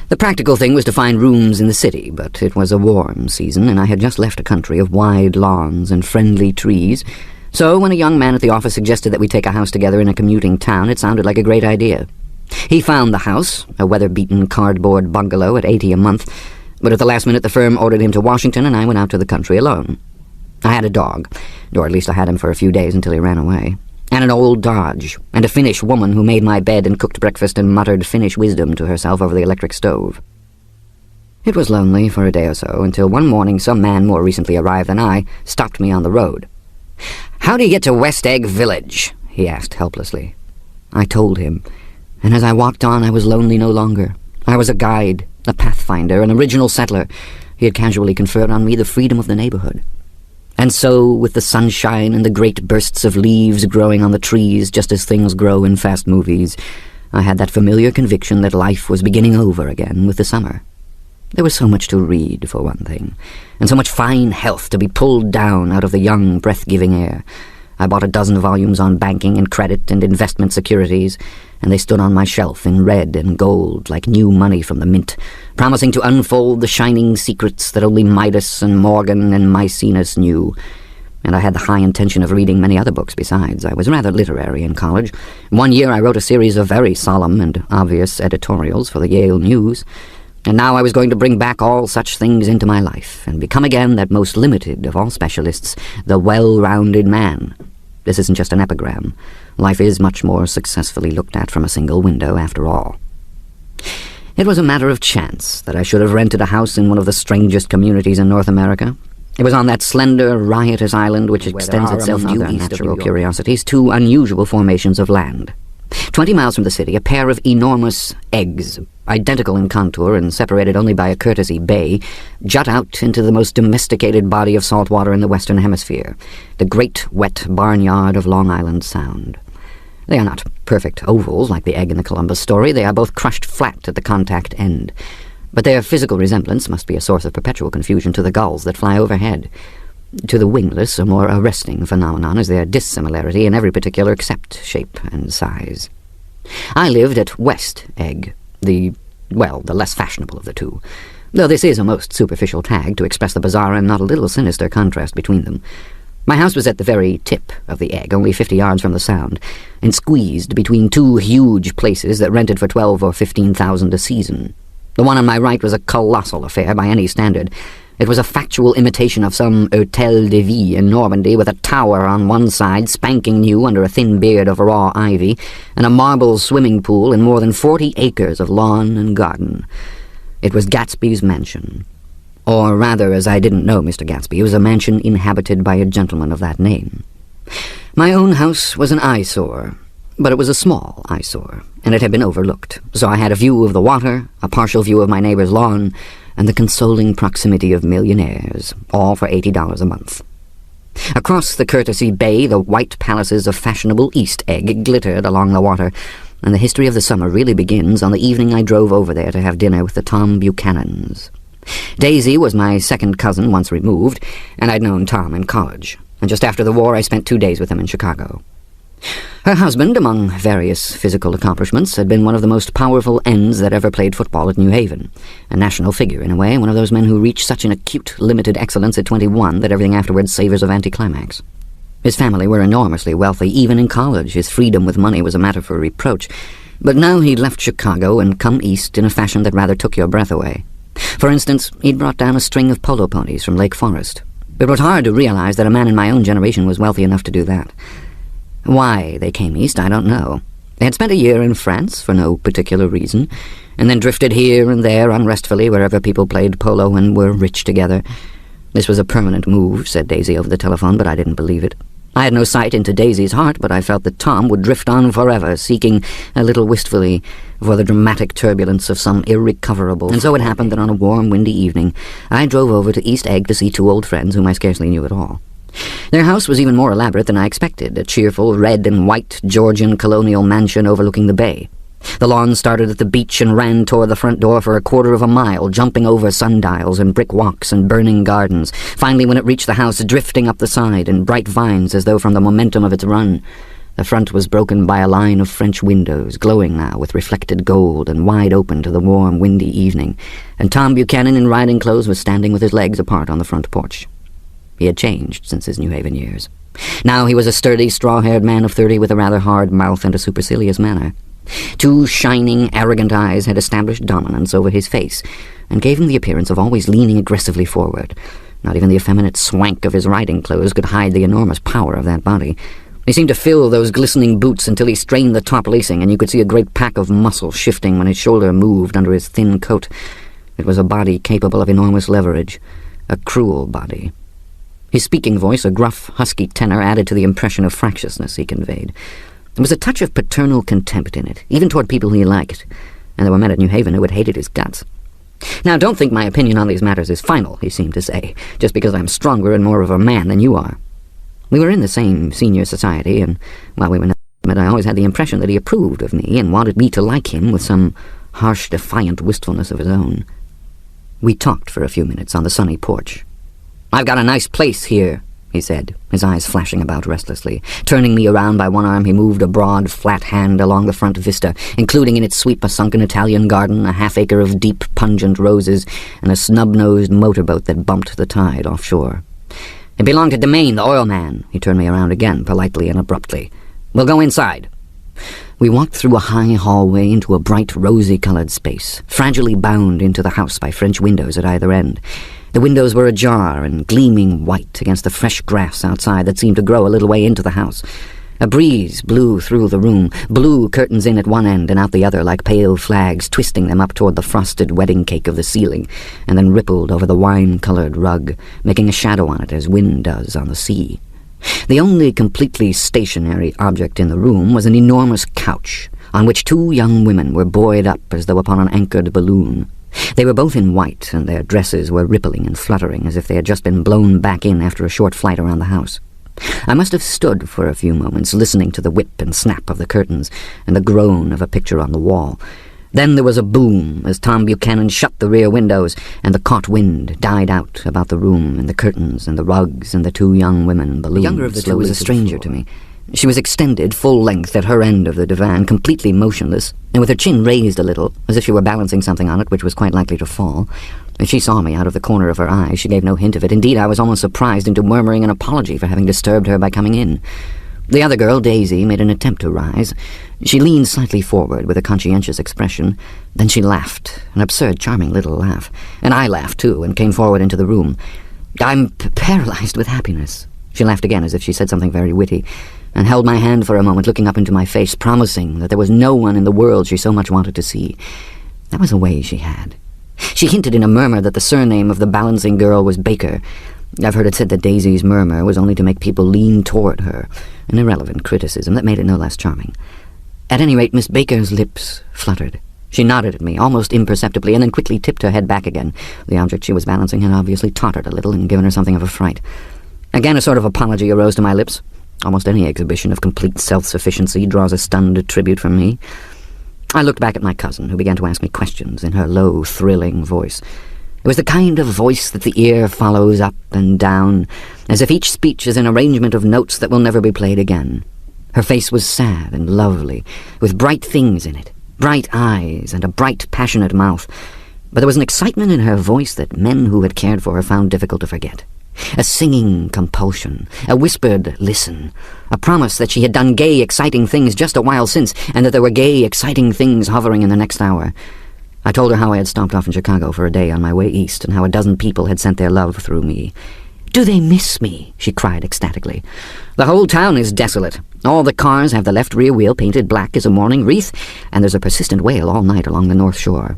The practical thing was to find rooms in the city, but it was a warm season, and I had just left a country of wide lawns and friendly trees, so when a young man at the office suggested that we take a house together in a commuting town, it sounded like a great idea. He found the house, a weather-beaten cardboard bungalow at $80 a month, but at the last minute the firm ordered him to Washington, and I went out to the country alone. I had a dog, or at least I had him for a few days until he ran away, and an old Dodge, and a Finnish woman who made my bed and cooked breakfast and muttered Finnish wisdom to herself over the electric stove. It was lonely for a day or so, until one morning some man more recently arrived than I stopped me on the road. "How do you get to West Egg Village?" he asked helplessly. I told him, and as I walked on I was lonely no longer. I was a guide, a pathfinder, an original settler. He had casually conferred on me the freedom of the neighborhood. And so, with the sunshine and the great bursts of leaves growing on the trees just as things grow in fast movies, I had that familiar conviction that life was beginning over again with the summer. There was so much to read, for one thing, and so much fine health to be pulled down out of the young, breath-giving air. I bought a dozen volumes on banking and credit and investment securities, and they stood on my shelf in red and gold like new money from the mint, promising to unfold the shining secrets that only Midas and Morgan and Maecenas knew. And I had the high intention of reading many other books besides. I was rather literary in college. One year I wrote a series of very solemn and obvious editorials for the Yale News, and now I was going to bring back all such things into my life, and become again that most limited of all specialists, the well-rounded man. This isn't just an epigram. Life is much more successfully looked at from a single window, after all. It was a matter of chance that I should have rented a house in one of the strangest communities in North America. It was on that slender, riotous island which extends itself due east of natural curiosities to unusual formations of land. 20 miles from the city, a pair of enormous eggs, identical in contour and separated only by a courtesy bay, jut out into the most domesticated body of salt water in the Western Hemisphere, the great wet barnyard of Long Island Sound. They are not perfect ovals like the egg in the Columbus story. They are both crushed flat at the contact end. But their physical resemblance must be a source of perpetual confusion to the gulls that fly overhead. To the wingless, a more arresting phenomenon is their dissimilarity in every particular except shape and size. I lived at West Egg, the less fashionable of the two, though this is a most superficial tag to express the bizarre and not a little sinister contrast between them. My house was at the very tip of the egg, only 50 yards from the Sound, and squeezed between two huge places that rented for $12,000 or $15,000 a season. The one on my right was a colossal affair by any standard. It was a factual imitation of some Hôtel de Ville in Normandy, with a tower on one side, spanking new under a thin beard of raw ivy, and a marble swimming pool and more than 40 acres of lawn and garden. It was Gatsby's mansion. Or rather, as I didn't know Mr. Gatsby, it was a mansion inhabited by a gentleman of that name. My own house was an eyesore, but it was a small eyesore, and it had been overlooked, so I had a view of the water, a partial view of my neighbor's lawn, and the consoling proximity of millionaires, all for $80 a month. Across the courtesy bay, the white palaces of fashionable East Egg glittered along the water, and the history of the summer really begins on the evening I drove over there to have dinner with the Tom Buchanans. Daisy was my second cousin once removed, and I'd known Tom in college, and just after the war I spent 2 days with him in Chicago. Her husband, among various physical accomplishments, had been one of the most powerful ends that ever played football at New Haven, a national figure in a way, one of those men who reach such an acute, limited excellence at 21 that everything afterwards savours of anticlimax. His family were enormously wealthy. Even in college, his freedom with money was a matter for reproach. But now he'd left Chicago and come east in a fashion that rather took your breath away. For instance, he'd brought down a string of polo ponies from Lake Forest. It was hard to realize that a man in my own generation was wealthy enough to do that. Why they came east, I don't know. They had spent a year in France for no particular reason, and then drifted here and there unrestfully wherever people played polo and were rich together. This was a permanent move, said Daisy over the telephone, but I didn't believe it. I had no sight into Daisy's heart, but I felt that Tom would drift on forever, seeking, a little wistfully, for the dramatic turbulence of some irrecoverable. And so it happened that on a warm, windy evening, I drove over to East Egg to see two old friends whom I scarcely knew at all. Their house was even more elaborate than I expected, a cheerful red and white Georgian colonial mansion overlooking the bay. The lawn started at the beach and ran toward the front door for a quarter of a mile, jumping over sundials and brick walks and burning gardens, finally when it reached the house drifting up the side in bright vines as though from the momentum of its run. The front was broken by a line of French windows, glowing now with reflected gold and wide open to the warm, windy evening, and Tom Buchanan in riding clothes was standing with his legs apart on the front porch. He had changed since his New Haven years. Now he was a sturdy, straw-haired man of 30 with a rather hard mouth and a supercilious manner. Two shining, arrogant eyes had established dominance over his face, and gave him the appearance of always leaning aggressively forward. Not even the effeminate swank of his riding clothes could hide the enormous power of that body. He seemed to fill those glistening boots until he strained the top lacing, and you could see a great pack of muscle shifting when his shoulder moved under his thin coat. It was a body capable of enormous leverage, a cruel body. His speaking voice, a gruff, husky tenor, added to the impression of fractiousness he conveyed. There was a touch of paternal contempt in it, even toward people he liked, and there were men at New Haven who had hated his guts. "Now, don't think my opinion on these matters is final," he seemed to say, "just because I'm stronger and more of a man than you are." We were in the same senior society, and while we were not intimate, I always had the impression that he approved of me and wanted me to like him with some harsh, defiant wistfulness of his own. We talked for a few minutes on the sunny porch. "I've got a nice place here," he said, his eyes flashing about restlessly. Turning me around by one arm, he moved a broad, flat hand along the front vista, including in its sweep a sunken Italian garden, a half-acre of deep, pungent roses, and a snub-nosed motorboat that bumped the tide offshore. "It belonged to Demain, the oil man." He turned me around again, politely and abruptly. "We'll go inside." We walked through a high hallway into a bright, rosy-colored space, fragilely bound into the house by French windows at either end. The windows were ajar and gleaming white against the fresh grass outside that seemed to grow a little way into the house. A breeze blew through the room, blew curtains in at one end and out the other like pale flags, twisting them up toward the frosted wedding cake of the ceiling, and then rippled over the wine-colored rug, making a shadow on it as wind does on the sea. The only completely stationary object in the room was an enormous couch, on which two young women were buoyed up as though upon an anchored balloon. They were both in white, and their dresses were rippling and fluttering as if they had just been blown back in after a short flight around the house. I must have stood for a few moments listening to the whip and snap of the curtains and the groan of a picture on the wall. Then there was a boom as Tom Buchanan shut the rear windows, and the caught wind died out about the room and the curtains and the rugs and the two young women ballooned. The younger of the two was a stranger to me. She was extended full length at her end of the divan, completely motionless, and with her chin raised a little, as if she were balancing something on it which was quite likely to fall. If she saw me out of the corner of her eye, she gave no hint of it. Indeed, I was almost surprised into murmuring an apology for having disturbed her by coming in. The other girl, Daisy, made an attempt to rise. She leaned slightly forward with a conscientious expression. Then she laughed, an absurd, charming little laugh. And I laughed, too, and came forward into the room. "I'm paralyzed with happiness." She laughed again as if she said something very witty, and held my hand for a moment, looking up into my face, promising that there was no one in the world she so much wanted to see. That was a way she had. She hinted in a murmur that the surname of the balancing girl was Baker. I've heard it said that Daisy's murmur was only to make people lean toward her, an irrelevant criticism that made it no less charming. At any rate, Miss Baker's lips fluttered. She nodded at me, almost imperceptibly, and then quickly tipped her head back again. The object she was balancing had obviously tottered a little and given her something of a fright. Again a sort of apology arose to my lips. Almost any exhibition of complete self-sufficiency draws a stunned tribute from me. I looked back at my cousin, who began to ask me questions in her low, thrilling voice. It was the kind of voice that the ear follows up and down, as if each speech is an arrangement of notes that will never be played again. Her face was sad and lovely, with bright things in it, bright eyes and a bright, passionate mouth, but there was an excitement in her voice that men who had cared for her found difficult to forget. A singing compulsion, a whispered listen, a promise that she had done gay, exciting things just a while since, and that there were gay, exciting things hovering in the next hour. I told her how I had stopped off in Chicago for a day on my way east, and how a dozen people had sent their love through me. "Do they miss me?" she cried ecstatically. "The whole town is desolate. All the cars have the left rear wheel painted black as a mourning wreath, and there's a persistent wail all night along the North Shore."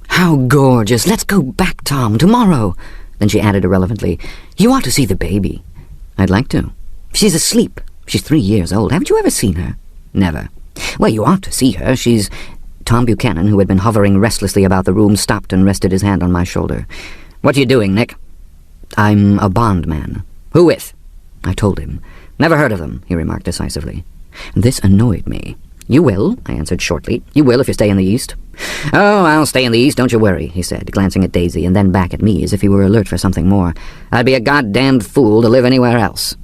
"How gorgeous! Let's go back, Tom, tomorrow." Then she added irrelevantly, "You ought to see the baby." "I'd like to." "She's asleep. She's 3 years old. Haven't you ever seen her?" "Never." "Well, you ought to see her. She's—" Tom Buchanan, who had been hovering restlessly about the room, stopped and rested his hand on my shoulder. "What are you doing, Nick?" "I'm a bondman." "Who with?" I told him. "Never heard of them," he remarked decisively. This annoyed me. "You will," I answered shortly. "You will if you stay in the East." "Oh, I'll stay in the East, don't you worry," he said, glancing at Daisy and then back at me as if he were alert for something more. "I'd be a goddamned fool to live anywhere else."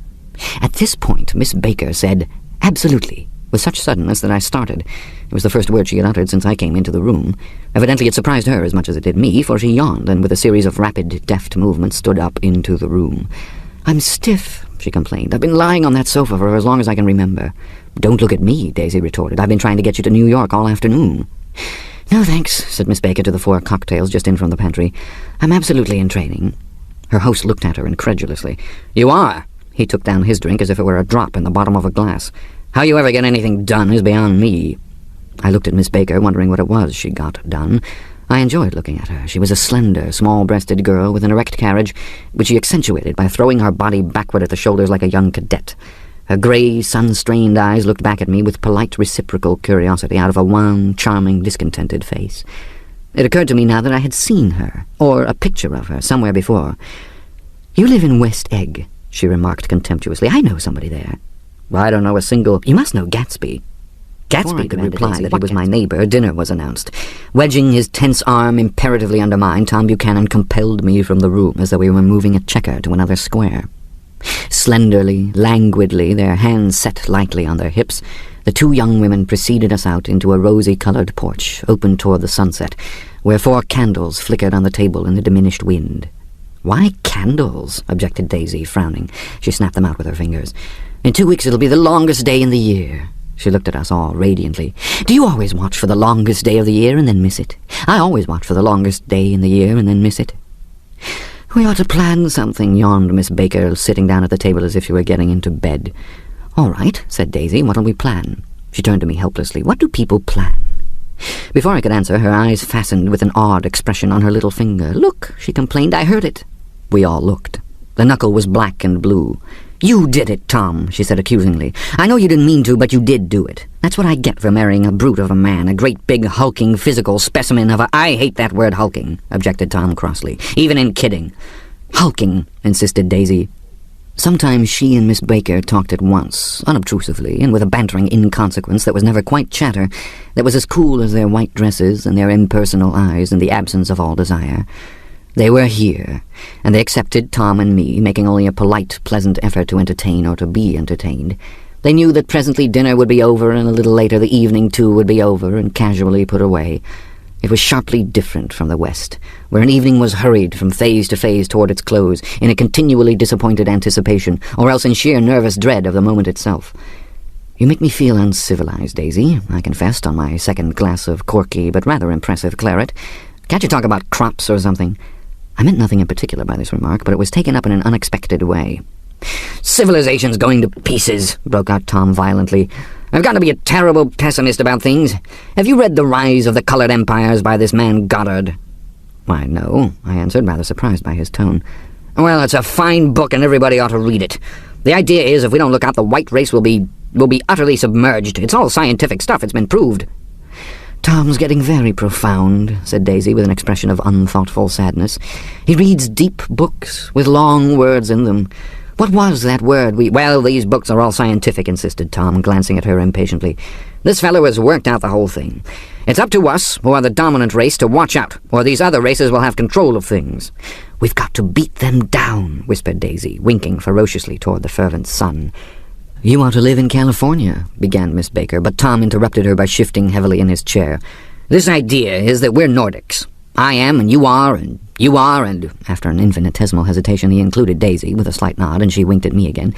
At this point, Miss Baker said, Absolutely, with such suddenness that I started. It was the first word she had uttered since I came into the room. Evidently it surprised her as much as it did me, for she yawned, and with a series of rapid, deft movements stood up into the room. "I'm stiff," she complained. "I've been lying on that sofa for as long as I can remember." "Don't look at me," Daisy retorted. "I've been trying to get you to New York all afternoon." "No, thanks," said Miss Baker to the 4 cocktails just in from the pantry. "I'm absolutely in training." Her host looked at her incredulously. "You are?" He took down his drink as if it were a drop in the bottom of a glass. "How you ever get anything done is beyond me." I looked at Miss Baker, wondering what it was she got done. I enjoyed looking at her. She was a slender, small-breasted girl with an erect carriage, which she accentuated by throwing her body backward at the shoulders like a young cadet. Her grey, sun-strained eyes looked back at me with polite reciprocal curiosity out of a wan, charming, discontented face. It occurred to me now that I had seen her, or a picture of her, somewhere before. "You live in West Egg," she remarked contemptuously. "I know somebody there." "Well, I don't know a single—" "You must know Gatsby." Gatsby could reply that he was my neighbor. Dinner was announced. Wedging his tense arm imperatively under mine, Tom Buchanan compelled me from the room as though we were moving a checker to another square. Slenderly, languidly, their hands set lightly on their hips, the 2 young women preceded us out into a rosy-colored porch, open toward the sunset, where 4 candles flickered on the table in the diminished wind. "Why candles?" objected Daisy, frowning. She snapped them out with her fingers. "In 2 weeks it'll be the longest day in the year." She looked at us all radiantly. "Do you always watch for the longest day of the year and then miss it? I always watch for the longest day in the year and then miss it." "We ought to plan something," yawned Miss Baker, sitting down at the table as if she were getting into bed. "All right," said Daisy. "What'll we plan?" She turned to me helplessly. "What do people plan?" Before I could answer, her eyes fastened with an odd expression on her little finger. "Look," she complained. "I heard it." We all looked. The knuckle was black and blue. "You did it, Tom," she said accusingly. "I know you didn't mean to, but you did do it. That's what I get for marrying a brute of a man, a great big hulking physical specimen of a—" "I hate that word hulking," objected Tom crossly, "even in kidding." "Hulking," insisted Daisy. Sometimes she and Miss Baker talked at once, unobtrusively, and with a bantering inconsequence that was never quite chatter, that was as cool as their white dresses and their impersonal eyes in the absence of all desire. They were here, and they accepted Tom and me, making only a polite, pleasant effort to entertain or to be entertained. They knew that presently dinner would be over, and a little later the evening too would be over and casually put away. It was sharply different from the West, where an evening was hurried from phase to phase toward its close, in a continually disappointed anticipation, or else in sheer nervous dread of the moment itself. "You make me feel uncivilized, Daisy," I confessed on my second glass of corky but rather impressive claret. "Can't you talk about crops or something?" I meant nothing in particular by this remark, but it was taken up in an unexpected way. "Civilization's going to pieces," broke out Tom violently. "I've got to be a terrible pessimist about things. Have you read The Rise of the Colored Empires by this man Goddard?" "Why, no," I answered, rather surprised by his tone. "Well, it's a fine book and everybody ought to read it. The idea is if we don't look out, the white race will be utterly submerged. It's all scientific stuff, it's been proved." "Tom's getting very profound," said Daisy with an expression of unthoughtful sadness. "He reads deep books with long words in them. What was that word we—" "Well, these books are all scientific," insisted Tom, glancing at her impatiently. "This fellow has worked out the whole thing. It's up to us, who are the dominant race, to watch out, or these other races will have control of things." "We've got to beat them down," whispered Daisy, winking ferociously toward the fervent sun. "You ought to live in California," began Miss Baker, but Tom interrupted her by shifting heavily in his chair. "This idea is that we're Nordics. I am, and you are, and you are, and—" After an infinitesimal hesitation, he included Daisy with a slight nod, and she winked at me again.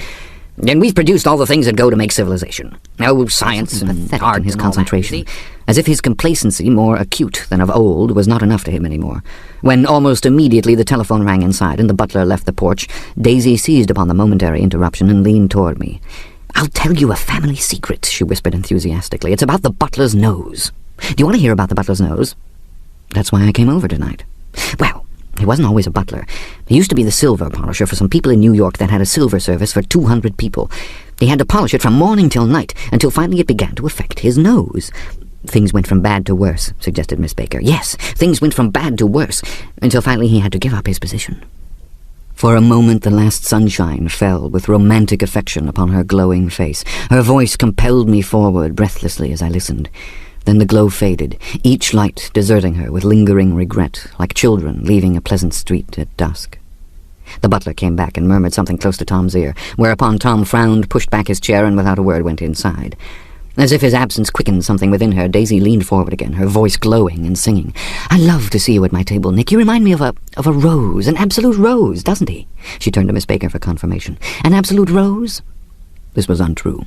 "And we've produced all the things that go to make civilization. No science and art in his concentration, as if his complacency, more acute than of old, was not enough to him anymore. When almost immediately the telephone rang inside and the butler left the porch, Daisy seized upon the momentary interruption and leaned toward me. "I'll tell you a family secret," she whispered enthusiastically. "It's about the butler's nose. Do you want to hear about the butler's nose?" "That's why I came over tonight." "Well, he wasn't always a butler. He used to be the silver polisher for some people in New York that had a silver service for 200 people. He had to polish it from morning till night, until finally it began to affect his nose." "Things went from bad to worse," suggested Miss Baker. "Yes, things went from bad to worse, until finally he had to give up his position." For a moment the last sunshine fell with romantic affection upon her glowing face. Her voice compelled me forward breathlessly as I listened. Then the glow faded, each light deserting her with lingering regret, like children leaving a pleasant street at dusk. The butler came back and murmured something close to Tom's ear, whereupon Tom frowned, pushed back his chair, and without a word went inside. As if his absence quickened something within her, Daisy leaned forward again, her voice glowing and singing. "I love to see you at my table, Nick. You remind me of a rose, an absolute rose, doesn't he?" She turned to Miss Baker for confirmation. "An absolute rose?" This was untrue.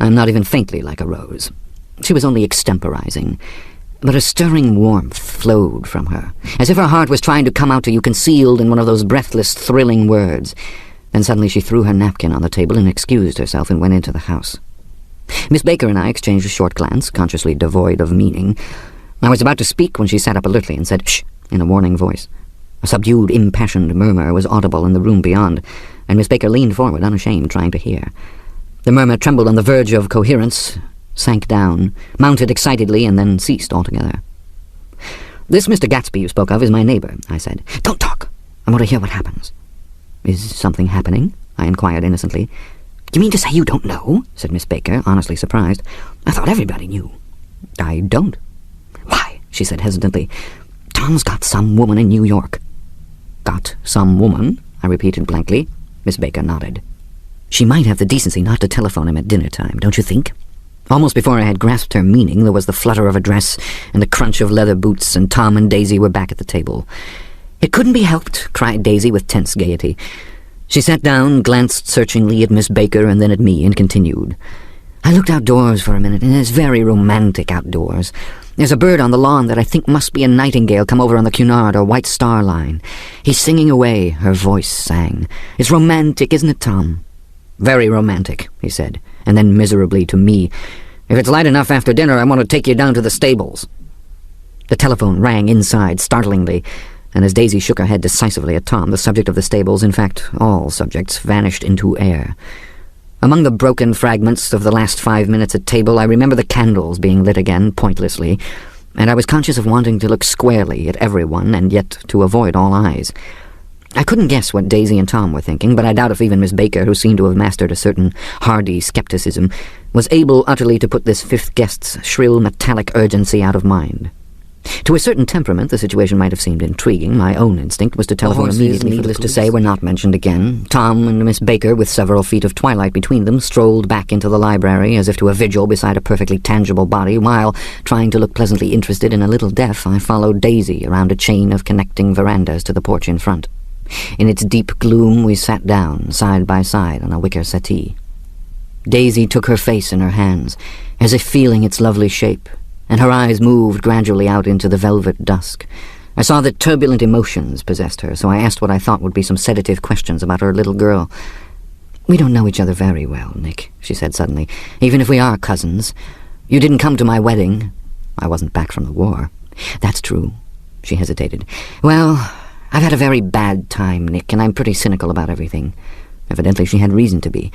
I am not even faintly like a rose. She was only extemporizing. But a stirring warmth flowed from her, as if her heart was trying to come out to you, concealed in one of those breathless, thrilling words. Then suddenly she threw her napkin on the table and excused herself and went into the house. Miss Baker and I exchanged a short glance, consciously devoid of meaning. I was about to speak when she sat up alertly and said, "Shh," in a warning voice. A subdued, impassioned murmur was audible in the room beyond, and Miss Baker leaned forward, unashamed, trying to hear. The murmur trembled on the verge of coherence, sank down, mounted excitedly, and then ceased altogether. "This Mr. Gatsby you spoke of is my neighbour," I said. "Don't talk. I want to hear what happens." "Is something happening?" I inquired innocently. "You mean to say you don't know?" said Miss Baker, honestly surprised. "I thought everybody knew." "I don't." "Why?" she said hesitantly. "Tom's got some woman in New York." "Got some woman?" I repeated blankly. Miss Baker nodded. "She might have the decency not to telephone him at dinner time, don't you think?" Almost before I had grasped her meaning, there was the flutter of a dress and the crunch of leather boots, and Tom and Daisy were back at the table. "It couldn't be helped," cried Daisy with tense gaiety. She sat down, glanced searchingly at Miss Baker and then at me, and continued. "I looked outdoors for a minute, and it's very romantic outdoors. There's a bird on the lawn that I think must be a nightingale come over on the Cunard or White Star Line. He's singing away," her voice sang. "It's romantic, isn't it, Tom?" "Very romantic," he said, and then miserably to me, "If it's light enough after dinner, I want to take you down to the stables." The telephone rang inside, startlingly, and as Daisy shook her head decisively at Tom, the subject of the stables, in fact, all subjects, vanished into air. Among the broken fragments of the last 5 minutes at table, I remember the candles being lit again, pointlessly, and I was conscious of wanting to look squarely at everyone, and yet to avoid all eyes. I couldn't guess what Daisy and Tom were thinking, but I doubt if even Miss Baker, who seemed to have mastered a certain hardy skepticism, was able utterly to put this fifth guest's shrill metallic urgency out of mind. To a certain temperament, the situation might have seemed intriguing. My own instinct was to telephone immediately. Needless to say, were not mentioned again. Tom and Miss Baker, with several feet of twilight between them, strolled back into the library as if to a vigil beside a perfectly tangible body, while, trying to look pleasantly interested and a little deaf, I followed Daisy around a chain of connecting verandas to the porch in front. In its deep gloom we sat down, side by side, on a wicker settee. Daisy took her face in her hands, as if feeling its lovely shape, and her eyes moved gradually out into the velvet dusk. I saw that turbulent emotions possessed her, so I asked what I thought would be some sedative questions about her little girl. "We don't know each other very well, Nick," she said suddenly, "even if we are cousins. You didn't come to my wedding." I wasn't back from the war. "That's true." She hesitated. "Well, I've had a very bad time, Nick, and I'm pretty cynical about everything." Evidently she had reason to be.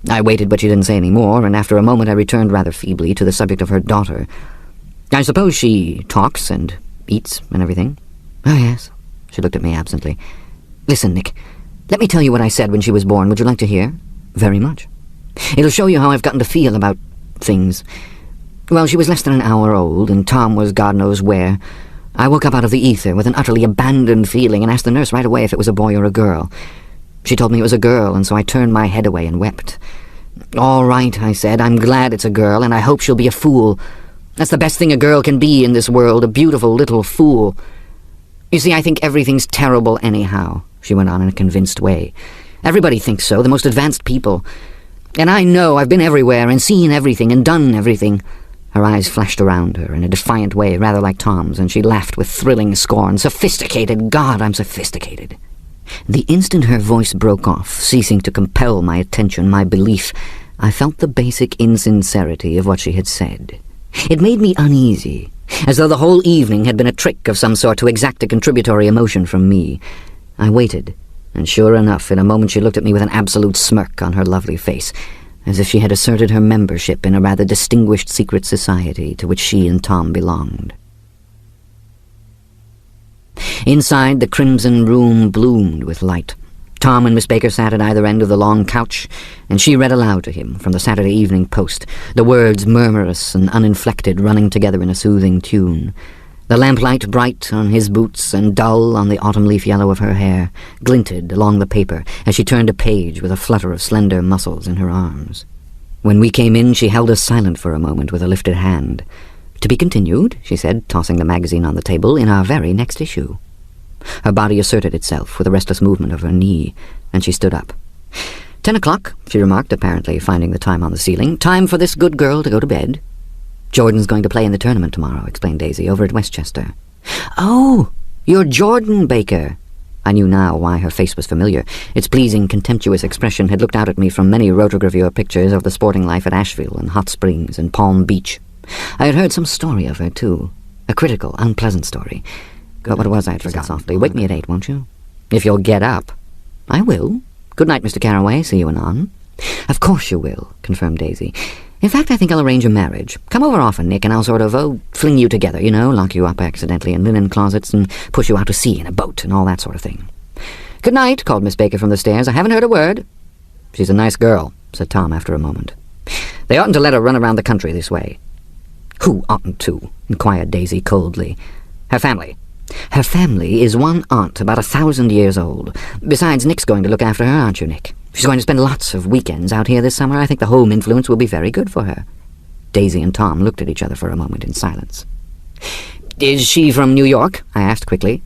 I waited, but she didn't say any more, and after a moment I returned rather feebly to the subject of her daughter. "I suppose she talks and eats and everything?" "Oh, yes." She looked at me absently. "Listen, Nick, let me tell you what I said when she was born. Would you like to hear?" "Very much." "It'll show you how I've gotten to feel about things. Well, she was less than an hour old, and Tom was God knows where. I woke up out of the ether with an utterly abandoned feeling and asked the nurse right away if it was a boy or a girl. She told me it was a girl, and so I turned my head away and wept. 'All right,' I said, 'I'm glad it's a girl, and I hope she'll be a fool. That's the best thing a girl can be in this world, a beautiful little fool. You see, I think everything's terrible anyhow,' she went on in a convinced way. 'Everybody thinks so, the most advanced people. And I know I've been everywhere and seen everything and done everything.' Her eyes flashed around her in a defiant way, rather like Tom's, and she laughed with thrilling scorn. 'Sophisticated! God, I'm sophisticated!' The instant her voice broke off, ceasing to compel my attention, my belief, I felt the basic insincerity of what she had said. It made me uneasy, as though the whole evening had been a trick of some sort to exact a contributory emotion from me. I waited, and sure enough, in a moment she looked at me with an absolute smirk on her lovely face, as if she had asserted her membership in a rather distinguished secret society to which she and Tom belonged. Inside, the crimson room bloomed with light. Tom and Miss Baker sat at either end of the long couch, and she read aloud to him from the Saturday Evening Post, the words murmurous and uninflected running together in a soothing tune. The lamplight, bright on his boots and dull on the autumn leaf yellow of her hair, glinted along the paper as she turned a page with a flutter of slender muscles in her arms. When we came in, she held us silent for a moment with a lifted hand. "To be continued," she said, tossing the magazine on the table, "in our very next issue." Her body asserted itself with a restless movement of her knee, and she stood up. 10 o'clock, she remarked, apparently finding the time on the ceiling. "Time for this good girl to go to bed." "Jordan's going to play in the tournament tomorrow," explained Daisy, "over at Westchester." "Oh, you're Jordan Baker." I knew now why her face was familiar. Its pleasing, contemptuous expression had looked out at me from many rotogravure pictures of the sporting life at Asheville and Hot Springs and Palm Beach. I had heard some story of her, too. A critical, unpleasant story. But what was I? I forgot softly. "Wake me at 8, won't you?" "If you'll get up." "I will. Good night, Mr. Carroway. See you anon." "Of course you will," confirmed Daisy. "In fact, I think I'll arrange a marriage. Come over often, Nick, and I'll sort of, fling you together, lock you up accidentally in linen closets and push you out to sea in a boat and all that sort of thing." "Good night," called Miss Baker from the stairs. "I haven't heard a word." "She's a nice girl," said Tom after a moment. "They oughtn't to let her run around the country this way." "Who oughtn't to?" inquired Daisy coldly. "Her family." "Her family is one aunt about 1,000 years old. Besides, Nick's going to look after her, aren't you, Nick? She's going to spend lots of weekends out here this summer. I think the home influence will be very good for her." Daisy and Tom looked at each other for a moment in silence. "Is she from New York?" I asked quickly.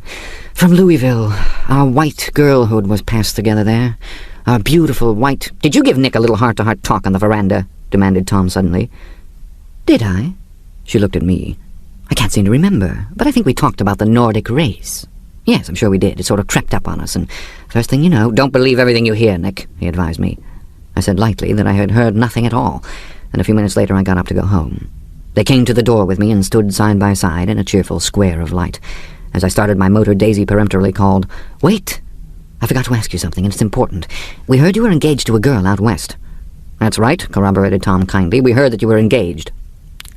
"From Louisville. Our white girlhood was passed together there. Our beautiful white—" "Did you give Nick a little heart-to-heart talk on the veranda?" demanded Tom suddenly. "Did I?" She looked at me. "I can't seem to remember, but I think we talked about the Nordic race. Yes, I'm sure we did. It sort of crept up on us, and first thing you know—" "Don't believe everything you hear, Nick," he advised me. I said lightly that I had heard nothing at all, and a few minutes later I got up to go home. They came to the door with me and stood side by side in a cheerful square of light. As I started my motor, Daisy peremptorily called, "Wait! I forgot to ask you something, and it's important. We heard you were engaged to a girl out west." "That's right," corroborated Tom kindly. "We heard that you were engaged."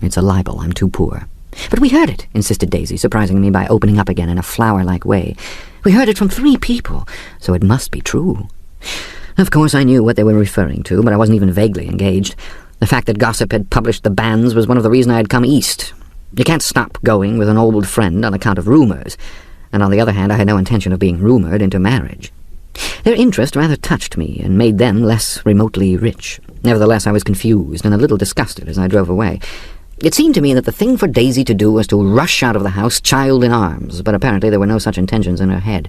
"It's a libel. I'm too poor." "But we heard it," insisted Daisy, surprising me by opening up again in a flower-like way. "We heard it from 3 people, so it must be true." Of course I knew what they were referring to, but I wasn't even vaguely engaged. The fact that gossip had published the bans was one of the reasons I had come east. You can't stop going with an old friend on account of rumors, and on the other hand I had no intention of being rumored into marriage. Their interest rather touched me and made them less remotely rich. Nevertheless, I was confused and a little disgusted as I drove away. It seemed to me that the thing for Daisy to do was to rush out of the house, child in arms, but apparently there were no such intentions in her head.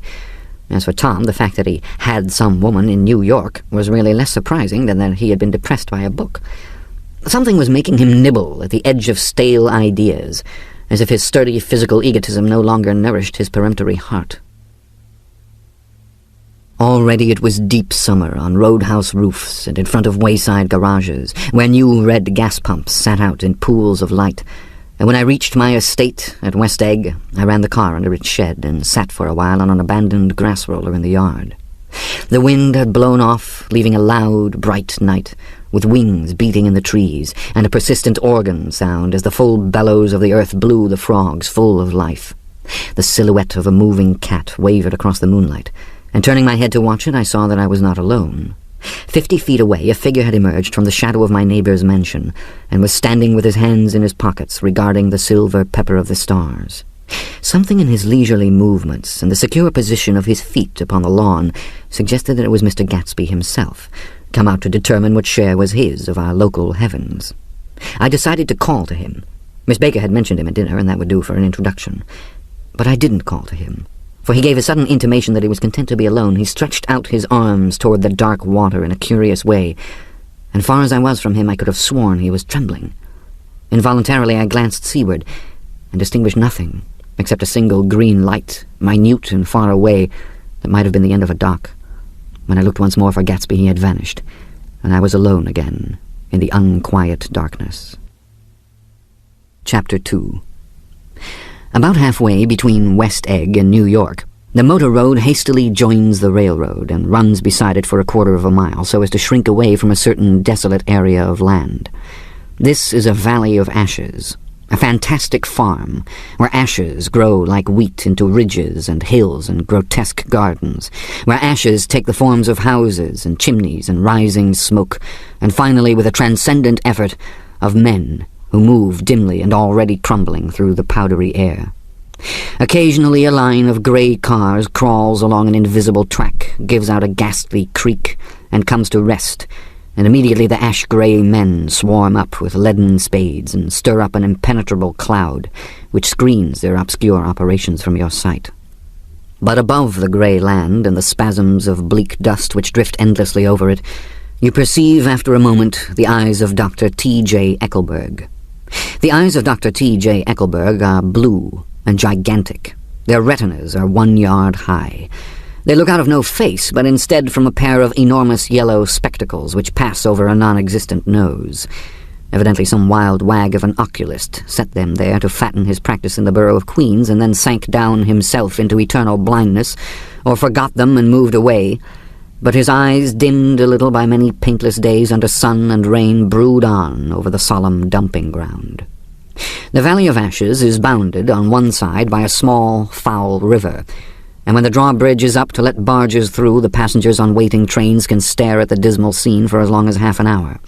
As for Tom, the fact that he had some woman in New York was really less surprising than that he had been depressed by a book. Something was making him nibble at the edge of stale ideas, as if his sturdy physical egotism no longer nourished his peremptory heart. Already it was deep summer on roadhouse roofs and in front of wayside garages, where new red gas pumps sat out in pools of light, and when I reached my estate at West Egg, I ran the car under its shed and sat for a while on an abandoned grass roller in the yard. The wind had blown off, leaving a loud, bright night, with wings beating in the trees, and a persistent organ sound as the full bellows of the earth blew the frogs full of life. The silhouette of a moving cat wavered across the moonlight, and turning my head to watch it, I saw that I was not alone. 50 feet away, a figure had emerged from the shadow of my neighbor's mansion, and was standing with his hands in his pockets, regarding the silver pepper of the stars. Something in his leisurely movements and the secure position of his feet upon the lawn suggested that it was Mr. Gatsby himself, come out to determine what share was his of our local heavens. I decided to call to him. Miss Baker had mentioned him at dinner, and that would do for an introduction. But I didn't call to him, for he gave a sudden intimation that he was content to be alone. He stretched out his arms toward the dark water in a curious way, and far as I was from him, I could have sworn he was trembling. Involuntarily I glanced seaward, and distinguished nothing except a single green light, minute and far away, that might have been the end of a dock. When I looked once more for Gatsby, he had vanished, and I was alone again in the unquiet darkness. Chapter 2. About halfway between West Egg and New York, the motor road hastily joins the railroad and runs beside it for a quarter of a mile so as to shrink away from a certain desolate area of land. This is a valley of ashes, a fantastic farm, where ashes grow like wheat into ridges and hills and grotesque gardens, where ashes take the forms of houses and chimneys and rising smoke, and finally, with a transcendent effort, of men who move dimly and already crumbling through the powdery air. Occasionally a line of grey cars crawls along an invisible track, gives out a ghastly creak, and comes to rest, and immediately the ash-grey men swarm up with leaden spades and stir up an impenetrable cloud, which screens their obscure operations from your sight. But above the grey land and the spasms of bleak dust which drift endlessly over it, you perceive after a moment the eyes of Dr. T.J. Eckelberg. The eyes of Dr. T.J. Eckelberg are blue and gigantic. Their retinas are 1 yard high. They look out of no face, but instead from a pair of enormous yellow spectacles which pass over a non-existent nose. Evidently some wild wag of an oculist set them there to fatten his practice in the borough of Queens, and then sank down himself into eternal blindness, or forgot them and moved away. But his eyes, dimmed a little by many paintless days under sun and rain, brood on over the solemn dumping ground. The Valley of Ashes is bounded on one side by a small, foul river, and when the drawbridge is up to let barges through, the passengers on waiting trains can stare at the dismal scene for as long as half an hour.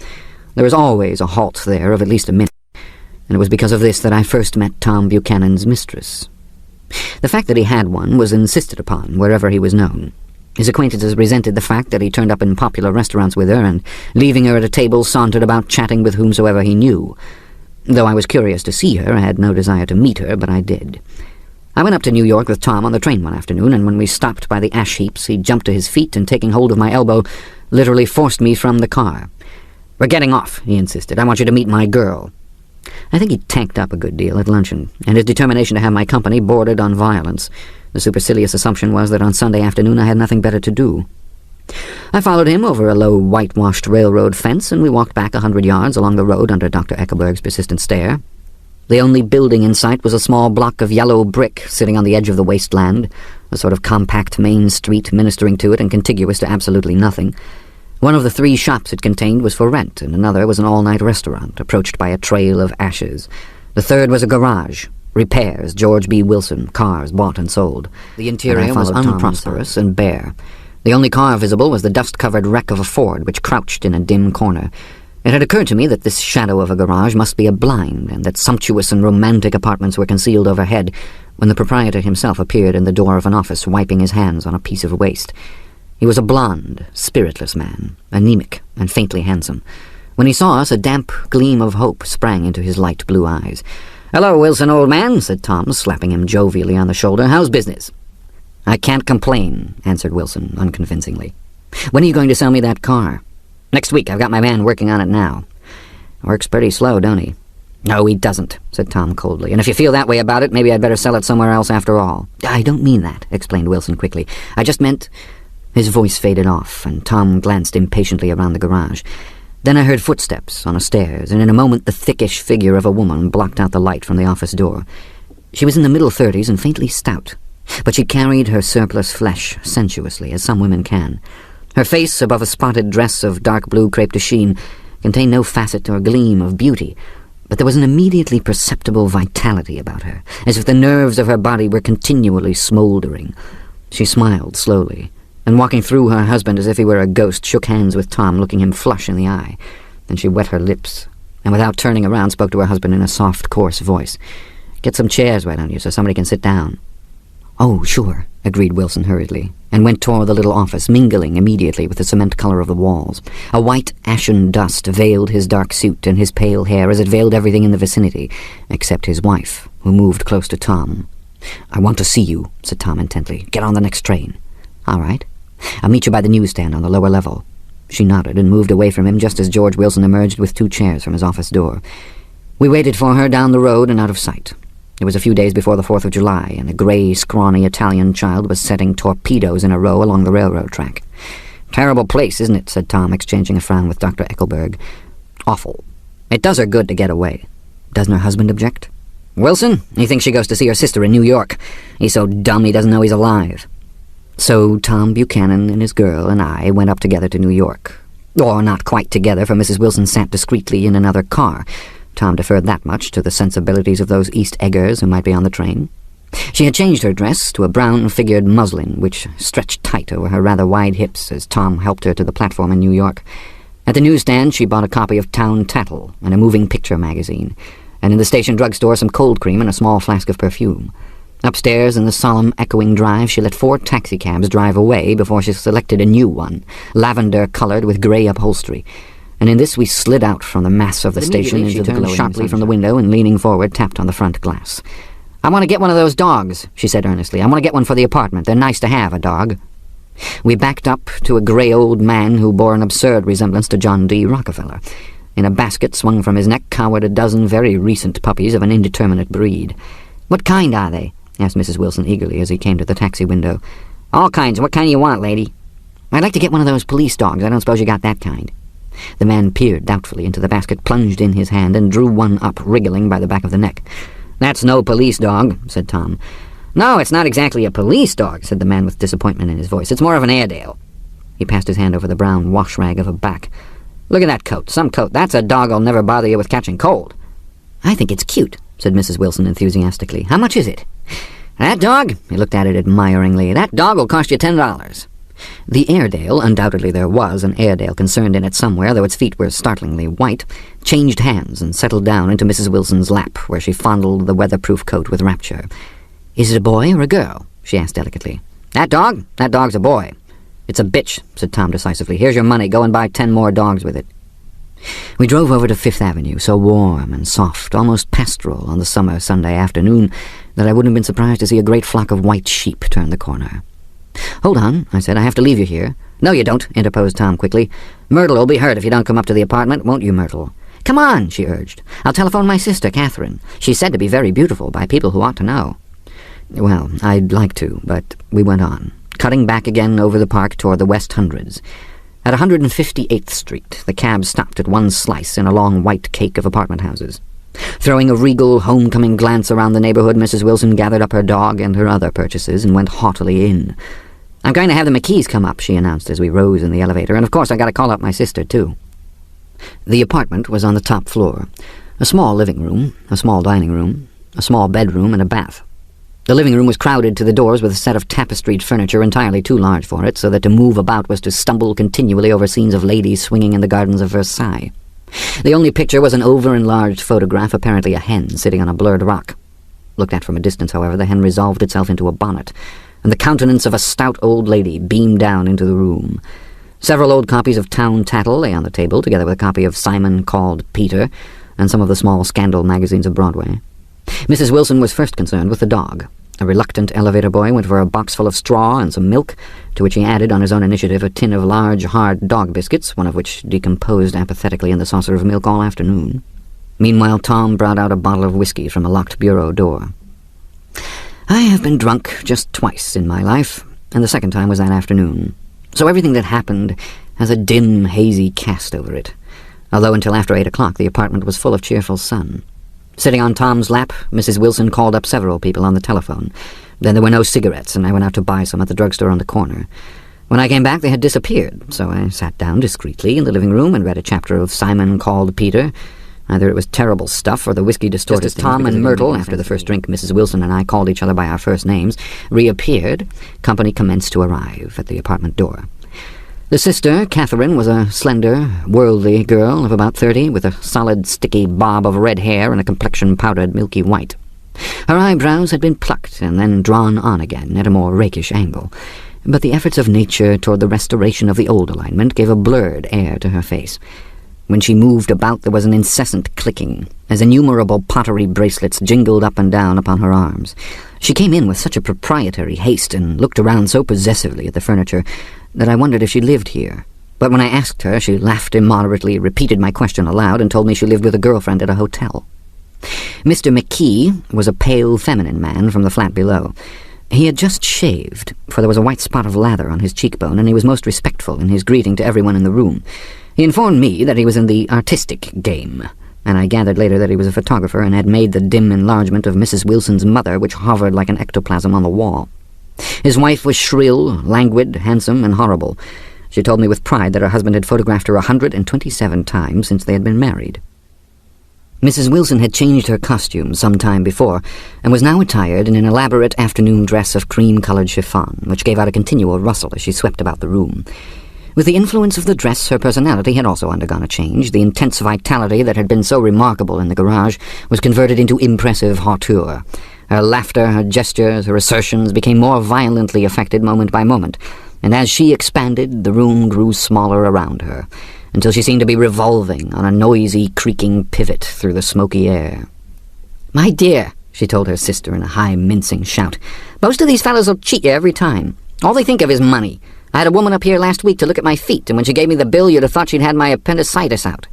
There is always a halt there of at least a minute, and it was because of this that I first met Tom Buchanan's mistress. The fact that he had one was insisted upon wherever he was known. His acquaintances resented the fact that he turned up in popular restaurants with her, and, leaving her at a table, sauntered about chatting with whomsoever he knew. Though I was curious to see her, I had no desire to meet her, but I did. I went up to New York with Tom on the train one afternoon, and when we stopped by the ash heaps, he jumped to his feet and, taking hold of my elbow, literally forced me from the car. "We're getting off," he insisted. "I want you to meet my girl." I think he tanked up a good deal at luncheon, and his determination to have my company bordered on violence. The supercilious assumption was that on Sunday afternoon I had nothing better to do. I followed him over a low, whitewashed railroad fence, and we walked back 100 yards along the road under Dr. Eckelberg's persistent stare. The only building in sight was a small block of yellow brick sitting on the edge of the wasteland, a sort of compact main street ministering to it and contiguous to absolutely nothing. One of the 3 shops it contained was for rent, and another was an all-night restaurant, approached by a trail of ashes. The third was a garage. Repairs, George B. Wilson, cars bought and sold. The interior was unprosperous and bare. The only car visible was the dust-covered wreck of a Ford, which crouched in a dim corner. It had occurred to me that this shadow of a garage must be a blind, and that sumptuous and romantic apartments were concealed overhead, when the proprietor himself appeared in the door of an office, wiping his hands on a piece of waste. He was a blond, spiritless man, anemic and faintly handsome. When he saw us, a damp gleam of hope sprang into his light blue eyes. "Hello, Wilson, old man," said Tom, slapping him jovially on the shoulder. "How's business?" "I can't complain," answered Wilson, unconvincingly. "When are you going to sell me that car?" "Next week. I've got my man working on it now." "Works pretty slow, don't he?" "No, he doesn't," said Tom coldly. "And if you feel that way about it, maybe I'd better sell it somewhere else after all." "I don't mean that," explained Wilson quickly. "I just meant—" His voice faded off, and Tom glanced impatiently around the garage. Then I heard footsteps on the stairs, and in a moment the thickish figure of a woman blocked out the light from the office door. She was in the middle 30s and faintly stout, but she carried her surplus flesh sensuously, as some women can. Her face, above a spotted dress of dark blue crepe de chine, contained no facet or gleam of beauty, but there was an immediately perceptible vitality about her, as if the nerves of her body were continually smouldering. She smiled slowly, and walking through her husband as if he were a ghost, shook hands with Tom, looking him flush in the eye. Then she wet her lips, and without turning around spoke to her husband in a soft, coarse voice. "Get some chairs, why don't you, so somebody can sit down?" "Oh, sure," agreed Wilson hurriedly, and went toward the little office, mingling immediately with the cement color of the walls. A white, ashen dust veiled his dark suit and his pale hair, as it veiled everything in the vicinity, except his wife, who moved close to Tom. "I want to see you," said Tom intently. "Get on the next train." "All right. I'll meet you by the newsstand on the lower level." She nodded and moved away from him just as George Wilson emerged with 2 chairs from his office door. We waited for her down the road and out of sight. It was a few days before the 4th of July, and a grey, scrawny Italian child was setting torpedoes in a row along the railroad track. "Terrible place, isn't it?" said Tom, exchanging a frown with Dr. Eckelberg. "Awful. It does her good to get away." "Doesn't her husband object?" "Wilson? He thinks she goes to see her sister in New York. He's so dumb he doesn't know he's alive." So Tom Buchanan and his girl and I went up together to New York. Or not quite together, for Mrs. Wilson sat discreetly in another car. Tom deferred that much to the sensibilities of those East Eggers who might be on the train. She had changed her dress to a brown-figured muslin, which stretched tight over her rather wide hips as Tom helped her to the platform in New York. At the newsstand she bought a copy of Town Tattle and a moving picture magazine, and in the station drugstore some cold cream and a small flask of perfume. Upstairs in the solemn, echoing drive, she let 4 taxicabs drive away before she selected a new one, lavender-coloured with grey upholstery. And in this we slid out from the mass of the station into the glowing sharply from the window and, leaning forward, tapped on the front glass. "I want to get one of those dogs," she said earnestly. "I want to get one for the apartment. They're nice to have, a dog." We backed up to a grey old man who bore an absurd resemblance to John D. Rockefeller. In a basket swung from his neck cowered a dozen very recent puppies of an indeterminate breed. "What kind are they?" asked Mrs. Wilson eagerly as he came to the taxi window. "All kinds. What kind do you want, lady?" "I'd like to get one of those police dogs. I don't suppose you got that kind." The man peered doubtfully into the basket, plunged in his hand, and drew one up, wriggling by the back of the neck. "That's no police dog," said Tom. "No, it's not exactly a police dog," said the man with disappointment in his voice. "It's more of an Airedale." He passed his hand over the brown wash rag of a back. "Look at that coat. Some coat. That's a dog'll never bother you with catching cold." "I think it's cute," said Mrs. Wilson enthusiastically. "How much is it?" "That dog?" He looked at it admiringly. "That dog will cost you $10. The Airedale, undoubtedly there was an Airedale concerned in it somewhere, though its feet were startlingly white, changed hands and settled down into Mrs. Wilson's lap, where she fondled the weatherproof coat with rapture. "Is it a boy or a girl?" she asked delicately. "That dog? That dog's a boy." "It's a bitch," said Tom decisively. "Here's your money. Go and buy 10 more dogs with it." We drove over to Fifth Avenue, so warm and soft, almost pastoral on the summer Sunday afternoon, that I wouldn't have been surprised to see a great flock of white sheep turn the corner. "Hold on," I said. "I have to leave you here." "No, you don't," interposed Tom quickly. "Myrtle will be hurt if you don't come up to the apartment, won't you, Myrtle?" "Come on," she urged. "I'll telephone my sister, Catherine. She's said to be very beautiful by people who ought to know." Well, I'd like to, but we went on, cutting back again over the park toward the West Hundreds. At 158th Street, the cab stopped at one slice in a long white cake of apartment houses. Throwing a regal, homecoming glance around the neighborhood, Mrs. Wilson gathered up her dog and her other purchases and went haughtily in. "I'm going to have the McKees come up," she announced as we rose in the elevator, "and of course I got to call up my sister, too." The apartment was on the top floor. A small living room, a small dining room, a small bedroom, and a bath. The living room was crowded to the doors with a set of tapestried furniture entirely too large for it, so that to move about was to stumble continually over scenes of ladies swinging in the gardens of Versailles. The only picture was an over-enlarged photograph, apparently a hen sitting on a blurred rock. Looked at from a distance, however, the hen resolved itself into a bonnet, and the countenance of a stout old lady beamed down into the room. Several old copies of Town Tattle lay on the table, together with a copy of Simon Called Peter, and some of the small scandal magazines of Broadway. Mrs. Wilson was first concerned with the dog. A reluctant elevator boy went for a box full of straw and some milk, to which he added on his own initiative a tin of large, hard dog biscuits, one of which decomposed apathetically in the saucer of milk all afternoon. Meanwhile, Tom brought out a bottle of whiskey from a locked bureau door. I have been drunk just twice in my life, and the second time was that afternoon. So everything that happened has a dim, hazy cast over it, although until after 8 o'clock the apartment was full of cheerful sun. Sitting on Tom's lap, Mrs. Wilson called up several people on the telephone. Then there were no cigarettes, and I went out to buy some at the drugstore on the corner. When I came back, they had disappeared, so I sat down discreetly in the living room and read a chapter of Simon Called Peter. Either it was terrible stuff, or the whiskey distorted things. Just as Tom and Myrtle, after the first drink, Mrs. Wilson and I called each other by our first names, reappeared, company commenced to arrive at the apartment door. The sister, Catherine, was a slender, worldly girl of about 30, with a solid, sticky bob of red hair and a complexion powdered milky white. Her eyebrows had been plucked and then drawn on again at a more rakish angle, but the efforts of nature toward the restoration of the old alignment gave a blurred air to her face. When she moved about, there was an incessant clicking, as innumerable pottery bracelets jingled up and down upon her arms. She came in with such a proprietary haste and looked around so possessively at the furniture that I wondered if she lived here. But when I asked her, she laughed immoderately, repeated my question aloud, and told me she lived with a girlfriend at a hotel. Mr. McKee was a pale, feminine man from the flat below. He had just shaved, for there was a white spot of lather on his cheekbone, and he was most respectful in his greeting to everyone in the room. He informed me that he was in the artistic game, and I gathered later that he was a photographer and had made the dim enlargement of Mrs. Wilson's mother, which hovered like an ectoplasm on the wall. His wife was shrill, languid, handsome, and horrible. She told me with pride that her husband had photographed her 127 times since they had been married. Mrs. Wilson had changed her costume some time before, and was now attired in an elaborate afternoon dress of cream-coloured chiffon, which gave out a continual rustle as she swept about the room. With the influence of the dress, her personality had also undergone a change. The intense vitality that had been so remarkable in the garage was converted into impressive hauteur. Her laughter, her gestures, her assertions became more violently affected moment by moment, and as she expanded, the room grew smaller around her, until she seemed to be revolving on a noisy, creaking pivot through the smoky air. "My dear," she told her sister in a high, mincing shout, "most of these fellows will cheat you every time. All they think of is money. I had a woman up here last week to look at my feet, and when she gave me the bill, you'd have thought she'd had my appendicitis out."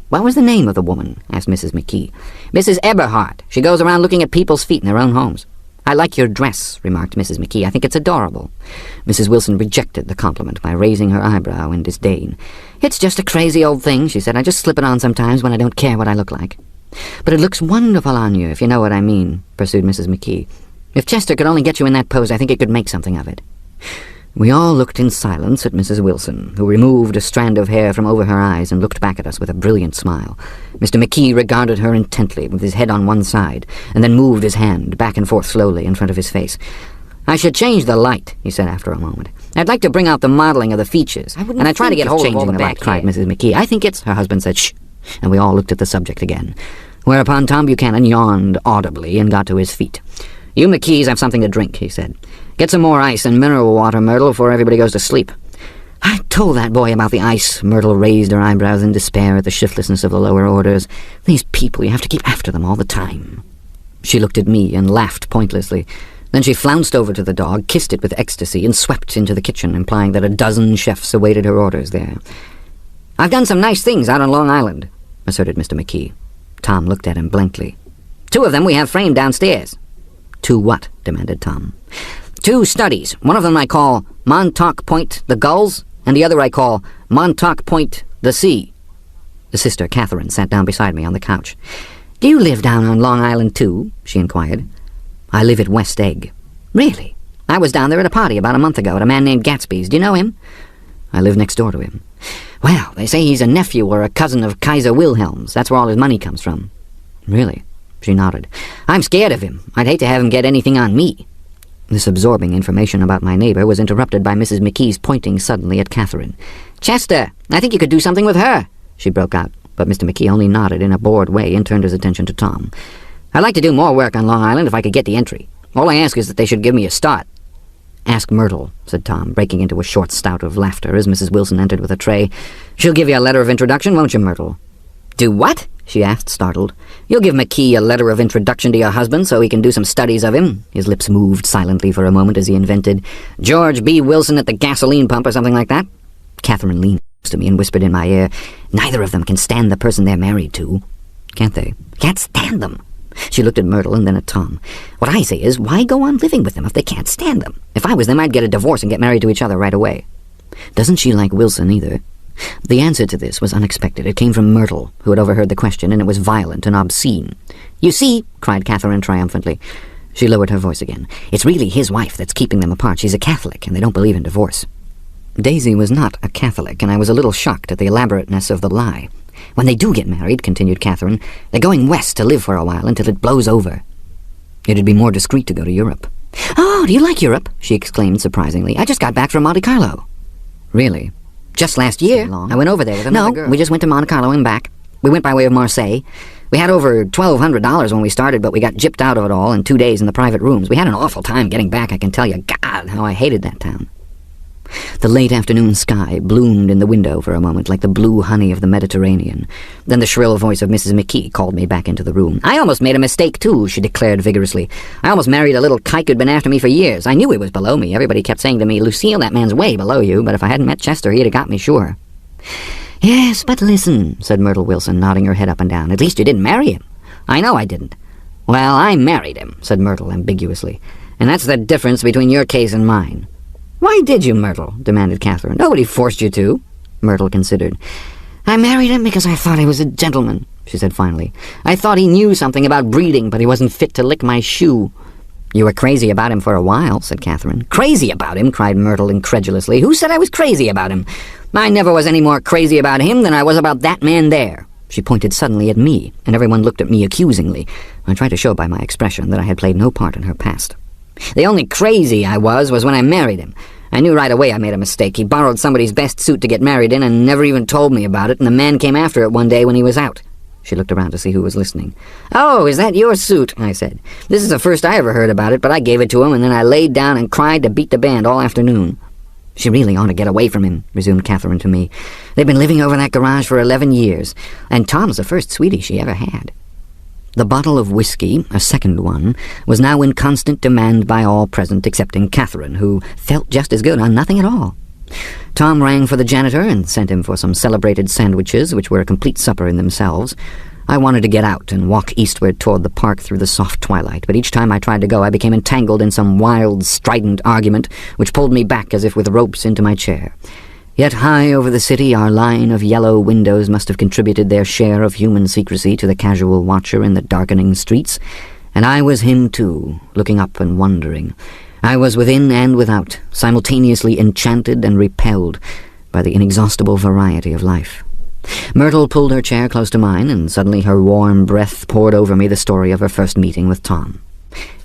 "What was the name of the woman?" asked Mrs. McKee. "Mrs. Eberhardt. She goes around looking at people's feet in their own homes." "I like your dress," remarked Mrs. McKee. "I think it's adorable." Mrs. Wilson rejected the compliment by raising her eyebrow in disdain. "It's just a crazy old thing," she said. "I just slip it on sometimes when I don't care what I look like." "But it looks wonderful on you, if you know what I mean," pursued Mrs. McKee. "If Chester could only get you in that pose, I think he could make something of it." We all looked in silence at Mrs. Wilson, who removed a strand of hair from over her eyes and looked back at us with a brilliant smile. Mr. McKee regarded her intently, with his head on one side, and then moved his hand back and forth slowly in front of his face. "I should change the light," he said after a moment. "I'd like to bring out the modelling of the features, and I try to get hold of all the back," cried Mrs. McKee. "I think it's—" Her husband said, "Shh," and we all looked at the subject again, whereupon Tom Buchanan yawned audibly and got to his feet. "You McKees have something to drink," he said. "Get some more ice and mineral water, Myrtle, before everybody goes to sleep." "I told that boy about the ice." Myrtle raised her eyebrows in despair at the shiftlessness of the lower orders. "These people, you have to keep after them all the time." She looked at me and laughed pointlessly. Then she flounced over to the dog, kissed it with ecstasy, and swept into the kitchen, implying that a dozen chefs awaited her orders there. "I've done some nice things out on Long Island," asserted Mr. McKee. Tom looked at him blankly. "Two of them we have framed downstairs." "Two what?" demanded Tom. "Two studies. One of them I call Montauk Point the Gulls, and the other I call Montauk Point the Sea." The sister, Catherine, sat down beside me on the couch. "Do you live down on Long Island, too?" she inquired. "I live at West Egg." "Really? I was down there at a party about a month ago at a man named Gatsby's. Do you know him?" "I live next door to him." "Well, they say he's a nephew or a cousin of Kaiser Wilhelm's. That's where all his money comes from." "Really?" She nodded. "I'm scared of him. I'd hate to have him get anything on me." This absorbing information about my neighbor was interrupted by Mrs. McKee's pointing suddenly at Catherine. "Chester, I think you could do something with her," she broke out, but Mr. McKee only nodded in a bored way and turned his attention to Tom. "I'd like to do more work on Long Island if I could get the entry. All I ask is that they should give me a start." "Ask Myrtle," said Tom, breaking into a short spout of laughter as Mrs. Wilson entered with a tray. "She'll give you a letter of introduction, won't you, Myrtle?" "Do what?" she asked, startled. "You'll give McKee a letter of introduction to your husband so he can do some studies of him?" His lips moved silently for a moment as he invented, "George B. Wilson at the gasoline pump," or something like that. Catherine leaned close to me and whispered in my ear, "Neither of them can stand the person they're married to." "Can't they?" "Can't stand them." She looked at Myrtle and then at Tom. "What I say is, why go on living with them if they can't stand them? If I was them, I'd get a divorce and get married to each other right away." "Doesn't she like Wilson either?" The answer to this was unexpected. It came from Myrtle, who had overheard the question, and it was violent and obscene. "You see," cried Catherine triumphantly. She lowered her voice again. "It's really his wife that's keeping them apart. She's a Catholic, and they don't believe in divorce." Daisy was not a Catholic, and I was a little shocked at the elaborateness of the lie. "When they do get married," continued Catherine, "they're going west to live for a while until it blows over." "It'd be more discreet to go to Europe." "Oh, do you like Europe?" she exclaimed surprisingly. "I just got back from Monte Carlo." "Really?" "Just last year. I went over there with another girl. We just went to Monte Carlo and back. We went by way of Marseille. We had over $1,200 when we started, but we got gypped out of it all in 2 days in the private rooms. We had an awful time getting back, I can tell you. God, how I hated that town." The late afternoon sky bloomed in the window for a moment like the blue honey of the Mediterranean. Then the shrill voice of Mrs. McKee called me back into the room. "I almost made a mistake, too," she declared vigorously. "I almost married a little kike who'd been after me for years. I knew he was below me. Everybody kept saying to me, 'Lucille, that man's way below you,' but if I hadn't met Chester, he'd have got me sure." "Yes, but listen," said Myrtle Wilson, nodding her head up and down. "At least you didn't marry him." "I know I didn't." "Well, I married him," said Myrtle ambiguously. "And that's the difference between your case and mine." "Why did you, Myrtle?" demanded Catherine. "Nobody forced you to." Myrtle considered. "I married him because I thought he was a gentleman," she said finally. "I thought he knew something about breeding, but he wasn't fit to lick my shoe." "You were crazy about him for a while," said Catherine. "Crazy about him?" cried Myrtle incredulously. "Who said I was crazy about him? I never was any more crazy about him than I was about that man there." She pointed suddenly at me, and everyone looked at me accusingly. I tried to show by my expression that I had played no part in her past. "The only crazy I was when I married him. I knew right away I made a mistake. He borrowed somebody's best suit to get married in and never even told me about it, and the man came after it one day when he was out." She looked around to see who was listening. "Oh, is that your suit?" I said. "This is the first I ever heard about it, but I gave it to him, and then I laid down and cried to beat the band all afternoon." "She really ought to get away from him," resumed Catherine to me. "They've been living over that garage for 11 years, and Tom's the first sweetie she ever had." The bottle of whiskey, a second one, was now in constant demand by all present excepting Catherine, who felt just as good on nothing at all. Tom rang for the janitor and sent him for some celebrated sandwiches, which were a complete supper in themselves. I wanted to get out and walk eastward toward the park through the soft twilight, but each time I tried to go I became entangled in some wild, strident argument which pulled me back as if with ropes into my chair. Yet high over the city our line of yellow windows must have contributed their share of human secrecy to the casual watcher in the darkening streets, and I was him too, looking up and wondering. I was within and without, simultaneously enchanted and repelled by the inexhaustible variety of life. Myrtle pulled her chair close to mine, and suddenly her warm breath poured over me the story of her first meeting with Tom.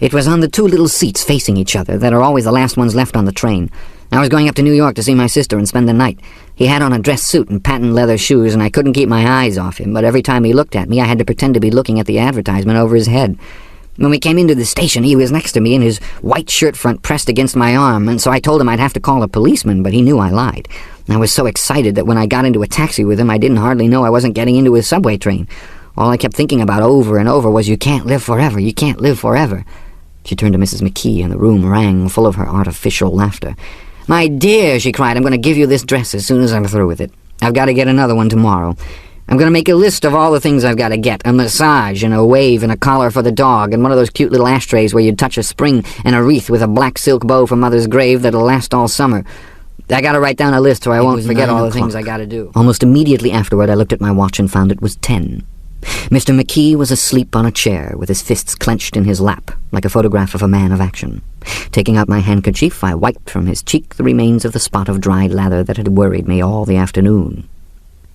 "It was on the two little seats facing each other that are always the last ones left on the train. I was going up to New York to see my sister and spend the night. He had on a dress suit and patent leather shoes, and I couldn't keep my eyes off him, but every time he looked at me I had to pretend to be looking at the advertisement over his head. When we came into the station, he was next to me and his white shirt front pressed against my arm, and so I told him I'd have to call a policeman, but he knew I lied. I was so excited that when I got into a taxi with him I didn't hardly know I wasn't getting into his subway train. All I kept thinking about over and over was, 'You can't live forever, you can't live forever.'" She turned to Mrs. McKee, and the room rang full of her artificial laughter. "My dear," she cried, "I'm going to give you this dress as soon as I'm through with it. I've got to get another one tomorrow. I'm going to make a list of all the things I've got to get. A massage, and a wave, and a collar for the dog, and one of those cute little ashtrays where you'd touch a spring, and a wreath with a black silk bow from Mother's grave that'll last all summer. I got to write down a list so I won't forget all the things I got to do." Almost immediately afterward I looked at my watch and found it was 10. Mr. McKee was asleep on a chair, with his fists clenched in his lap, like a photograph of a man of action. Taking out my handkerchief, I wiped from his cheek the remains of the spot of dried lather that had worried me all the afternoon.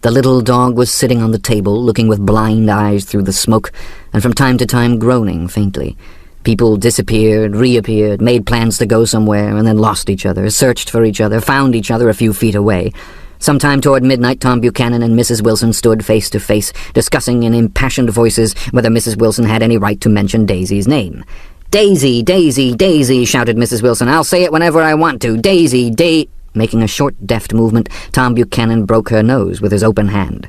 The little dog was sitting on the table, looking with blind eyes through the smoke, and from time to time groaning faintly. People disappeared, reappeared, made plans to go somewhere, and then lost each other, searched for each other, found each other a few feet away. Sometime toward midnight, Tom Buchanan and Mrs. Wilson stood face to face, discussing in impassioned voices whether Mrs. Wilson had any right to mention Daisy's name. "Daisy, Daisy, Daisy," shouted Mrs. Wilson. "I'll say it whenever I want to. Daisy, Making a short, deft movement, Tom Buchanan broke her nose with his open hand.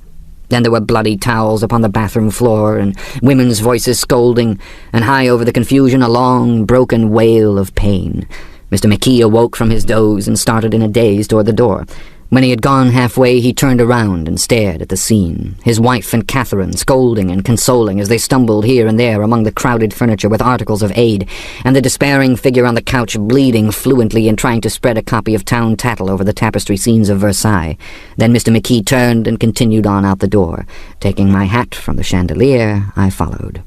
Then there were bloody towels upon the bathroom floor, and women's voices scolding, and high over the confusion a long, broken wail of pain. Mr. McKee awoke from his doze and started in a daze toward the door. When he had gone halfway, he turned around and stared at the scene, his wife and Catherine scolding and consoling as they stumbled here and there among the crowded furniture with articles of aid, and the despairing figure on the couch bleeding fluently and trying to spread a copy of Town Tattle over the tapestry scenes of Versailles. Then Mr. McKee turned and continued on out the door. Taking my hat from the chandelier, I followed.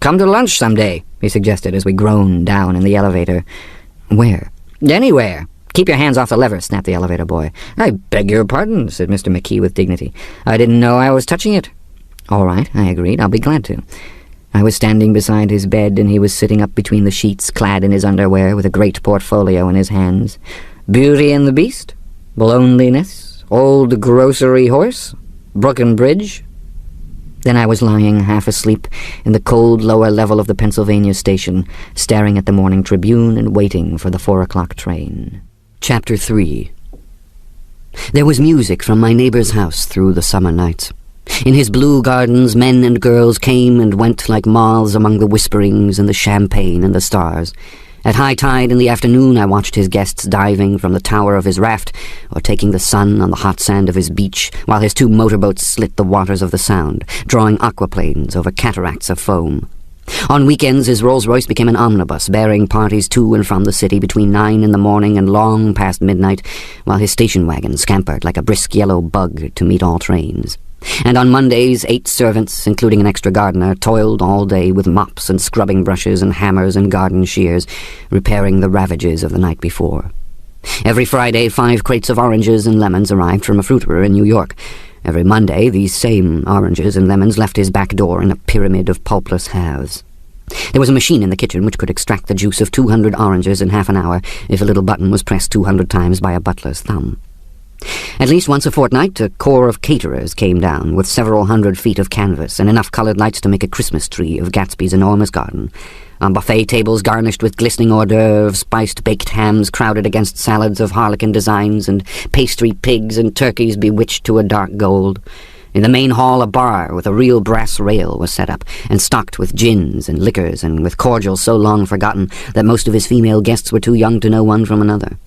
"Come to lunch someday," he suggested as we groaned down in the elevator. "Where?" "Anywhere. Keep your hands off the lever," snapped the elevator boy. "I beg your pardon," said Mr. McKee with dignity. "I didn't know I was touching it." "All right," I agreed. "I'll be glad to." I was standing beside his bed, and he was sitting up between the sheets, clad in his underwear, with a great portfolio in his hands. "Beauty and the Beast? Loneliness? Old Grocery Horse? Brooklyn Bridge?" Then I was lying half asleep in the cold lower level of the Pennsylvania station, staring at the Morning Tribune and waiting for the 4 o'clock train. Chapter 3. There was music from my neighbor's house through the summer nights. In his blue gardens, men and girls came and went like moths among the whisperings and the champagne and the stars. At high tide in the afternoon, I watched his guests diving from the tower of his raft or taking the sun on the hot sand of his beach, while his 2 motorboats slit the waters of the Sound, drawing aquaplanes over cataracts of foam. On weekends, his Rolls-Royce became an omnibus, bearing parties to and from the city between 9 in the morning and long past midnight, while his station wagon scampered like a brisk yellow bug to meet all trains. And on Mondays, 8 servants, including an extra gardener, toiled all day with mops and scrubbing brushes and hammers and garden shears, repairing the ravages of the night before. Every Friday, 5 crates of oranges and lemons arrived from a fruiterer in New York. Every Monday, these same oranges and lemons left his back door in a pyramid of pulpless halves. There was a machine in the kitchen which could extract the juice of 200 oranges in half an hour if a little button was pressed 200 times by a butler's thumb. At least once a fortnight, a corps of caterers came down with several 100 feet of canvas and enough coloured lights to make a Christmas tree of Gatsby's enormous garden. On buffet tables garnished with glistening hors d'oeuvres, spiced baked hams crowded against salads of harlequin designs, and pastry pigs and turkeys bewitched to a dark gold. In the main hall, a bar with a real brass rail was set up, and stocked with gins and liquors, and with cordials so long forgotten that most of his female guests were too young to know one from another.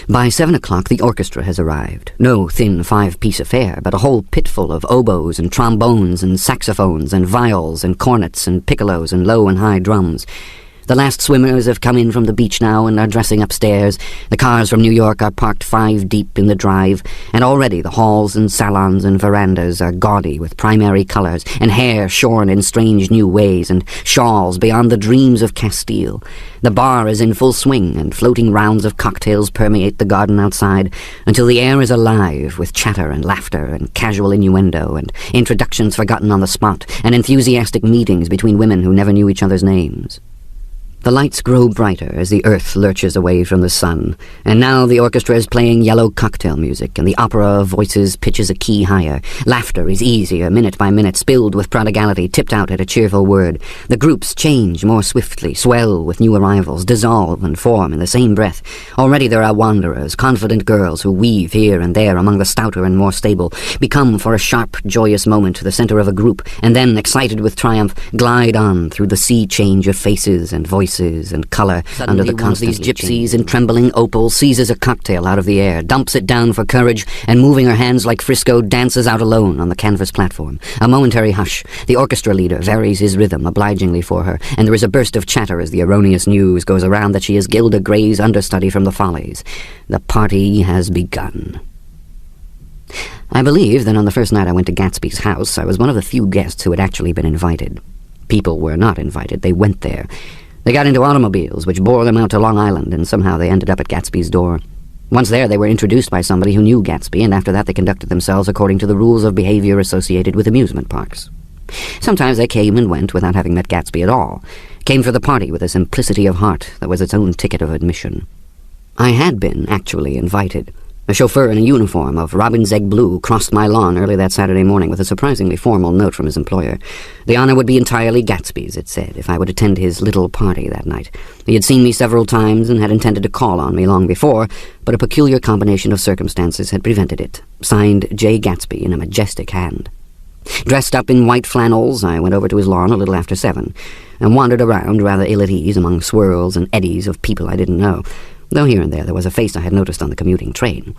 By 7 o'clock the orchestra has arrived. No thin 5-piece affair, but a whole pitful of oboes and trombones and saxophones and viols and cornets and piccolos and low and high drums. The last swimmers have come in from the beach now and are dressing upstairs. The cars from New York are parked 5 deep in the drive, and already the halls and salons and verandas are gaudy with primary colours, and hair shorn in strange new ways, and shawls beyond the dreams of Castile. The bar is in full swing, and floating rounds of cocktails permeate the garden outside, until the air is alive with chatter and laughter and casual innuendo, and introductions forgotten on the spot, and enthusiastic meetings between women who never knew each other's names. The lights grow brighter as the earth lurches away from the sun, and now the orchestra is playing yellow cocktail music, and the opera of voices pitches a key higher. Laughter is easier, minute by minute, spilled with prodigality, tipped out at a cheerful word. The groups change more swiftly, swell with new arrivals, dissolve and form in the same breath. Already there are wanderers, confident girls who weave here and there among the stouter and more stable, become for a sharp, joyous moment the centre of a group, and then, excited with triumph, glide on through the sea change of faces and voices and colour. Under the one of these gypsies in trembling opal seizes a cocktail out of the air, dumps it down for courage, and moving her hands like Frisco, dances out alone on the canvas platform. A momentary hush. The orchestra leader varies his rhythm obligingly for her, and there is a burst of chatter as the erroneous news goes around that she is Gilda Gray's understudy from the Follies. The party has begun. I believe that on the first night I went to Gatsby's house, I was one of the few guests who had actually been invited. People were not invited, they went there. They got into automobiles, which bore them out to Long Island, and somehow they ended up at Gatsby's door. Once there, they were introduced by somebody who knew Gatsby, and after that they conducted themselves according to the rules of behavior associated with amusement parks. Sometimes they came and went without having met Gatsby at all, came for the party with a simplicity of heart that was its own ticket of admission. I had been actually invited. A chauffeur in a uniform of robin's egg blue crossed my lawn early that Saturday morning with a surprisingly formal note from his employer. The honour would be entirely Gatsby's, it said, if I would attend his little party that night. He had seen me several times and had intended to call on me long before, but a peculiar combination of circumstances had prevented it. Signed, Jay Gatsby, in a majestic hand. Dressed up in white flannels, I went over to his lawn a little after 7, and wandered around rather ill at ease among swirls and eddies of people I didn't know, though here and there was a face I had noticed on the commuting train.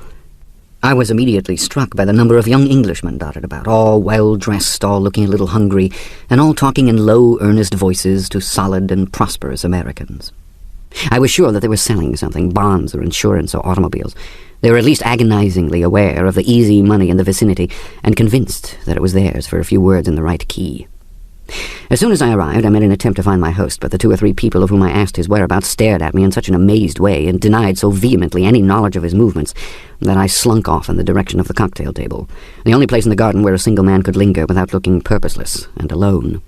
I was immediately struck by the number of young Englishmen dotted about, all well-dressed, all looking a little hungry, and all talking in low, earnest voices to solid and prosperous Americans. I was sure that they were selling something, bonds or insurance or automobiles. They were at least agonizingly aware of the easy money in the vicinity, and convinced that it was theirs for a few words in the right key. As soon as I arrived, I made an attempt to find my host, but the 2 or 3 people of whom I asked his whereabouts stared at me in such an amazed way, and denied so vehemently any knowledge of his movements, that I slunk off in the direction of the cocktail table, the only place in the garden where a single man could linger without looking purposeless and alone.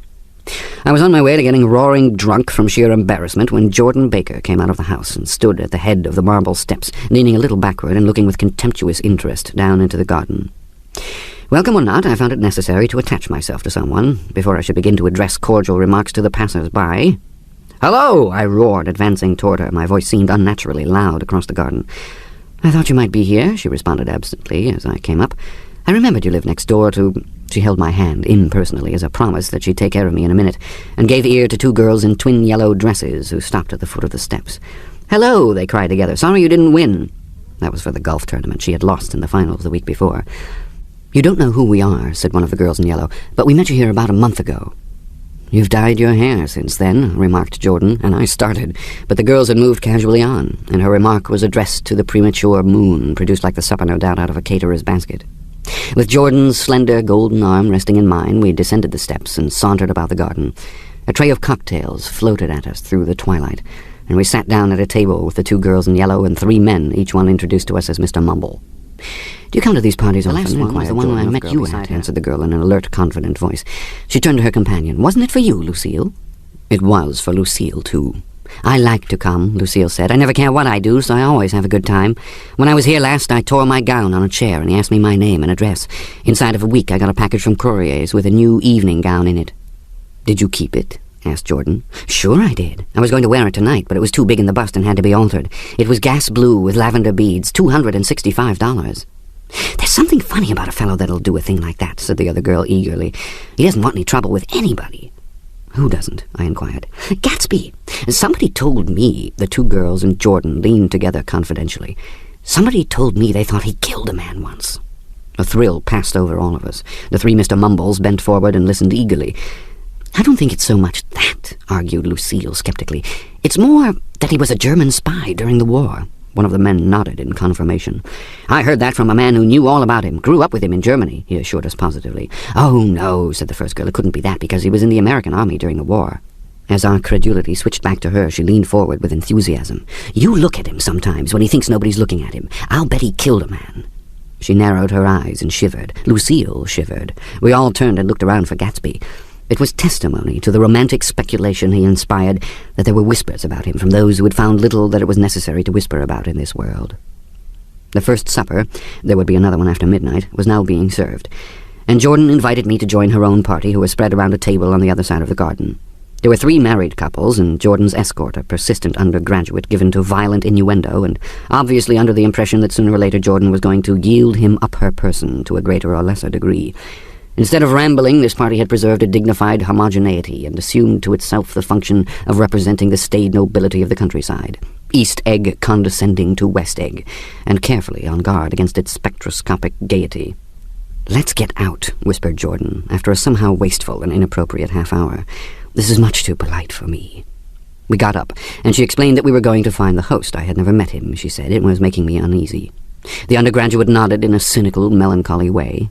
I was on my way to getting roaring drunk from sheer embarrassment when Jordan Baker came out of the house and stood at the head of the marble steps, leaning a little backward and looking with contemptuous interest down into the garden. Welcome or not, I found it necessary to attach myself to someone before I should begin to address cordial remarks to the passers-by. "Hello!" I roared, advancing toward her. My voice seemed unnaturally loud across the garden. "I thought you might be here," she responded absently as I came up. "I remembered you lived next door to—" She held my hand impersonally as a promise that she'd take care of me in a minute, and gave ear to 2 girls in twin yellow dresses who stopped at the foot of the steps. "Hello!" they cried together. "Sorry you didn't win." That was for the golf tournament she had lost in the finals the week before. "You don't know who we are," said one of the girls in yellow, "but we met you here about a month ago." "You've dyed your hair since then," remarked Jordan, and I started, but the girls had moved casually on, and her remark was addressed to the premature moon, produced like the supper, no doubt, out of a caterer's basket. With Jordan's slender golden arm resting in mine, we descended the steps and sauntered about the garden. A tray of cocktails floated at us through the twilight, and we sat down at a table with the 2 girls in yellow and 3 men, each one introduced to us as Mr. Mumble. "Do you come to these parties often?" The last one was the one I met you at, answered the girl in an alert, confident voice. She turned to her companion. "Wasn't it for you, Lucille?" It was for Lucille, too. "I like to come," Lucille said. "I never care what I do, so I always have a good time. When I was here last, I tore my gown on a chair, and he asked me my name and address. Inside of a week, I got a package from Courrier's with a new evening gown in it." "Did you keep it?" asked Jordan. "Sure I did. I was going to wear it tonight, but it was too big in the bust and had to be altered. It was gas blue with lavender beads, $265. "There's something funny about a fellow that'll do a thing like that," said the other girl eagerly. "He doesn't want any trouble with anybody." "Who doesn't?" I inquired. "Gatsby. Somebody told me," the two girls and Jordan leaned together confidentially. "Somebody told me they thought he killed a man once." A thrill passed over all of us. The three Mr. Mumbles bent forward and listened eagerly. "I don't think it's so much that," argued Lucille skeptically. "It's more that he was a German spy during the war." One of the men nodded in confirmation. "I heard that from a man who knew all about him, grew up with him in Germany," he assured us positively. "Oh, no," said the first girl. "It couldn't be that, because he was in the American army during the war." As our credulity switched back to her, she leaned forward with enthusiasm. "You look at him sometimes when he thinks nobody's looking at him. I'll bet he killed a man." She narrowed her eyes and shivered. Lucille shivered. We all turned and looked around for Gatsby. It was testimony to the romantic speculation he inspired that there were whispers about him from those who had found little that it was necessary to whisper about in this world. The first supper, there would be another one after midnight, was now being served, and Jordan invited me to join her own party, who was spread around a table on the other side of the garden. There were 3 married couples, and Jordan's escort, a persistent undergraduate given to violent innuendo, and obviously under the impression that sooner or later Jordan was going to yield him up her person to a greater or lesser degree. Instead of rambling, this party had preserved a dignified homogeneity and assumed to itself the function of representing the staid nobility of the countryside, East Egg condescending to West Egg, and carefully on guard against its spectroscopic gaiety. "Let's get out," whispered Jordan, after a somehow wasteful and inappropriate half-hour. "This is much too polite for me." We got up, and she explained that we were going to find the host. I had never met him, she said. It was making me uneasy. The undergraduate nodded in a cynical, melancholy way.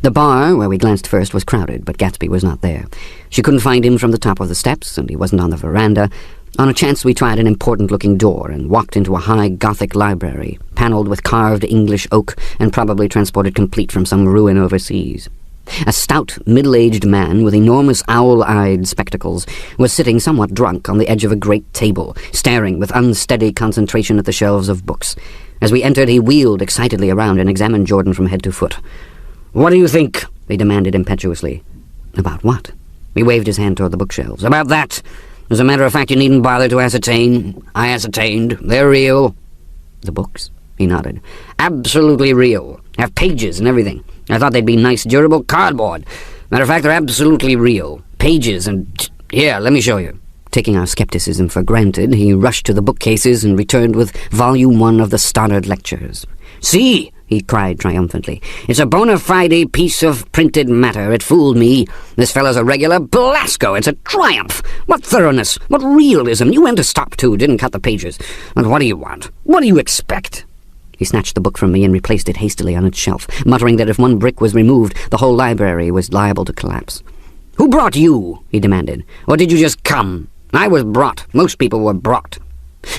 The bar, where we glanced first, was crowded, but Gatsby was not there. She couldn't find him from the top of the steps, and he wasn't on the veranda. On a chance we tried an important-looking door and walked into a high Gothic library, panelled with carved English oak and probably transported complete from some ruin overseas. A stout, middle-aged man with enormous owl-eyed spectacles was sitting somewhat drunk on the edge of a great table, staring with unsteady concentration at the shelves of books. As we entered, he wheeled excitedly around and examined Jordan from head to foot. "What do you think?" he demanded impetuously. "About what?" He waved his hand toward the bookshelves. "About that. As a matter of fact, you needn't bother to ascertain. I ascertained. They're real." "The books?" He nodded. "Absolutely real. Have pages and everything. I thought they'd be nice, durable cardboard. Matter of fact, they're absolutely real. Pages and... Here, let me show you." Taking our skepticism for granted, he rushed to the bookcases and returned with Volume 1 of the Stoddard Lectures. "See!" he cried triumphantly. "It's a bona fide piece of printed matter. It fooled me. This fellow's a regular Belasco. It's a triumph. What thoroughness, what realism. You went to stop, too, didn't cut the pages. And what do you want? What do you expect?" He snatched the book from me and replaced it hastily on its shelf, muttering that if one brick was removed, the whole library was liable to collapse. "Who brought you?" he demanded. "Or did you just come? I was brought. Most people were brought."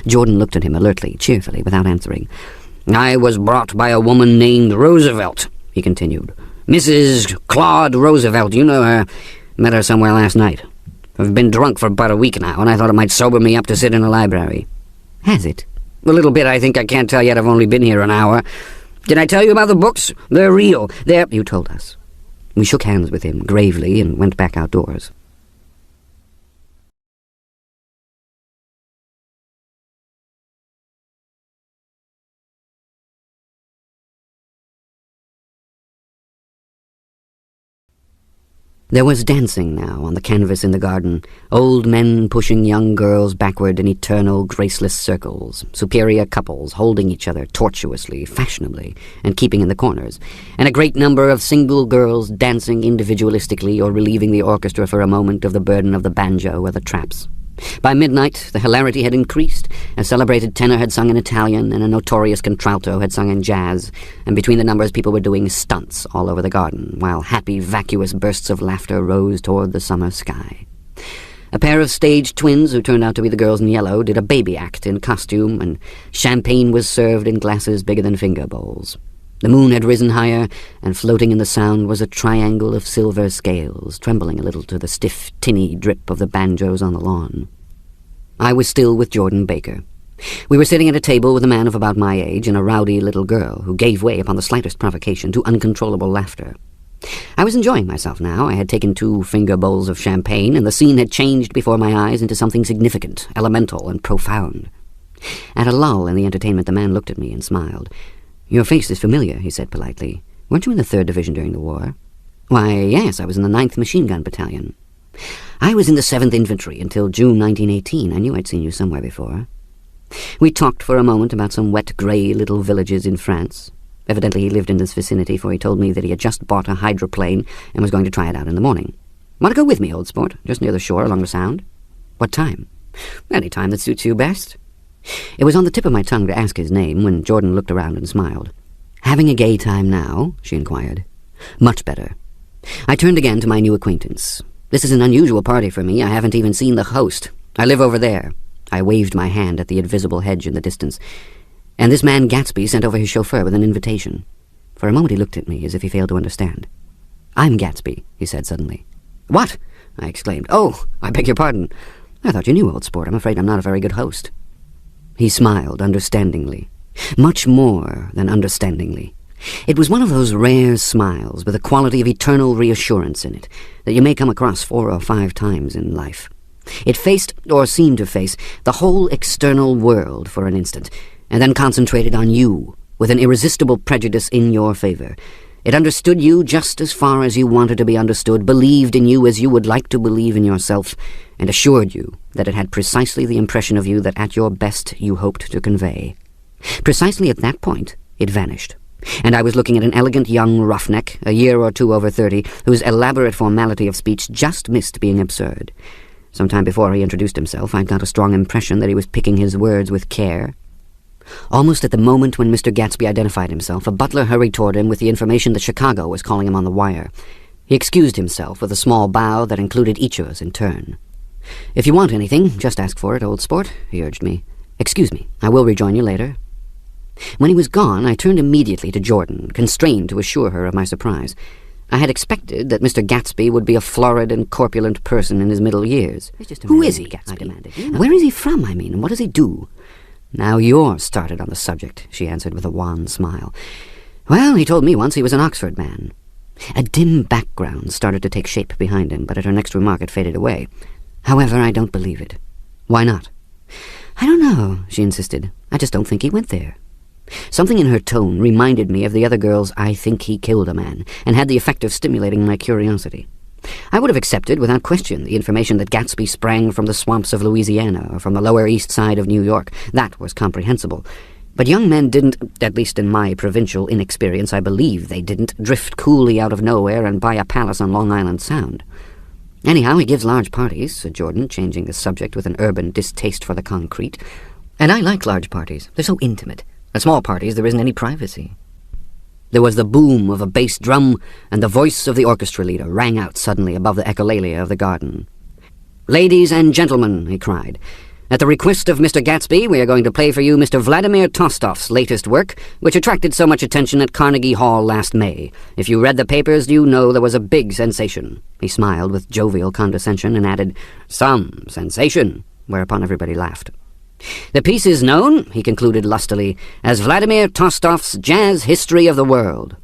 Jordan looked at him alertly, cheerfully, without answering. "I was brought by a woman named Roosevelt," he continued. "Mrs. Claude Roosevelt, you know her. Met her somewhere last night. I've been drunk for about a week now, and I thought it might sober me up to sit in a library." "Has it?" "A little bit, I think. I can't tell yet. I've only been here an hour. Did I tell you about the books? They're real. They're—" "You told us." We shook hands with him gravely and went back outdoors. There was dancing now on the canvas in the garden, old men pushing young girls backward in eternal, graceless circles, superior couples holding each other tortuously, fashionably, and keeping in the corners, and a great number of single girls dancing individualistically or relieving the orchestra for a moment of the burden of the banjo or the traps. By midnight, the hilarity had increased. A celebrated tenor had sung in Italian, and a notorious contralto had sung in jazz, and between the numbers people were doing stunts all over the garden, while happy, vacuous bursts of laughter rose toward the summer sky. A pair of stage twins, who turned out to be the girls in yellow, did a baby act in costume, and champagne was served in glasses bigger than finger bowls. The moon had risen higher, and floating in the sound was a triangle of silver scales, trembling a little to the stiff, tinny drip of the banjos on the lawn. I was still with Jordan Baker. We were sitting at a table with a man of about my age and a rowdy little girl who gave way upon the slightest provocation to uncontrollable laughter. I was enjoying myself now. I had taken 2 finger bowls of champagne, and the scene had changed before my eyes into something significant, elemental, and profound. At a lull in the entertainment, the man looked at me and smiled. "Your face is familiar," he said politely. "Weren't you in the 3rd Division during the war?" "Why, yes, I was in the 9th Machine Gun Battalion." "I was in the 7th Infantry until June 1918. I knew I'd seen you somewhere before." We talked for a moment about some wet, grey little villages in France. Evidently he lived in this vicinity, for he told me that he had just bought a hydroplane and was going to try it out in the morning. "Want to go with me, old sport? Just near the shore along the Sound." "What time?" "Any time that suits you best." It was on the tip of my tongue to ask his name when Jordan looked around and smiled. "Having a gay time now?" she inquired. "Much better." I turned again to my new acquaintance. "This is an unusual party for me. I haven't even seen the host. I live over there." I waved my hand at the invisible hedge in the distance. "And this man Gatsby sent over his chauffeur with an invitation." For a moment he looked at me as if he failed to understand. "I'm Gatsby," he said suddenly. "What?" I exclaimed. "Oh, I beg your pardon. I thought you knew, old sport. I'm afraid I'm not a very good host." He smiled understandingly. Much more than understandingly. It was one of those rare smiles with a quality of eternal reassurance in it that you may come across 4 or 5 times in life. It faced, or seemed to face, the whole external world for an instant, and then concentrated on you, with an irresistible prejudice in your favor. It understood you just as far as you wanted to be understood, believed in you as you would like to believe in yourself, and assured you that it had precisely the impression of you that at your best you hoped to convey. Precisely at that point, it vanished, and I was looking at an elegant young roughneck, a year or 2 over 30, whose elaborate formality of speech just missed being absurd. Some time before he introduced himself, I got a strong impression that he was picking his words with care. Almost at the moment when Mr. Gatsby identified himself, a butler hurried toward him with the information that Chicago was calling him on the wire. He excused himself with a small bow that included each of us in turn. "If you want anything, just ask for it, old sport," he urged me. "Excuse me, I will rejoin you later." When he was gone, I turned immediately to Jordan, constrained to assure her of my surprise. I had expected that Mr. Gatsby would be a florid and corpulent person in his middle years. "Who is he?" I demanded. "Where is he from, I mean, and what does he do?" "Now you're started on the subject," she answered with a wan smile. "Well, he told me once he was an Oxford man." A dim background started to take shape behind him, but at her next remark it faded away. "However, I don't believe it." "Why not?" "I don't know," she insisted. "I just don't think he went there." Something in her tone reminded me of the other girl's "I think he killed a man," and had the effect of stimulating my curiosity. I would have accepted without question the information that Gatsby sprang from the swamps of Louisiana or from the Lower East Side of New York. That was comprehensible. But young men didn't, at least in my provincial inexperience, I believe they didn't, drift coolly out of nowhere and buy a palace on Long Island Sound. "Anyhow, he gives large parties," said Jordan, changing the subject with an urban distaste for the concrete. "And I like large parties. They're so intimate. At small parties there isn't any privacy." There was the boom of a bass drum, and the voice of the orchestra leader rang out suddenly above the echolalia of the garden. "Ladies and gentlemen," he cried, "at the request of Mr. Gatsby, we are going to play for you Mr. Vladimir Tostof's latest work, which attracted so much attention at Carnegie Hall last May. If you read the papers, you know there was a big sensation." He smiled with jovial condescension and added, "Some sensation," whereupon everybody laughed. "The piece is known," he concluded lustily, "as Vladimir Tostof's Jazz History of the World."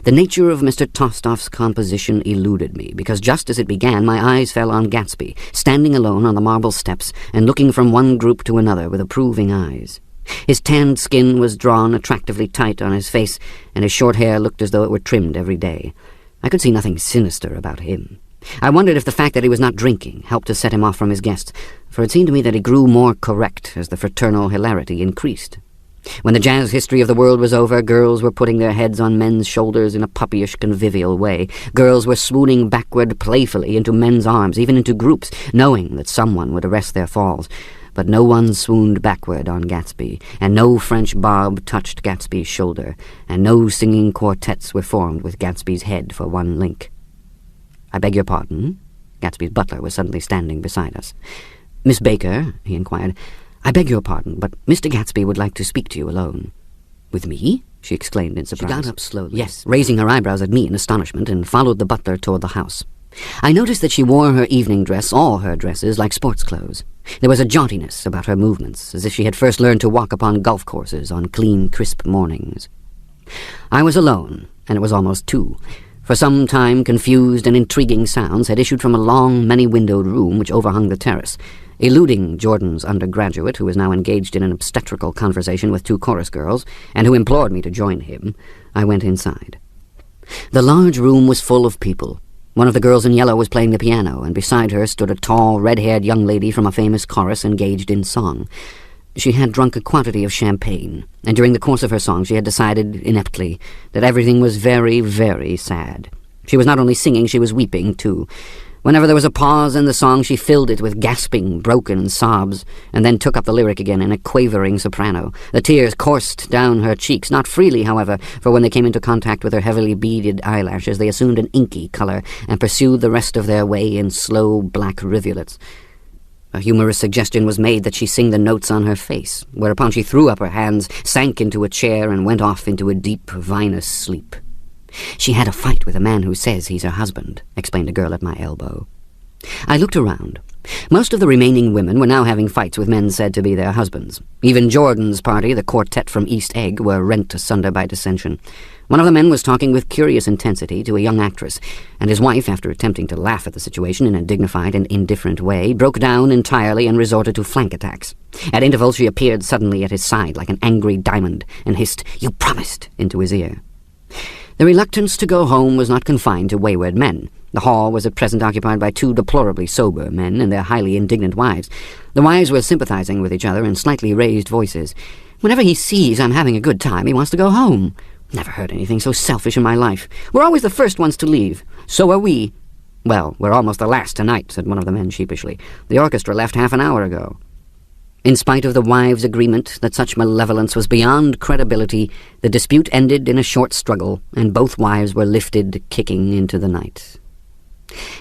The nature of Mr. Tostof's composition eluded me, because just as it began my eyes fell on Gatsby, standing alone on the marble steps and looking from one group to another with approving eyes. His tanned skin was drawn attractively tight on his face, and his short hair looked as though it were trimmed every day. I could see nothing sinister about him. I wondered if the fact that he was not drinking helped to set him off from his guests, for it seemed to me that he grew more correct as the fraternal hilarity increased. When the Jazz History of the World was over, girls were putting their heads on men's shoulders in a puppyish, convivial way. Girls were swooning backward playfully into men's arms, even into groups, knowing that someone would arrest their falls. But no one swooned backward on Gatsby, and no French bob touched Gatsby's shoulder, and no singing quartets were formed with Gatsby's head for one link. "I beg your pardon?" Gatsby's butler was suddenly standing beside us. "Miss Baker," he inquired, "I beg your pardon, but Mr. Gatsby would like to speak to you alone." "With me?" she exclaimed in surprise. She got up slowly. Yes, raising her eyebrows at me in astonishment, and followed the butler toward the house. I noticed that she wore her evening dress, all her dresses, like sports clothes. There was a jauntiness about her movements, as if she had first learned to walk upon golf courses on clean, crisp mornings. I was alone, and it was almost 2. For some time confused and intriguing sounds had issued from a long, many-windowed room which overhung the terrace. Eluding Jordan's undergraduate, who was now engaged in an obstetrical conversation with 2 chorus girls, and who implored me to join him, I went inside. The large room was full of people. One of the girls in yellow was playing the piano, and beside her stood a tall, red-haired young lady from a famous chorus engaged in song. She had drunk a quantity of champagne, and during the course of her song she had decided, ineptly, that everything was very, very sad. She was not only singing, she was weeping, too. Whenever there was a pause in the song, she filled it with gasping, broken sobs, and then took up the lyric again in a quavering soprano. The tears coursed down her cheeks, not freely, however, for when they came into contact with her heavily beaded eyelashes, they assumed an inky color and pursued the rest of their way in slow black rivulets. A humorous suggestion was made that she sing the notes on her face, whereupon she threw up her hands, sank into a chair, and went off into a deep, vinous sleep. "She had a fight with a man who says he's her husband," explained a girl at my elbow. I looked around. Most of the remaining women were now having fights with men said to be their husbands. Even Jordan's party, the quartet from East Egg, were rent asunder by dissension. One of the men was talking with curious intensity to a young actress, and his wife, after attempting to laugh at the situation in a dignified and indifferent way, broke down entirely and resorted to flank attacks. At intervals she appeared suddenly at his side like an angry diamond and hissed, "You promised," into his ear. The reluctance to go home was not confined to wayward men. The hall was at present occupied by 2 deplorably sober men and their highly indignant wives. The wives were sympathizing with each other in slightly raised voices. "Whenever he sees I'm having a good time, he wants to go home. Never heard anything so selfish in my life. We're always the first ones to leave. So are we." "Well, we're almost the last tonight," said one of the men sheepishly. "The orchestra left half an hour ago." In spite of the wives' agreement that such malevolence was beyond credibility, the dispute ended in a short struggle, and both wives were lifted, kicking, into the night.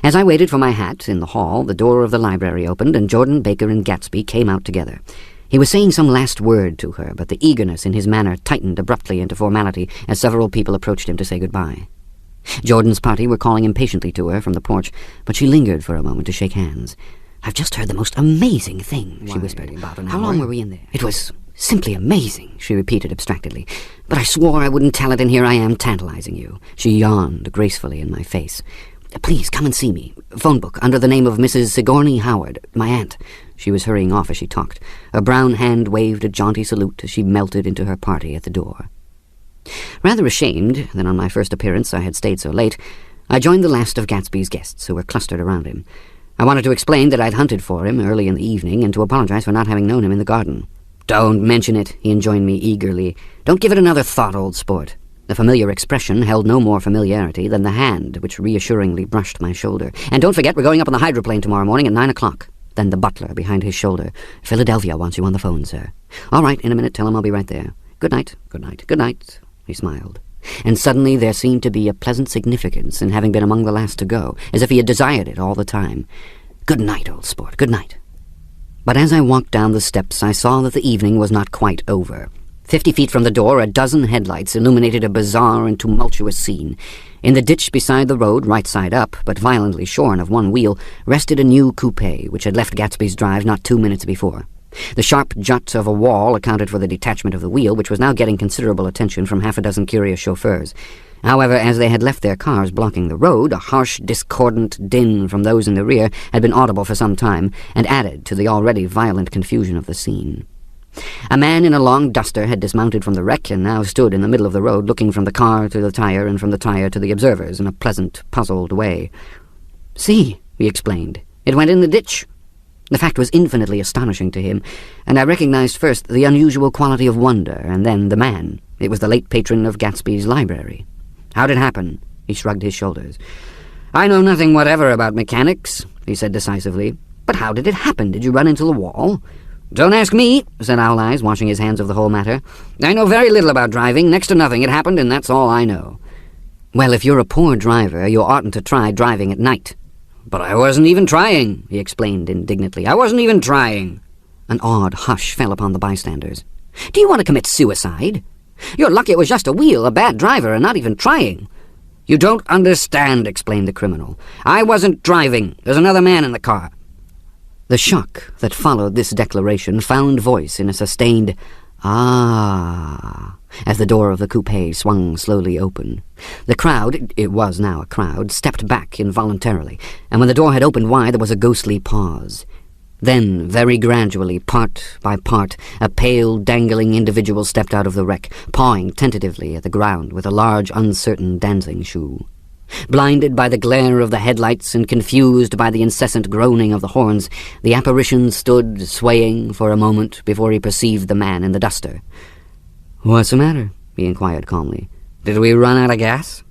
As I waited for my hat in the hall, the door of the library opened, and Jordan, Baker, and Gatsby came out together. He was saying some last word to her, but the eagerness in his manner tightened abruptly into formality as several people approached him to say goodbye. Jordan's party were calling impatiently to her from the porch, but she lingered for a moment to shake hands. "I've just heard the most amazing thing," she whispered. About an hour. "How long were we in there?" "It was simply amazing," she repeated abstractedly. "But I swore I wouldn't tell it, and here I am tantalizing you." She yawned gracefully in my face. "Please come and see me. Phone book, under the name of Mrs. Sigourney Howard, my aunt." She was hurrying off as she talked. Her brown hand waved a jaunty salute as she melted into her party at the door. Rather ashamed that on my first appearance I had stayed so late, I joined the last of Gatsby's guests, who were clustered around him. I wanted to explain that I'd hunted for him early in the evening, and to apologize for not having known him in the garden. "Don't mention it," he enjoined me eagerly. "Don't give it another thought, old sport." The familiar expression held no more familiarity than the hand which reassuringly brushed my shoulder. "And don't forget, we're going up on the hydroplane tomorrow morning at 9 o'clock. Then the butler behind his shoulder. "Philadelphia wants you on the phone, sir." "All right, in a minute, tell him I'll be right there. Good night, good night, good night." He smiled. And suddenly there seemed to be a pleasant significance in having been among the last to go, as if he had desired it all the time. "Good night, old sport, good night." But as I walked down the steps, I saw that the evening was not quite over. 50 feet from the door, a dozen headlights illuminated a bizarre and tumultuous scene. In the ditch beside the road, right side up, but violently shorn of one wheel, rested a new coupe, which had left Gatsby's drive not 2 minutes before. The sharp jut of a wall accounted for the detachment of the wheel, which was now getting considerable attention from half a dozen curious chauffeurs. However, as they had left their cars blocking the road, a harsh, discordant din from those in the rear had been audible for some time, and added to the already violent confusion of the scene. A man in a long duster had dismounted from the wreck and now stood in the middle of the road, looking from the car to the tire and from the tire to the observers in a pleasant, puzzled way. "See," he explained, "it went in the ditch." The fact was infinitely astonishing to him, and I recognized first the unusual quality of wonder, and then the man. It was the late patron of Gatsby's library. "How'd it happen?" He shrugged his shoulders. "I know nothing whatever about mechanics," he said decisively. "But how did it happen? Did you run into the wall?" "Don't ask me," said Owl Eyes, washing his hands of the whole matter. "I know very little about driving, next to nothing. It happened, and that's all I know." "Well, if you're a poor driver, you oughtn't to try driving at night." "But I wasn't even trying," he explained indignantly. "I wasn't even trying." An awed hush fell upon the bystanders. "Do you want to commit suicide? You're lucky it was just a wheel, a bad driver, and not even trying." "You don't understand," explained the criminal. "I wasn't driving. There's another man in the car." The shock that followed this declaration found voice in a sustained "Ah," as the door of the coupe swung slowly open. The crowd, it was now a crowd, stepped back involuntarily, and when the door had opened wide there was a ghostly pause. Then, very gradually, part by part, a pale, dangling individual stepped out of the wreck, pawing tentatively at the ground with a large, uncertain dancing shoe. Blinded by the glare of the headlights and confused by the incessant groaning of the horns, the apparition stood swaying for a moment before he perceived the man in the duster. "What's the matter?" he inquired calmly. "Did we run out of gas?"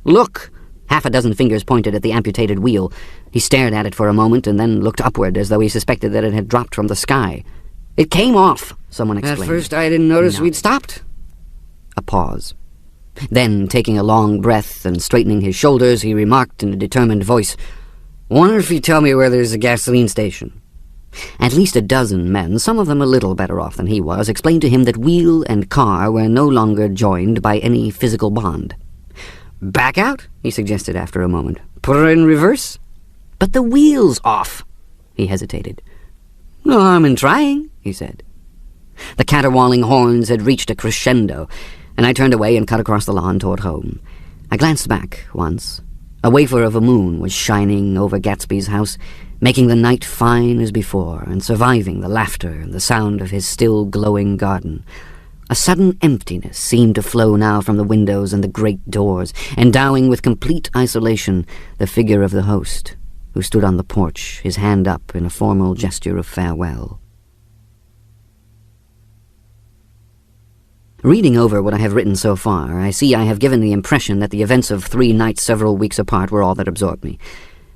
"Look!" Half a dozen fingers pointed at the amputated wheel. He stared at it for a moment and then looked upward as though he suspected that it had dropped from the sky. "It came off," someone explained. "At first I didn't notice we'd stopped." A pause. Then, taking a long breath and straightening his shoulders, he remarked in a determined voice, "Wonder if you tell me where there's a gasoline station." At least a dozen men, some of them a little better off than he was, explained to him that wheel and car were no longer joined by any physical bond. "Back out," he suggested after a moment. "Put her in reverse." "But the wheel's off." He hesitated. "No harm in trying," he said. The caterwauling horns had reached a crescendo, and I turned away and cut across the lawn toward home. I glanced back once. A wafer of a moon was shining over Gatsby's house, making the night fine as before, and surviving the laughter and the sound of his still glowing garden. A sudden emptiness seemed to flow now from the windows and the great doors, endowing with complete isolation the figure of the host, who stood on the porch, his hand up in a formal gesture of farewell. Reading over what I have written so far, I see I have given the impression that the events of 3 nights several weeks apart were all that absorbed me.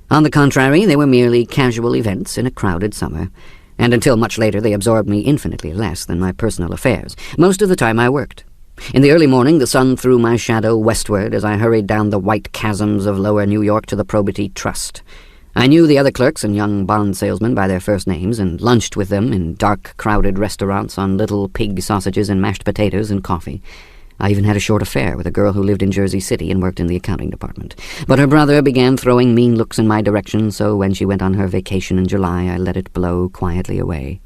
On the contrary, they were merely casual events in a crowded summer, and until much later they absorbed me infinitely less than my personal affairs. Most of the time I worked. In the early morning the sun threw my shadow westward as I hurried down the white chasms of lower New York to the Probity Trust. I knew the other clerks and young bond salesmen by their first names, and lunched with them in dark, crowded restaurants on little pig sausages and mashed potatoes and coffee. I even had a short affair with a girl who lived in Jersey City and worked in the accounting department. But her brother began throwing mean looks in my direction, so when she went on her vacation in July, I let it blow quietly away.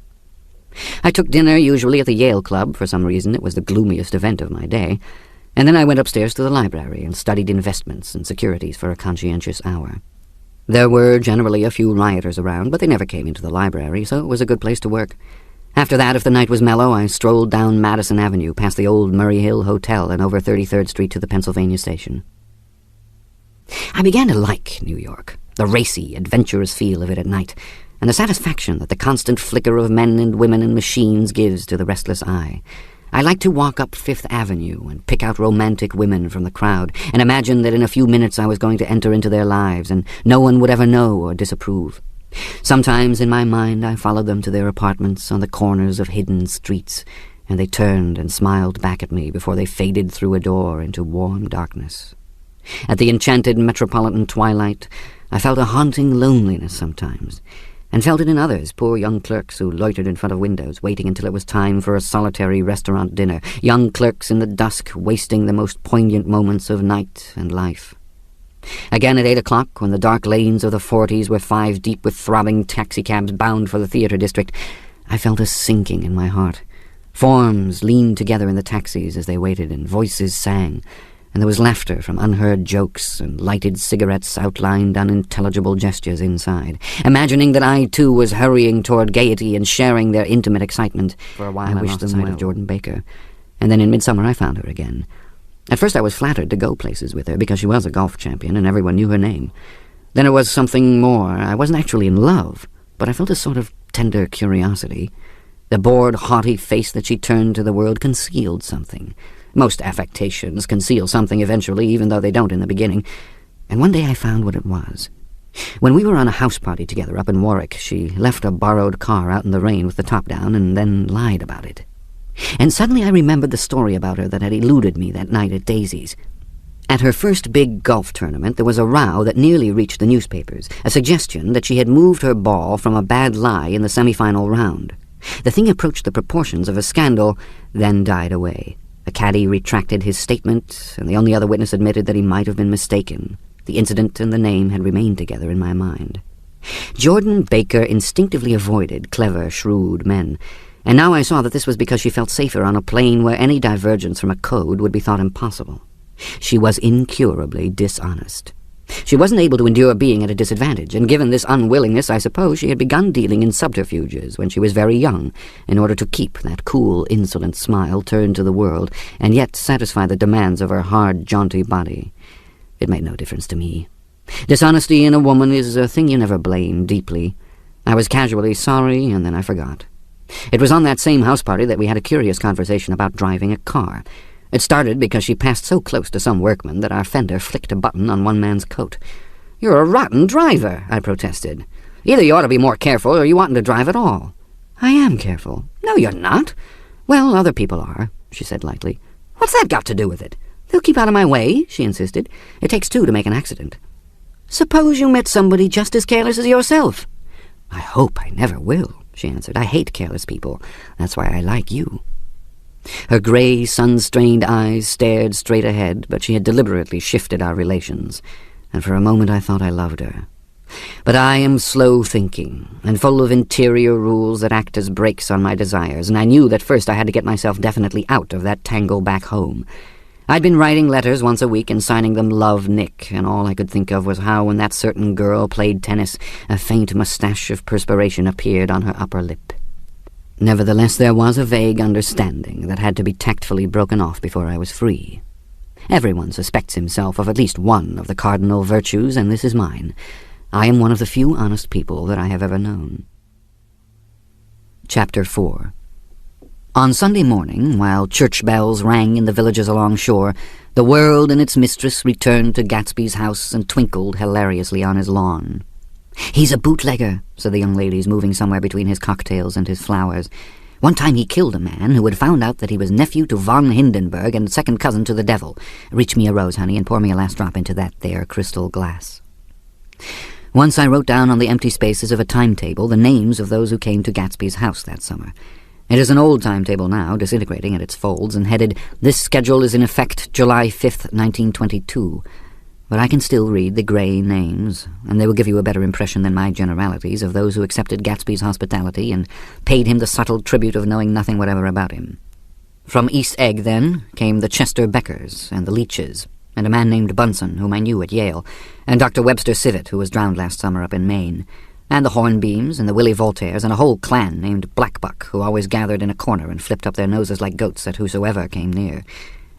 I took dinner usually at the Yale Club. For some reason it was the gloomiest event of my day, and then I went upstairs to the library and studied investments and securities for a conscientious hour. There were generally a few rioters around, but they never came into the library, so it was a good place to work. After that, if the night was mellow, I strolled down Madison Avenue, past the old Murray Hill Hotel, and over 33rd Street to the Pennsylvania Station. I began to like New York, the racy, adventurous feel of it at night, and the satisfaction that the constant flicker of men and women and machines gives to the restless eye. I liked to walk up Fifth Avenue and pick out romantic women from the crowd, and imagine that in a few minutes I was going to enter into their lives, and no one would ever know or disapprove. Sometimes in my mind I followed them to their apartments on the corners of hidden streets, and they turned and smiled back at me before they faded through a door into warm darkness. At the enchanted metropolitan twilight, I felt a haunting loneliness sometimes, and felt it in others, poor young clerks who loitered in front of windows, waiting until it was time for a solitary restaurant dinner, young clerks in the dusk wasting the most poignant moments of night and life. Again at 8 o'clock, when the dark lanes of the 40s were 5 deep with throbbing taxicabs bound for the theater district, I felt a sinking in my heart. Forms leaned together in the taxis as they waited, and voices sang, and there was laughter from unheard jokes, and lighted cigarettes outlined unintelligible gestures inside. Imagining that I, too, was hurrying toward gaiety and sharing their intimate excitement, for a while I wished them well of Jordan Baker, and then in midsummer I found her again. At first I was flattered to go places with her, because she was a golf champion and everyone knew her name. Then it was something more. I wasn't actually in love, but I felt a sort of tender curiosity. The bored, haughty face that she turned to the world concealed something. Most affectations conceal something eventually, even though they don't in the beginning. And one day I found what it was. When we were on a house party together up in Warwick, she left a borrowed car out in the rain with the top down and then lied about it. And suddenly I remembered the story about her that had eluded me that night at Daisy's. At her first big golf tournament, there was a row that nearly reached the newspapers, a suggestion that she had moved her ball from a bad lie in the semifinal round. The thing approached the proportions of a scandal, then died away. A caddie retracted his statement, and the only other witness admitted that he might have been mistaken. The incident and the name had remained together in my mind. Jordan Baker instinctively avoided clever, shrewd men, and now I saw that this was because she felt safer on a plane where any divergence from a code would be thought impossible. She was incurably dishonest. She wasn't able to endure being at a disadvantage, and given this unwillingness, I suppose she had begun dealing in subterfuges when she was very young, in order to keep that cool, insolent smile turned to the world, and yet satisfy the demands of her hard, jaunty body. It made no difference to me. Dishonesty in a woman is a thing you never blame deeply. I was casually sorry, and then I forgot. It was on that same house party that we had a curious conversation about driving a car. It started because she passed so close to some workman that our fender flicked a button on one man's coat. "You're a rotten driver," I protested. "Either you ought to be more careful or you oughtn't to drive at all." "I am careful." "No, you're not." "Well, other people are," she said lightly. "What's that got to do with it?" "They'll keep out of my way," she insisted. "It takes two to make an accident." "Suppose you met somebody just as careless as yourself." "I hope I never will," she answered. "I hate careless people. That's why I like you." Her gray, sun-strained eyes stared straight ahead, but she had deliberately shifted our relations, and for a moment I thought I loved her. But I am slow-thinking, and full of interior rules that act as brakes on my desires, and I knew that first I had to get myself definitely out of that tangle back home. I'd been writing letters once a week and signing them Love Nick, and all I could think of was how when that certain girl played tennis, a faint mustache of perspiration appeared on her upper lip. Nevertheless, there was a vague understanding that had to be tactfully broken off before I was free. Everyone suspects himself of at least one of the cardinal virtues, and this is mine. I am one of the few honest people that I have ever known. Chapter 4. On Sunday morning, while church bells rang in the villages along shore, the world and its mistress returned to Gatsby's house and twinkled hilariously on his lawn. "He's a bootlegger," said the young ladies, moving somewhere between his cocktails and his flowers. "One time he killed a man who had found out that he was nephew to von Hindenburg and second cousin to the devil. Reach me a rose, honey, and pour me a last drop into that there crystal glass." Once I wrote down on the empty spaces of a timetable the names of those who came to Gatsby's house that summer. It is an old timetable now, disintegrating at its folds, and headed, "This schedule is in effect July 5th, 1922. But I can still read the grey names, and they will give you a better impression than my generalities of those who accepted Gatsby's hospitality and paid him the subtle tribute of knowing nothing whatever about him. From East Egg, then, came the Chester Beckers and the Leaches, and a man named Bunsen, whom I knew at Yale, and Dr. Webster Civet, who was drowned last summer up in Maine, and the Hornbeams and the Willie Voltaires, and a whole clan named Blackbuck, who always gathered in a corner and flipped up their noses like goats at whosoever came near,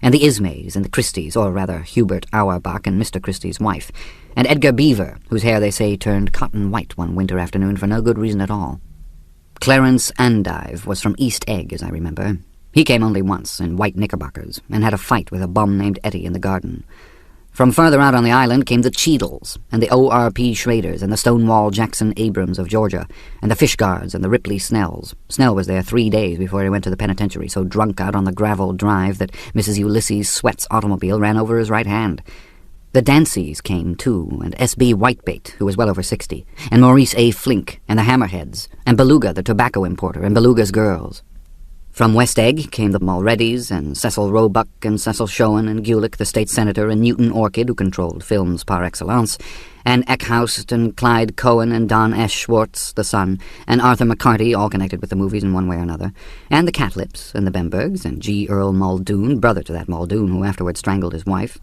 and the Ismays and the Christies, or rather Hubert Auerbach and Mr. Christie's wife, and Edgar Beaver, whose hair they say turned cotton white one winter afternoon for no good reason at all. Clarence Andive was from East Egg, as I remember. He came only once, in white knickerbockers, and had a fight with a bum named Etty in the garden. From further out on the island came the Cheadles, and the O.R.P. Schraders, and the Stonewall Jackson Abrams of Georgia, and the Fishguards, and the Ripley Snells. Snell was there 3 days before he went to the penitentiary, so drunk out on the gravel drive that Mrs. Ulysses Sweat's automobile ran over his right hand. The Danceys came, too, and S.B. Whitebait, who was well over 60, and Maurice A. Flink, and the Hammerheads, and Beluga, the tobacco importer, and Beluga's girls. From West Egg came the Mulreadys, and Cecil Roebuck, and Cecil Schoen, and Gulick, the state senator, and Newton Orchid, who controlled films par excellence, and Eckhoust, and Clyde Cohen, and Don S. Schwartz, the son, and Arthur McCarty, all connected with the movies in one way or another, and the Catlips, and the Bembergs, and G. Earl Muldoon, brother to that Muldoon who afterwards strangled his wife.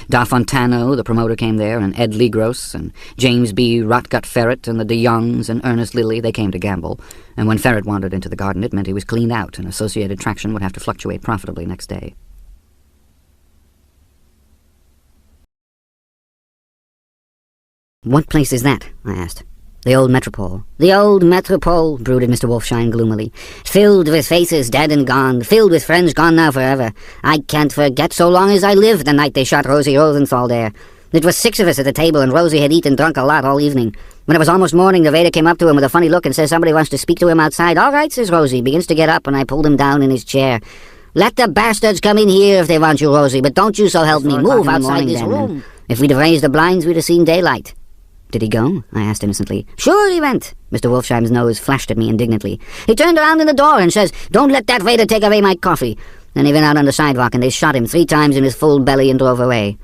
Da Fontano, the promoter, came there, and Ed Legros, and James B. Rotgut Ferret, and the de Youngs, and Ernest Lilly. They came to gamble, and when Ferret wandered into the garden it meant he was cleaned out, and Associated Traction would have to fluctuate profitably next day. "What place is that?" I asked. "The old Metropole." "The old Metropole," brooded Mr. Wolfshine gloomily. "Filled with faces dead and gone, filled with friends gone now forever. I can't forget so long as I live the night they shot Rosie Rosenthal there. It was 6 of us at the table, and Rosie had eaten and drunk a lot all evening. When it was almost morning, the waiter came up to him with a funny look and says somebody wants to speak to him outside. 'All right,' says Rosie, begins to get up, and I pulled him down in his chair. 'Let the bastards come in here if they want you, Rosie, but don't you so help me move outside this room.' If we'd have raised the blinds, we'd have seen daylight." Did he go? I asked innocently. Sure he went. Mr. Wolfsheim's nose flashed at me indignantly. He turned around in the door and says, "Don't let that waiter take away my coffee." Then he went out on the sidewalk and they shot him 3 times in his full belly and drove away.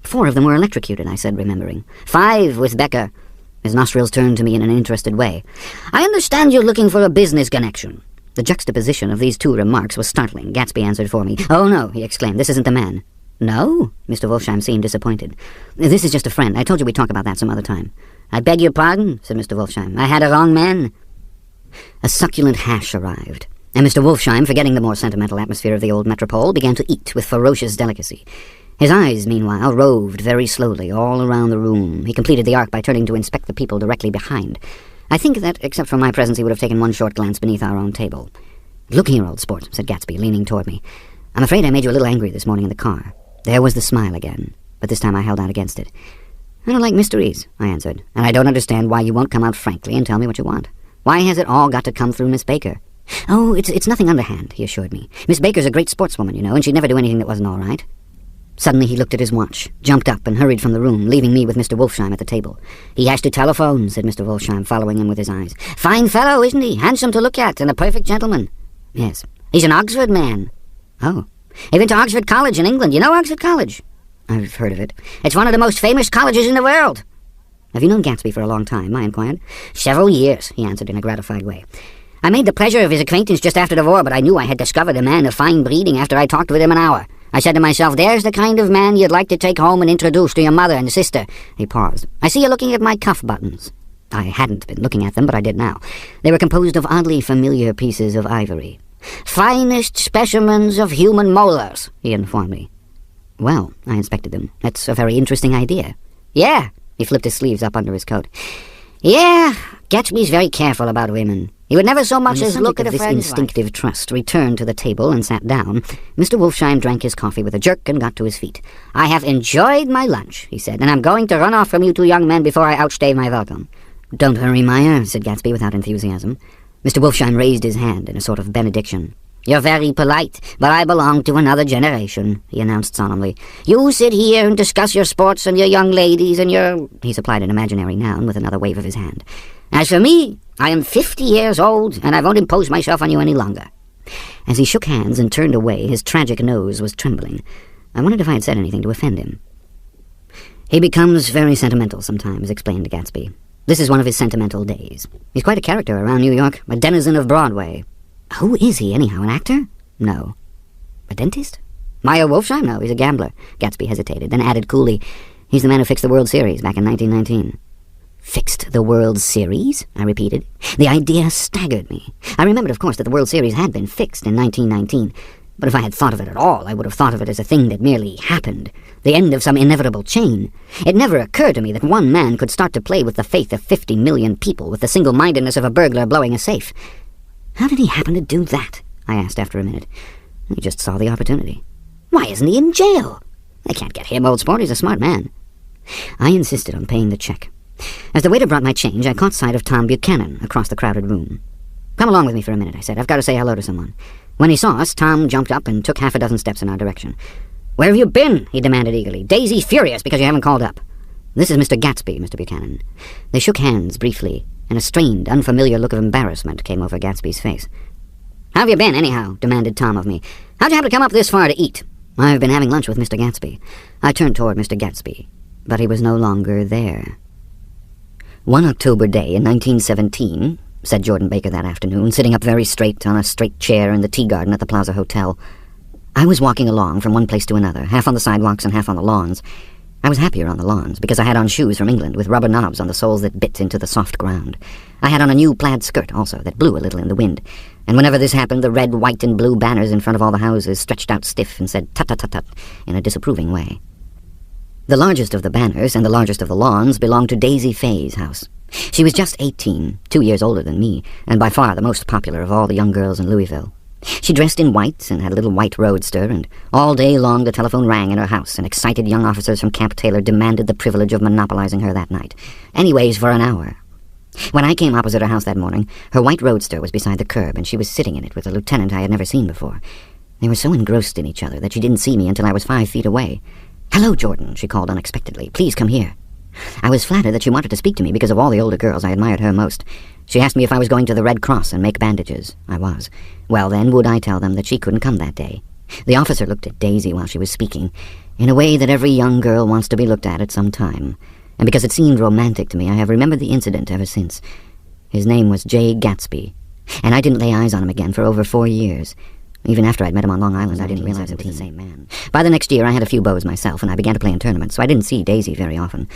4 of them were electrocuted, I said, remembering. 5 with Becker. His nostrils turned to me in an interested way. I understand you're looking for a business connection. The juxtaposition of these 2 remarks was startling. Gatsby answered for me. Oh, no, he exclaimed. This isn't the man. No? Mr. Wolfsheim seemed disappointed. This is just a friend. I told you we'd talk about that some other time. I beg your pardon, said Mr. Wolfsheim. I had a wrong man. A succulent hash arrived, and Mr. Wolfsheim, forgetting the more sentimental atmosphere of the old metropole, began to eat with ferocious delicacy. His eyes, meanwhile, roved very slowly all around the room. He completed the arc by turning to inspect the people directly behind. I think that, except for my presence, he would have taken one short glance beneath our own table. Look here, old sport, said Gatsby, leaning toward me. I'm afraid I made you a little angry this morning in the car. There was the smile again, but this time I held out against it. I don't like mysteries, I answered, and I don't understand why you won't come out frankly and tell me what you want. Why has it all got to come through Miss Baker? Oh, it's nothing underhand, he assured me. Miss Baker's a great sportswoman, you know, and she'd never do anything that wasn't all right. Suddenly he looked at his watch, jumped up, and hurried from the room, leaving me with Mr. Wolfsheim at the table. He has to telephone, said Mr. Wolfsheim, following him with his eyes. Fine fellow, isn't he? Handsome to look at, and a perfect gentleman. Yes. He's an Oxford man. Oh. He went to Oxford College in England. You know Oxford College? I've heard of it. It's one of the most famous colleges in the world. Have you known Gatsby for a long time? I inquired. Several years, he answered in a gratified way. I made the pleasure of his acquaintance just after the war, but I knew I had discovered a man of fine breeding after I talked with him an hour. I said to myself, there's the kind of man you'd like to take home and introduce to your mother and sister. He paused. I see you're looking at my cuff buttons. I hadn't been looking at them, but I did now. They were composed of oddly familiar pieces of ivory. Finest specimens of human molars, he informed me. Well, I inspected them. That's a very interesting idea. Yeah, he flipped his sleeves up under his coat. Yeah, Gatsby's very careful about women. He would never so much as look at a friend's wife. This instinctive trust returned to the table and sat down. Mr. Wolfsheim drank his coffee with a jerk and got to his feet. I have enjoyed my lunch, he said, and I'm going to run off from you 2 young men before I outstay my welcome. Don't hurry, Meyer, said Gatsby without enthusiasm. Mr. Wolfsheim raised his hand in a sort of benediction. You're very polite, but I belong to another generation, he announced solemnly. You sit here and discuss your sports and your young ladies and your... He supplied an imaginary noun with another wave of his hand. As for me, I am 50 years old, and I won't impose myself on you any longer. As he shook hands and turned away, his tragic nose was trembling. I wondered if I had said anything to offend him. He becomes very sentimental sometimes, explained Gatsby. This is one of his sentimental days. He's quite a character around New York, a denizen of Broadway. Who is he, anyhow, an actor? No. A dentist? Meyer Wolfsheim? No, he's a gambler. Gatsby hesitated, then added coolly, he's the man who fixed the World Series back in 1919. Fixed the World Series? I repeated. The idea staggered me. I remembered, of course, that the World Series had been fixed in 1919, but if I had thought of it at all, I would have thought of it as a thing that merely happened, the end of some inevitable chain. It never occurred to me that one man could start to play with the faith of 50 million people with the single-mindedness of a burglar blowing a safe. How did he happen to do that? I asked after a minute. He just saw the opportunity. Why isn't he in jail? They can't get him, old sport. He's a smart man. I insisted on paying the check. As the waiter brought my change, I caught sight of Tom Buchanan across the crowded room. Come along with me for a minute, I said. I've got to say hello to someone. When he saw us, Tom jumped up and took 6 steps in our direction. Where have you been? He demanded eagerly. Daisy's furious because you haven't called up. This is Mr. Gatsby, Mr. Buchanan. They shook hands briefly, and a strained, unfamiliar look of embarrassment came over Gatsby's face. How have you been, anyhow? Demanded Tom of me. How'd you happen to come up this far to eat? I've been having lunch with Mr. Gatsby. I turned toward Mr. Gatsby, but he was no longer there. One October day in 1917, said Jordan Baker that afternoon, sitting up very straight on a straight chair in the tea garden at the Plaza Hotel, I was walking along from one place to another, half on the sidewalks and half on the lawns. I was happier on the lawns, because I had on shoes from England with rubber knobs on the soles that bit into the soft ground. I had on a new plaid skirt, also, that blew a little in the wind, and whenever this happened, the red, white, and blue banners in front of all the houses stretched out stiff and said tut-tut-tut-tut in a disapproving way. The largest of the banners and the largest of the lawns belonged to Daisy Fay's house. She was just 18, 2 years older than me, and by far the most popular of all the young girls in Louisville. She dressed in white and had a little white roadster, and all day long the telephone rang in her house, and excited young officers from Camp Taylor demanded the privilege of monopolizing her that night. Anyways, for an hour. When I came opposite her house that morning, her white roadster was beside the curb, and she was sitting in it with a lieutenant I had never seen before. They were so engrossed in each other that she didn't see me until I was 5 feet away. "Hello, Jordan," she called unexpectedly. "Please come here." I was flattered that she wanted to speak to me because of all the older girls I admired her most. She asked me if I was going to the Red Cross and make bandages. I was. Well, then, would I tell them that she couldn't come that day? The officer looked at Daisy while she was speaking, in a way that every young girl wants to be looked at some time. And because it seemed romantic to me, I have remembered the incident ever since. His name was Jay Gatsby, and I didn't lay eyes on him again for over 4 years. Even after I'd met him on Long Island, I didn't realize it was the same man. By the next year, I had a few beaux myself, and I began to play in tournaments, so I didn't see Daisy very often.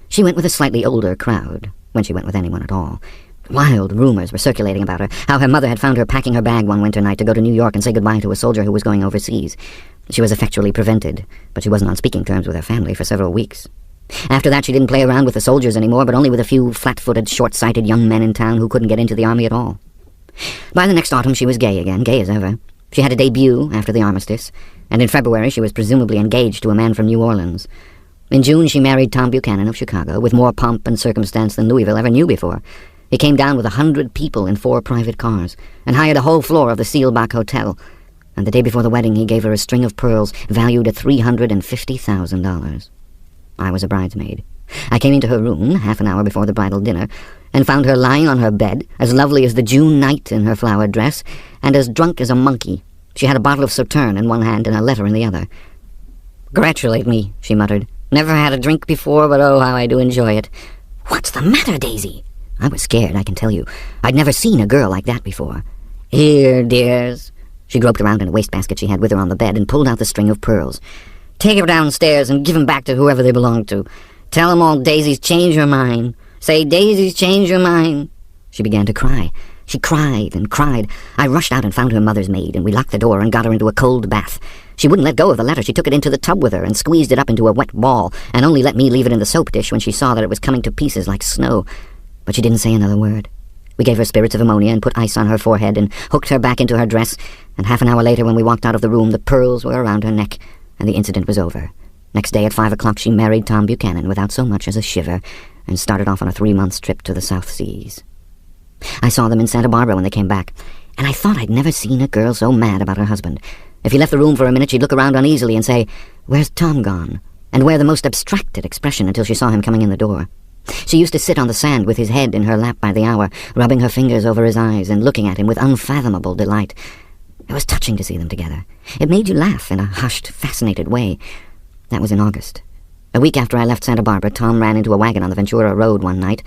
She went with a slightly older crowd, when she went with anyone at all. Wild rumors were circulating about her, how her mother had found her packing her bag one winter night to go to New York and say goodbye to a soldier who was going overseas. She was effectually prevented, but she wasn't on speaking terms with her family for several weeks. After that, she didn't play around with the soldiers anymore, but only with a few flat-footed, short-sighted young men in town who couldn't get into the army at all. By the next autumn, she was gay again, gay as ever. She had a debut after the armistice, and in February she was presumably engaged to a man from New Orleans. In June, she married Tom Buchanan of Chicago, with more pomp and circumstance than Louisville ever knew before. He came down with 100 people in 4 private cars, and hired a whole floor of the Seelbach Hotel, and the day before the wedding he gave her a string of pearls valued at $350,000. I was a bridesmaid. I came into her room half an hour before the bridal dinner, and found her lying on her bed, as lovely as the June night in her flowered dress, and as drunk as a monkey. She had a bottle of Sauterne in one hand and a letter in the other. "Congratulate me," she muttered. "Never had a drink before, but oh, how I do enjoy it." "What's the matter, Daisy?" I was scared, I can tell you. I'd never seen a girl like that before. "Here, dears." She groped around in a wastebasket she had with her on the bed and pulled out the string of pearls. "Take 'em downstairs and give 'em back to whoever they belong to. Tell 'em all Daisy's changed her mind. Say, Daisy's changed her mind." She began to cry. She cried and cried. I rushed out and found her mother's maid, and we locked the door and got her into a cold bath. She wouldn't let go of the letter. She took it into the tub with her and squeezed it up into a wet ball, and only let me leave it in the soap dish when she saw that it was coming to pieces like snow. But she didn't say another word. We gave her spirits of ammonia and put ice on her forehead and hooked her back into her dress, and half an hour later when we walked out of the room, the pearls were around her neck, and the incident was over. Next day at 5 o'clock she married Tom Buchanan without so much as a shiver, and started off on a 3-month trip to the South Seas. I saw them in Santa Barbara when they came back, and I thought I'd never seen a girl so mad about her husband. If he left the room for a minute, she'd look around uneasily and say, "Where's Tom gone?" and wear the most abstracted expression until she saw him coming in the door. She used to sit on the sand with his head in her lap by the hour, rubbing her fingers over his eyes and looking at him with unfathomable delight. It was touching to see them together. It made you laugh in a hushed, fascinated way. That was in August. A week after I left Santa Barbara, Tom ran into a wagon on the Ventura Road one night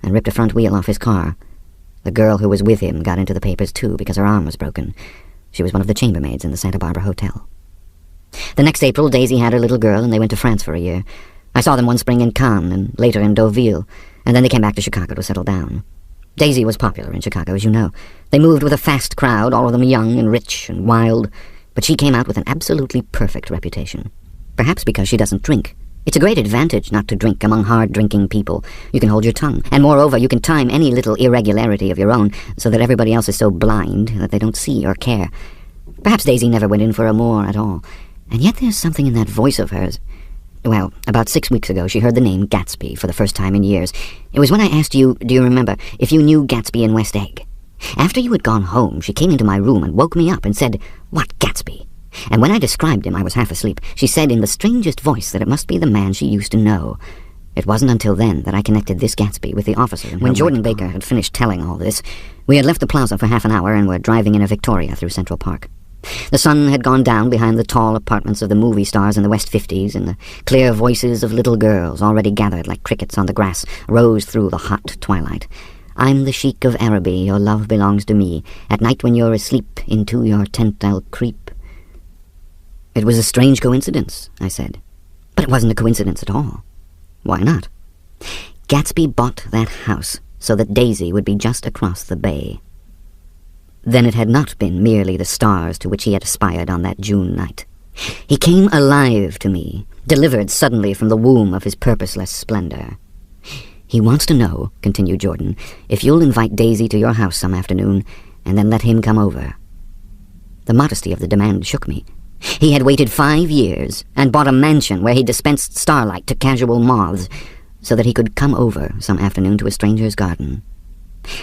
and ripped a front wheel off his car. The girl who was with him got into the papers too because her arm was broken. She was one of the chambermaids in the Santa Barbara hotel. The next April, Daisy had her little girl, and they went to France for a year. I saw them one spring in Cannes, and later in Deauville, and then they came back to Chicago to settle down. Daisy was popular in Chicago, as you know. They moved with a fast crowd, all of them young and rich and wild, but she came out with an absolutely perfect reputation. Perhaps because she doesn't drink. It's a great advantage not to drink among hard-drinking people. You can hold your tongue, and moreover, you can time any little irregularity of your own so that everybody else is so blind that they don't see or care. Perhaps Daisy never went in for amour at all, and yet there's something in that voice of hers. Well, about 6 weeks ago, she heard the name Gatsby for the first time in years. It was when I asked you, do you remember, if you knew Gatsby in West Egg. After you had gone home, she came into my room and woke me up and said, "What, Gatsby?" And when I described him, I was half asleep. She said in the strangest voice that it must be the man she used to know. It wasn't until then that I connected this Gatsby with the officer. When Jordan Baker had finished telling all this, we had left the plaza for half an hour and were driving in a Victoria through Central Park. The sun had gone down behind the tall apartments of the movie stars in the West 50s, and the clear voices of little girls, already gathered like crickets on the grass, rose through the hot twilight. "I'm the Sheik of Araby, your love belongs to me. At night when you're asleep, into your tent I'll creep." It was a strange coincidence, I said. But it wasn't a coincidence at all. Why not? Gatsby bought that house so that Daisy would be just across the bay. Then it had not been merely the stars to which he had aspired on that June night. He came alive to me, delivered suddenly from the womb of his purposeless splendor. "He wants to know," continued Jordan, "if you'll invite Daisy to your house some afternoon, and then let him come over." The modesty of the demand shook me. He had waited 5 years, and bought a mansion where he dispensed starlight to casual moths, so that he could come over some afternoon to a stranger's garden.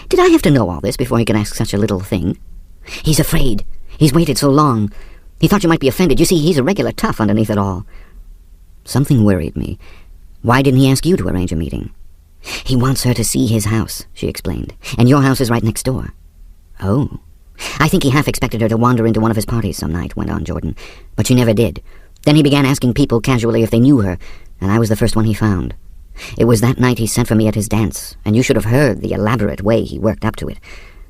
Did I have to know all this before he could ask such a little thing? "He's afraid. He's waited so long. He thought you might be offended. You see, he's a regular tough underneath it all." Something worried me. Why didn't he ask you to arrange a meeting? He wants her to see his house, she explained, and your house is right next door. Oh. I think he half expected her to wander into one of his parties some night, went on Jordan, but she never did. Then he began asking people casually if they knew her, and I was the first one he found. It was that night he sent for me at his dance, and you should have heard the elaborate way he worked up to it.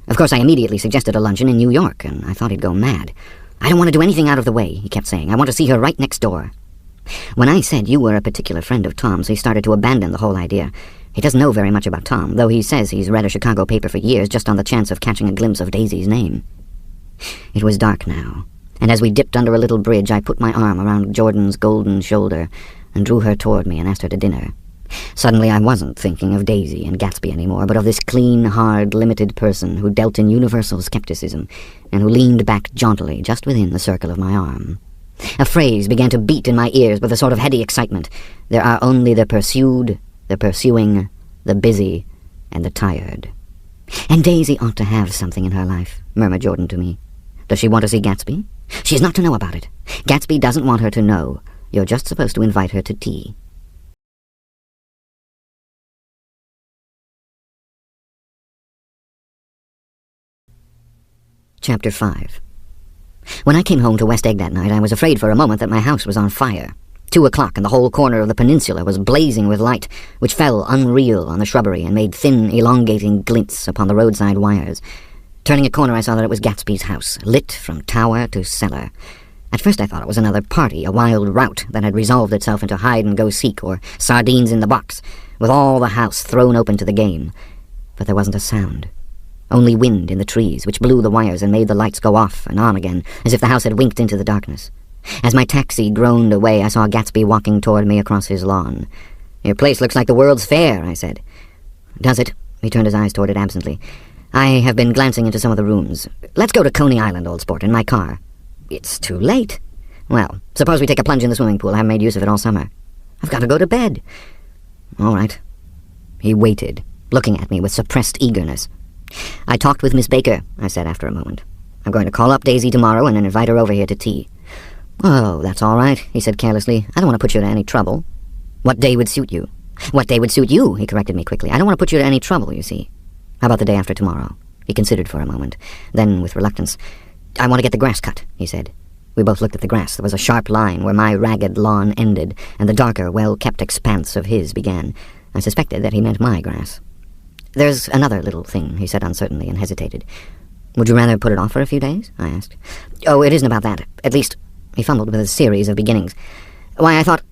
Of course, I immediately suggested a luncheon in New York, and I thought he'd go mad. I don't want to do anything out of the way, he kept saying. I want to see her right next door. When I said you were a particular friend of Tom's, he started to abandon the whole idea. He doesn't know very much about Tom, though he says he's read a Chicago paper for years just on the chance of catching a glimpse of Daisy's name. It was dark now, and as we dipped under a little bridge, I put my arm around Jordan's golden shoulder and drew her toward me and asked her to dinner. Suddenly I wasn't thinking of Daisy and Gatsby anymore, but of this clean, hard, limited person who dealt in universal skepticism and who leaned back jauntily just within the circle of my arm. A phrase began to beat in my ears with a sort of heady excitement. There are only the pursued, the pursuing, the busy, and the tired. And Daisy ought to have something in her life, murmured Jordan to me. Does she want to see Gatsby? She's not to know about it. Gatsby doesn't want her to know. You're just supposed to invite her to tea. Chapter 5. When I came home to West Egg that night, I was afraid for a moment that my house was on fire. 2 o'clock and the whole corner of the peninsula was blazing with light, which fell unreal on the shrubbery and made thin, elongating glints upon the roadside wires. Turning a corner, I saw that it was Gatsby's house, lit from tower to cellar. At first I thought it was another party, a wild rout that had resolved itself into hide-and-go-seek or sardines in the box, with all the house thrown open to the game. But there wasn't a sound. Only wind in the trees, which blew the wires and made the lights go off and on again, as if the house had winked into the darkness. As my taxi groaned away, I saw Gatsby walking toward me across his lawn. "Your place looks like the World's Fair," I said. "Does it?" He turned his eyes toward it absently. "I have been glancing into some of the rooms. Let's go to Coney Island, old sport, in my car." "It's too late." "Well, suppose we take a plunge in the swimming pool. I haven't made use of it all summer." "I've got to go to bed." "All right." He waited, looking at me with suppressed eagerness. "I talked with Miss Baker," I said after a moment. "I'm going to call up Daisy tomorrow and then invite her over here to tea." "Oh, that's all right," he said carelessly. "I don't want to put you to any trouble." "What day would suit you?" "What day would suit you?" he corrected me quickly. "I don't want to put you to any trouble, you see." "How about the day after tomorrow?" He considered for a moment. Then, with reluctance, "I want to get the grass cut," he said. We both looked at the grass. There was a sharp line where my ragged lawn ended, and the darker, well-kept expanse of his began. I suspected that he meant my grass. "There's another little thing," he said uncertainly, and hesitated. "Would you rather put it off for a few days?" I asked. "Oh, it isn't about that. At least," he fumbled with a series of beginnings. "Why, I thought...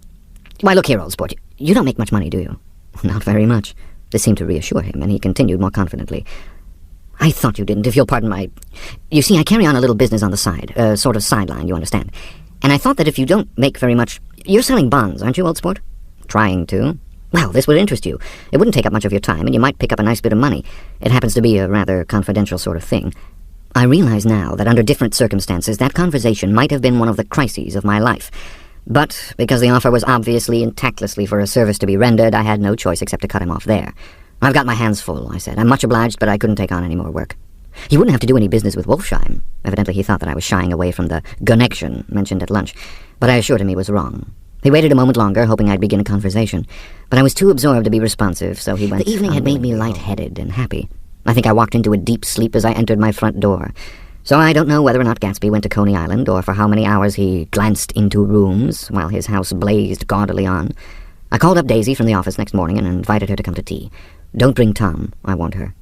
Why, look here, old sport. You don't make much money, do you?" "Not very much." This seemed to reassure him, and he continued more confidently. "I thought you didn't, if you'll pardon my... You see, I carry on a little business on the side, a sort of sideline, you understand. And I thought that if you don't make very much... You're selling bonds, aren't you, old sport?" "Trying to." "Well, this would interest you. It wouldn't take up much of your time, and you might pick up a nice bit of money. It happens to be a rather confidential sort of thing." I realize now that under different circumstances that conversation might have been one of the crises of my life. But because the offer was obviously and tactlessly for a service to be rendered, I had no choice except to cut him off there. "I've got my hands full," I said. "I'm much obliged, but I couldn't take on any more work." He wouldn't have to do any business with Wolfsheim. Evidently he thought that I was shying away from the connection mentioned at lunch, but I assured him he was wrong. He waited a moment longer, hoping I'd begin a conversation, but I was too absorbed to be responsive, so he went. The evening had made me light-headed and happy. I think I walked into a deep sleep as I entered my front door. So I don't know whether or not Gatsby went to Coney Island, or for how many hours he glanced into rooms while his house blazed gaudily on. I called up Daisy from the office next morning and invited her to come to tea. "Don't bring Tom," I warned her.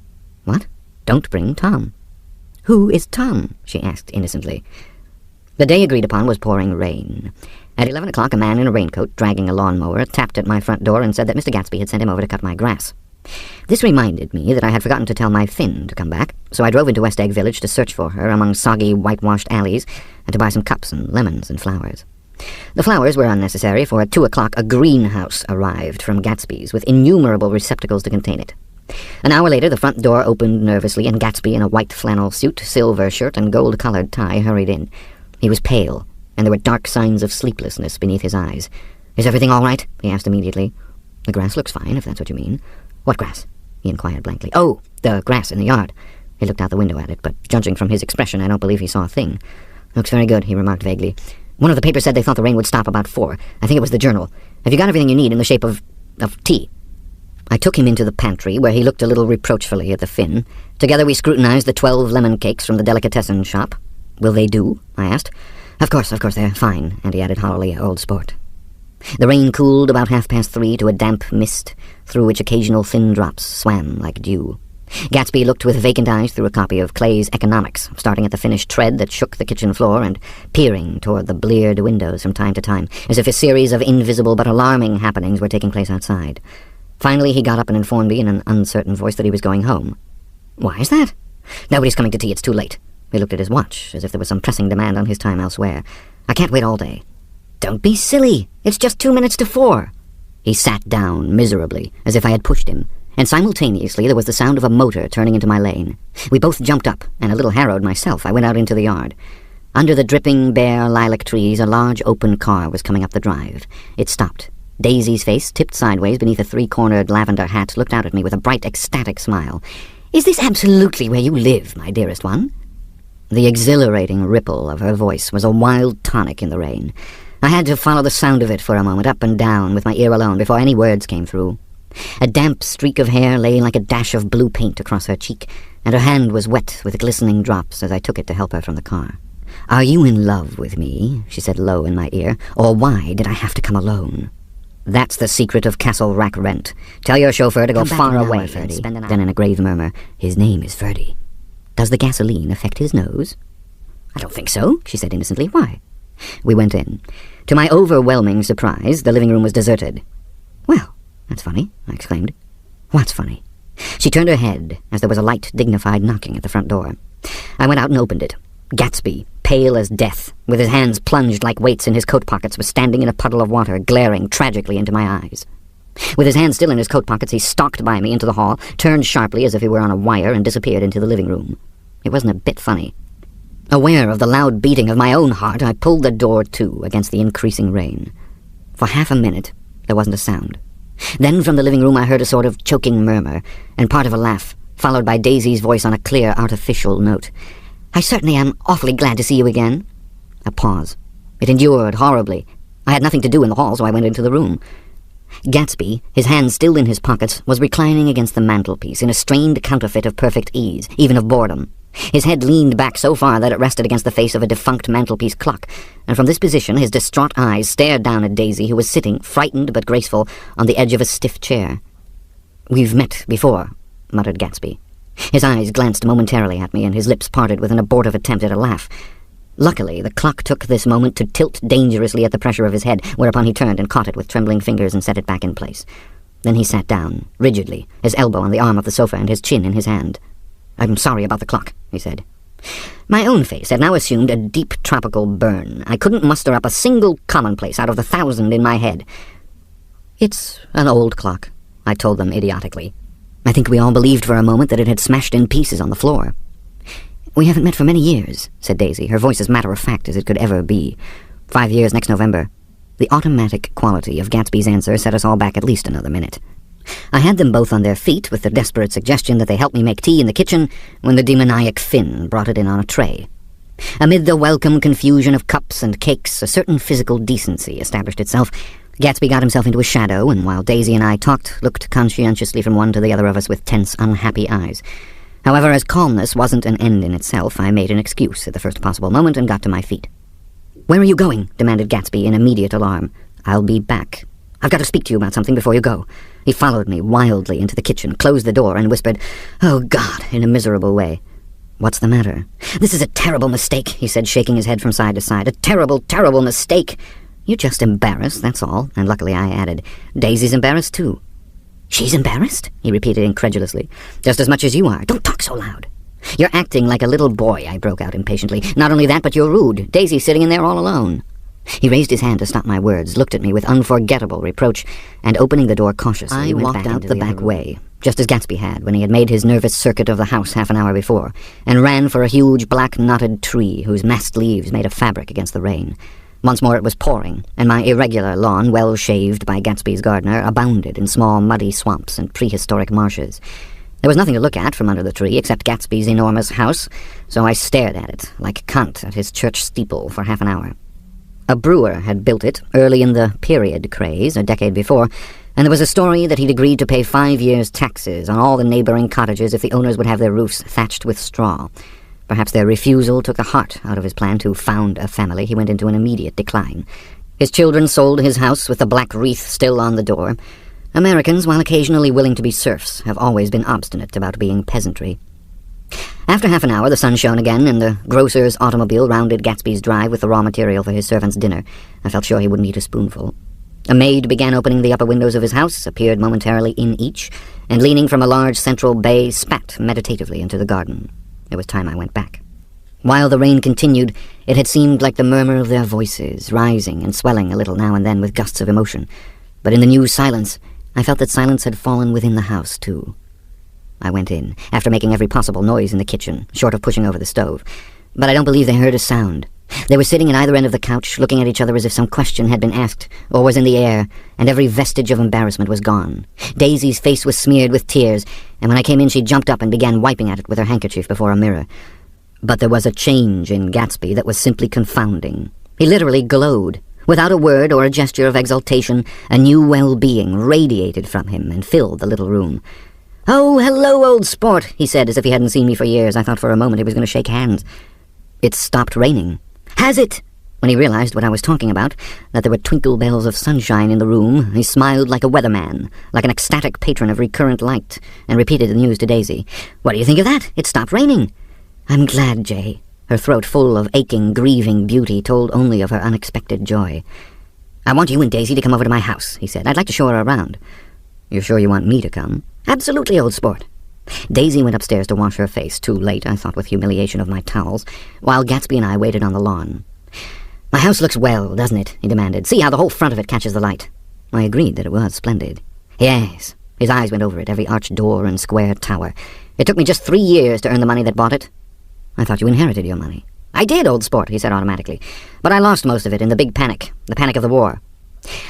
"What? Don't bring Tom?" "Who is Tom?" she asked innocently. The day agreed upon was pouring rain. At 11 o'clock, a man in a raincoat, dragging a lawnmower, tapped at my front door and said that Mr. Gatsby had sent him over to cut my grass. This reminded me that I had forgotten to tell my Finn to come back, so I drove into West Egg Village to search for her among soggy, whitewashed alleys and to buy some cups and lemons and flowers. The flowers were unnecessary, for at 2 o'clock a greenhouse arrived from Gatsby's with innumerable receptacles to contain it. An hour later the front door opened nervously, and Gatsby in a white flannel suit, silver shirt, and gold-colored tie hurried in. He was pale, and there were dark signs of sleeplessness beneath his eyes. "Is everything all right?" he asked immediately. "The grass looks fine, if that's what you mean." "What grass?" he inquired blankly. "Oh, the grass in the yard." He looked out the window at it, but judging from his expression, I don't believe he saw a thing. "Looks very good," he remarked vaguely. "One of the papers said they thought the rain would stop about 4. I think it was the Journal. Have you got everything you need in the shape of... of tea. I took him into the pantry, where he looked a little reproachfully at the Finn. Together we scrutinized the 12 lemon cakes from the delicatessen shop. "Will they do?" I asked. Of course, they're fine," and he added hollowly, "old sport." The rain cooled about 3:30 to a damp mist, through which occasional thin drops swam like dew. Gatsby looked with vacant eyes through a copy of Clay's Economics, starting at the finished tread that shook the kitchen floor and peering toward the bleared windows from time to time, as if a series of invisible but alarming happenings were taking place outside. Finally, he got up and informed me in an uncertain voice that he was going home. "Why is that?" "Nobody's coming to tea. It's too late." He looked at his watch, as if there was some pressing demand on his time elsewhere. "I can't wait all day." "Don't be silly. It's just 2 minutes to 4. He sat down miserably, as if I had pushed him, and simultaneously there was the sound of a motor turning into my lane. We both jumped up, and a little harrowed myself, I went out into the yard. Under the dripping, bare lilac trees, a large open car was coming up the drive. It stopped. Daisy's face, tipped sideways beneath a 3-cornered lavender hat, looked out at me with a bright, ecstatic smile. "Is this absolutely where you live, my dearest one?" The exhilarating ripple of her voice was a wild tonic in the rain. I had to follow the sound of it for a moment, up and down, with my ear alone, before any words came through. A damp streak of hair lay like a dash of blue paint across her cheek, and her hand was wet with glistening drops as I took it to help her from the car. "Are you in love with me?" she said low in my ear, "or why did I have to come alone?" "That's the secret of Castle Rack Rent. Tell your chauffeur to go far away, Ferdy." Then in a grave murmur, "His name is Ferdy. Does the gasoline affect his nose?" "I don't think so," she said innocently. "Why?" We went in. To my overwhelming surprise, the living room was deserted. "Well, that's funny," I exclaimed. "What's funny?" She turned her head as there was a light, dignified knocking at the front door. I went out and opened it. Gatsby, pale as death, with his hands plunged like weights in his coat pockets, was standing in a puddle of water, glaring tragically into my eyes. With his hands still in his coat pockets, he stalked by me into the hall, turned sharply as if he were on a wire, and disappeared into the living room. It wasn't a bit funny. Aware of the loud beating of my own heart, I pulled the door to against the increasing rain. For half a minute, there wasn't a sound. Then from the living room I heard a sort of choking murmur, and part of a laugh, followed by Daisy's voice on a clear, artificial note. "I certainly am awfully glad to see you again." A pause. It endured horribly. I had nothing to do in the hall, so I went into the room. Gatsby, his hands still in his pockets, was reclining against the mantelpiece in a strained counterfeit of perfect ease, even of boredom. His head leaned back so far that it rested against the face of a defunct mantelpiece clock, and from this position his distraught eyes stared down at Daisy, who was sitting, frightened but graceful, on the edge of a stiff chair. "We've met before," muttered Gatsby. His eyes glanced momentarily at me, and his lips parted with an abortive attempt at a laugh. Luckily, the clock took this moment to tilt dangerously at the pressure of his head, whereupon he turned and caught it with trembling fingers and set it back in place. Then he sat down, rigidly, his elbow on the arm of the sofa and his chin in his hand. "I'm sorry about the clock," he said. My own face had now assumed a deep tropical burn. I couldn't muster up a single commonplace out of the 1,000 in my head. "It's an old clock," I told them idiotically. I think we all believed for a moment that it had smashed in pieces on the floor. "We haven't met for many years," said Daisy, her voice as matter-of-fact as it could ever be. 5 years next November." The automatic quality of Gatsby's answer set us all back at least another minute. I had them both on their feet with the desperate suggestion that they help me make tea in the kitchen when the demoniac Finn brought it in on a tray. Amid the welcome confusion of cups and cakes, a certain physical decency established itself. Gatsby got himself into a shadow, and while Daisy and I talked, looked conscientiously from one to the other of us with tense, unhappy eyes. However, as calmness wasn't an end in itself, I made an excuse at the first possible moment and got to my feet. "Where are you going?" demanded Gatsby in immediate alarm. "I'll be back. I've got to speak to you about something before you go." He followed me wildly into the kitchen, closed the door, and whispered, "Oh, God," in a miserable way. "What's the matter?" "This is a terrible mistake," he said, shaking his head from side to side. "A terrible, terrible mistake." "You're just embarrassed, that's all." And luckily I added, "Daisy's embarrassed, too." "She's embarrassed?" he repeated incredulously. "Just as much as you are. Don't talk so loud." "You're acting like a little boy," I broke out impatiently. "Not only that, but you're rude. Daisy's sitting in there all alone." He raised his hand to stop my words, looked at me with unforgettable reproach, and opening the door cautiously, I walked out the back way, just as Gatsby had when he had made his nervous circuit of the house half an hour before, and ran for a huge black-knotted tree whose massed leaves made of fabric against the rain. Once more it was pouring, and my irregular lawn, well shaved by Gatsby's gardener, abounded in small muddy swamps and prehistoric marshes. There was nothing to look at from under the tree except Gatsby's enormous house, so I stared at it, like Kant at his church steeple, for half an hour. A brewer had built it, early in the period craze, a decade before, And there was a story that he'd agreed to pay 5 years' taxes on all the neighbouring cottages if the owners would have their roofs thatched with straw. Perhaps their refusal took the heart out of his plan to found a family. He went into an immediate decline. His children sold his house with the black wreath still on the door. Americans, while occasionally willing to be serfs, have always been obstinate about being peasantry. After half an hour, the sun shone again, and the grocer's automobile rounded Gatsby's drive with the raw material for his servant's dinner. I felt sure he wouldn't eat a spoonful. A maid began opening the upper windows of his house, appeared momentarily in each, and leaning from a large central bay, spat meditatively into the garden. It was time I went back. While the rain continued, it had seemed like the murmur of their voices, rising and swelling a little now and then with gusts of emotion. But in the new silence, I felt that silence had fallen within the house, too. I went in, after making every possible noise in the kitchen, short of pushing over the stove. But I don't believe they heard a sound. They were sitting at either end of the couch, looking at each other as if some question had been asked, or was in the air, and every vestige of embarrassment was gone. Daisy's face was smeared with tears, and when I came in she jumped up and began wiping at it with her handkerchief before a mirror. But there was a change in Gatsby that was simply confounding. He literally glowed. Without a word or a gesture of exultation, a new well-being radiated from him and filled the little room. "Oh, hello, old sport," he said, as if he hadn't seen me for years. I thought for a moment he was going to shake hands. "It's stopped raining." "Has it?" When he realized what I was talking about, that there were twinkle bells of sunshine in the room, he smiled like a weatherman, like an ecstatic patron of recurrent light, and repeated the news to Daisy. "What do you think of that? It stopped raining." "I'm glad, Jay." Her throat full of aching, grieving beauty told only of her unexpected joy. "I want you and Daisy to come over to my house," he said. "I'd like to show her around." "You're sure you want me to come?" "Absolutely, old sport." Daisy went upstairs to wash her face, too late, I thought with humiliation of my towels, while Gatsby and I waited on the lawn. "My house looks well, doesn't it?" he demanded. "See how the whole front of it catches the light." I agreed that it was splendid. "Yes." His eyes went over it, every arched door and square tower. "It took me just 3 years to earn the money that bought it." "I thought you inherited your money." "I did, old sport," he said automatically. "But I lost most of it in the big panic, the panic of the war."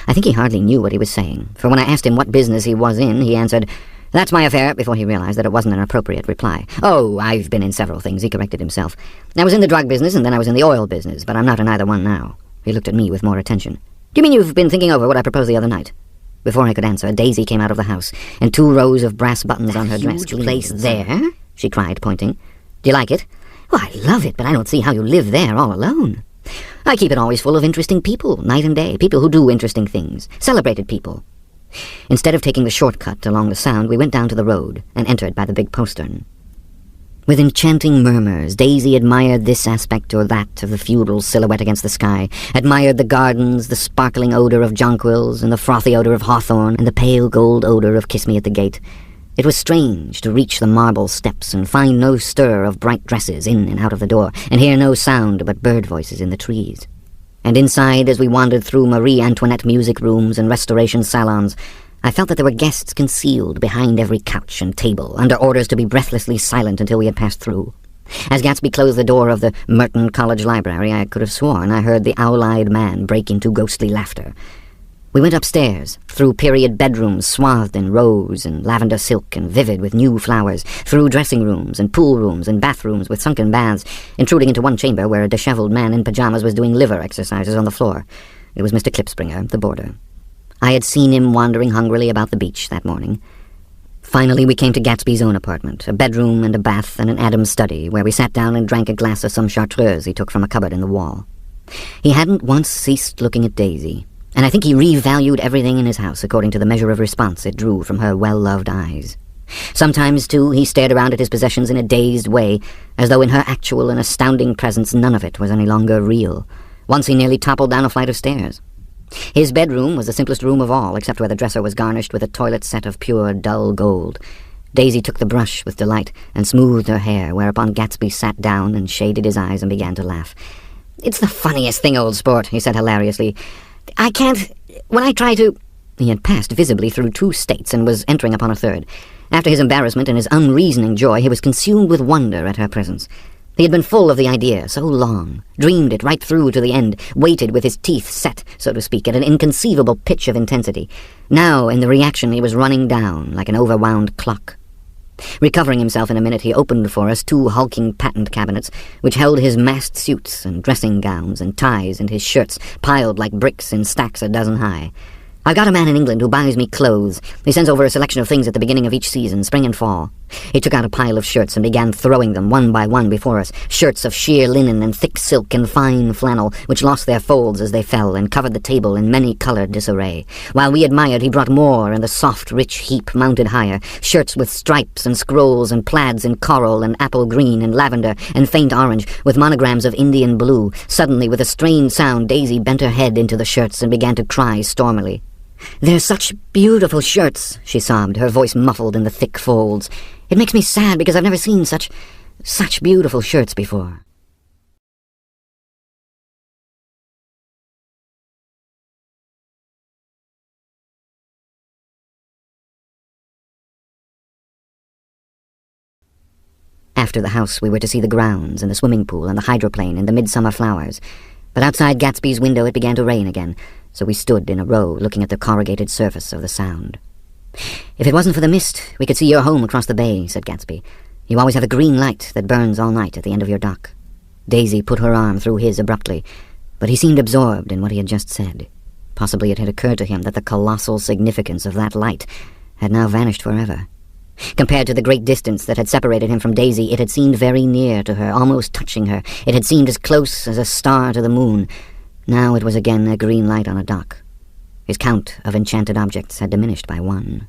I think he hardly knew what he was saying, for when I asked him what business he was in, he answered, "That's my affair," before he realized that it wasn't an appropriate reply. "Oh, I've been in several things," he corrected himself. "I was in the drug business, and then I was in the oil business, but I'm not in either one now." He looked at me with more attention. "Do you mean you've been thinking over what I proposed the other night?" Before I could answer, Daisy came out of the house, and 2 rows of brass buttons on her dress. "Huge place there?" she cried, pointing. "Do you like it?" "Oh, I love it, but I don't see how you live there all alone." "I keep it always full of interesting people, night and day, people who do interesting things, celebrated people." Instead of taking the shortcut along the Sound, we went down to the road and entered by the big postern. With enchanting murmurs, Daisy admired this aspect or that of the feudal silhouette against the sky, admired the gardens, the sparkling odour of jonquils, and the frothy odour of hawthorn, and the pale gold odour of Kiss Me at the Gate. It was strange to reach the marble steps and find no stir of bright dresses in and out of the door, and hear no sound but bird voices in the trees. And inside, as we wandered through Marie Antoinette music rooms and restoration salons, I felt that there were guests concealed behind every couch and table, under orders to be breathlessly silent until we had passed through. As Gatsby closed the door of the Merton College Library, I could have sworn I heard the owl-eyed man break into ghostly laughter. We went upstairs, through period bedrooms swathed in rose and lavender silk and vivid with new flowers, through dressing rooms and pool rooms and bathrooms with sunken baths, intruding into one chamber where a disheveled man in pajamas was doing liver exercises on the floor. It was Mr. Klipspringer, the boarder. I had seen him wandering hungrily about the beach that morning. Finally, we came to Gatsby's own apartment, a bedroom and a bath and an Adam's study, where we sat down and drank a glass of some chartreuse he took from a cupboard in the wall. He hadn't once ceased looking at Daisy, and I think he revalued everything in his house according to the measure of response it drew from her well-loved eyes. Sometimes, too, he stared around at his possessions in a dazed way, as though in her actual and astounding presence none of it was any longer real. Once he nearly toppled down a flight of stairs. His bedroom was the simplest room of all, except where the dresser was garnished with a toilet set of pure, dull gold. Daisy took the brush with delight and smoothed her hair, whereupon Gatsby sat down and shaded his eyes and began to laugh. "It's the funniest thing, old sport," he said hilariously. "I can't... when I try to..." He had passed visibly through 2 states and was entering upon a third. After his embarrassment and his unreasoning joy, he was consumed with wonder at her presence. He had been full of the idea so long, dreamed it right through to the end, waited with his teeth set, so to speak, at an inconceivable pitch of intensity. Now, in the reaction, he was running down like an overwound clock. Recovering himself in a minute, he opened for us 2 hulking patent cabinets, which held his massed suits and dressing gowns and ties and his shirts, piled like bricks in stacks a dozen high. I've got a man in England who buys me clothes. He sends over a selection of things at the beginning of each season, spring and fall. He took out a pile of shirts and began throwing them one by one before us, shirts of sheer linen and thick silk and fine flannel, which lost their folds as they fell and covered the table in many-coloured disarray. While we admired, he brought more in the soft, rich heap mounted higher, shirts with stripes and scrolls and plaids in coral and apple green and lavender and faint orange, with monograms of Indian blue. Suddenly, with a strained sound, Daisy bent her head into the shirts and began to cry stormily. "They're such beautiful shirts," she sobbed, her voice muffled in the thick folds. "It makes me sad because I've never seen such beautiful shirts before." After the house, we were to see the grounds and the swimming pool and the hydroplane and the midsummer flowers. But outside Gatsby's window it began to rain again, so we stood in a row looking at the corrugated surface of the Sound. "If it wasn't for the mist, we could see your home across the bay," said Gatsby. "You always have a green light that burns all night at the end of your dock." Daisy put her arm through his abruptly, but he seemed absorbed in what he had just said. Possibly it had occurred to him that the colossal significance of that light had now vanished forever. Compared to the great distance that had separated him from Daisy, it had seemed very near to her, almost touching her. It had seemed as close as a star to the moon. Now it was again a green light on a dock. His count of enchanted objects had diminished by one.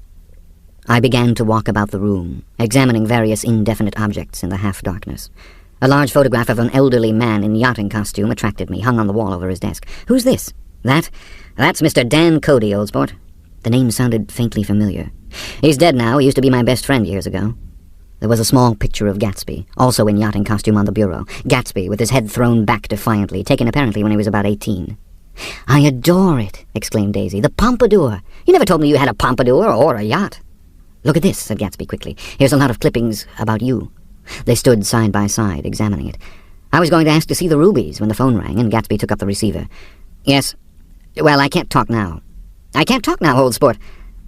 I began to walk about the room, examining various indefinite objects in the half-darkness. A large photograph of an elderly man in yachting costume attracted me, hung on the wall over his desk. "Who's this?" "That's Mr. Dan Cody, old sport." The name sounded faintly familiar. "He's dead now. He used to be my best friend years ago." There was a small picture of Gatsby, also in yachting costume, on the bureau. Gatsby, with his head thrown back defiantly, taken apparently when he was about 18. "I adore it," exclaimed Daisy. "The pompadour. You never told me you had a pompadour or a yacht." "Look at this," said Gatsby quickly. "Here's a lot of clippings about you." They stood side by side, examining it. "I was going to ask to see the rubies when the phone rang, and Gatsby took up the receiver. "Yes. Well, I can't talk now." "I can't talk now, old sport.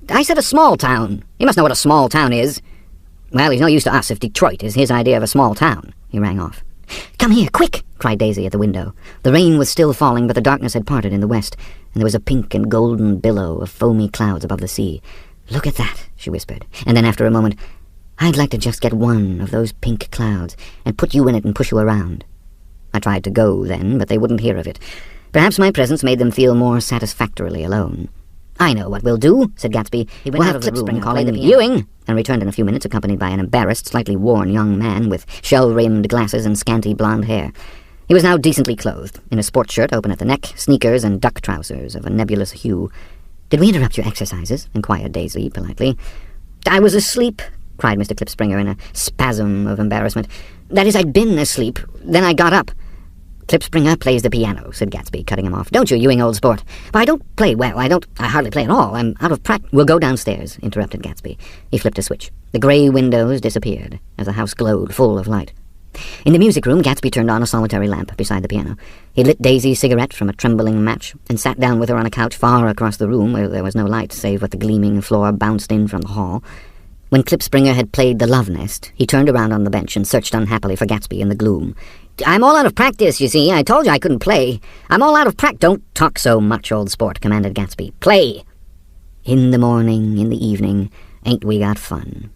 I said a small town. You must know what a small town is." "Well, he's no use to us if Detroit is his idea of a small town." He rang off. "Come here, quick!" cried Daisy at the window. The rain was still falling, but the darkness had parted in the west, and there was a pink and golden billow of foamy clouds above the sea. "Look at that," she whispered, and then after a moment, "I'd like to just get one of those pink clouds and put you in it and push you around." I tried to go then, but they wouldn't hear of it. Perhaps my presence made them feel more satisfactorily alone. "I know what we'll do," said Gatsby. He went out of the room calling "Ewing," and returned in a few minutes accompanied by an embarrassed, slightly worn young man with shell-rimmed glasses and scanty blonde hair. He was now decently clothed, in a sports shirt open at the neck, sneakers, and duck trousers of a nebulous hue. "Did we interrupt your exercises?" inquired Daisy politely. "I was asleep," cried Mr. Klipspringer in a spasm of embarrassment. "That is, I'd been asleep. Then I got up." "Klipspringer plays the piano," said Gatsby, cutting him off. "Don't you, Ewing, old sport?" "But I don't play well. I hardly play at all. I'm out of practice." "We'll go downstairs," interrupted Gatsby. He flipped a switch. The grey windows disappeared as the house glowed full of light. In the music room, Gatsby turned on a solitary lamp beside the piano. He lit Daisy's cigarette from a trembling match and sat down with her on a couch far across the room where there was no light save what the gleaming floor bounced in from the hall. When Klipspringer had played The Love Nest, he turned around on the bench and searched unhappily for Gatsby in the gloom. "I'm all out of practice, you see. I told you I couldn't play. I'm all out of practice." "Don't talk so much, old sport," commanded Gatsby. "Play!" In the morning, in the evening, ain't we got fun.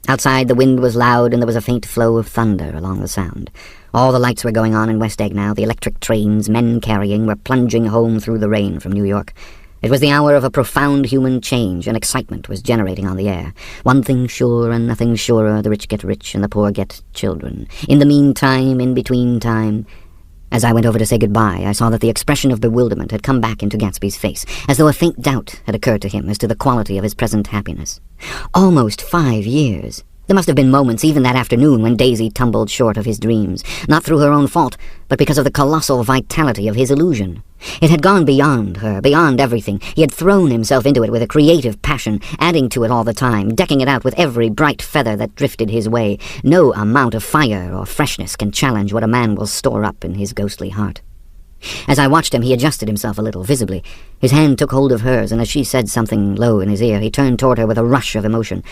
Outside the wind was loud and there was a faint flow of thunder along the Sound. All the lights were going on in West Egg now. The electric trains, men carrying, were plunging home through the rain from New York. It was the hour of a profound human change, and excitement was generating on the air. One thing sure and nothing surer, the rich get rich and the poor get children. In the meantime, in between time... As I went over to say goodbye, I saw that the expression of bewilderment had come back into Gatsby's face, as though a faint doubt had occurred to him as to the quality of his present happiness. Almost 5 years. There must have been moments even that afternoon when Daisy tumbled short of his dreams, not through her own fault, but because of the colossal vitality of his illusion. It had gone beyond her, beyond everything. He had thrown himself into it with a creative passion, adding to it all the time, decking it out with every bright feather that drifted his way. No amount of fire or freshness can challenge what a man will store up in his ghostly heart. As I watched him, he adjusted himself a little, visibly. His hand took hold of hers, and as she said something low in his ear, he turned toward her with a rush of emotion.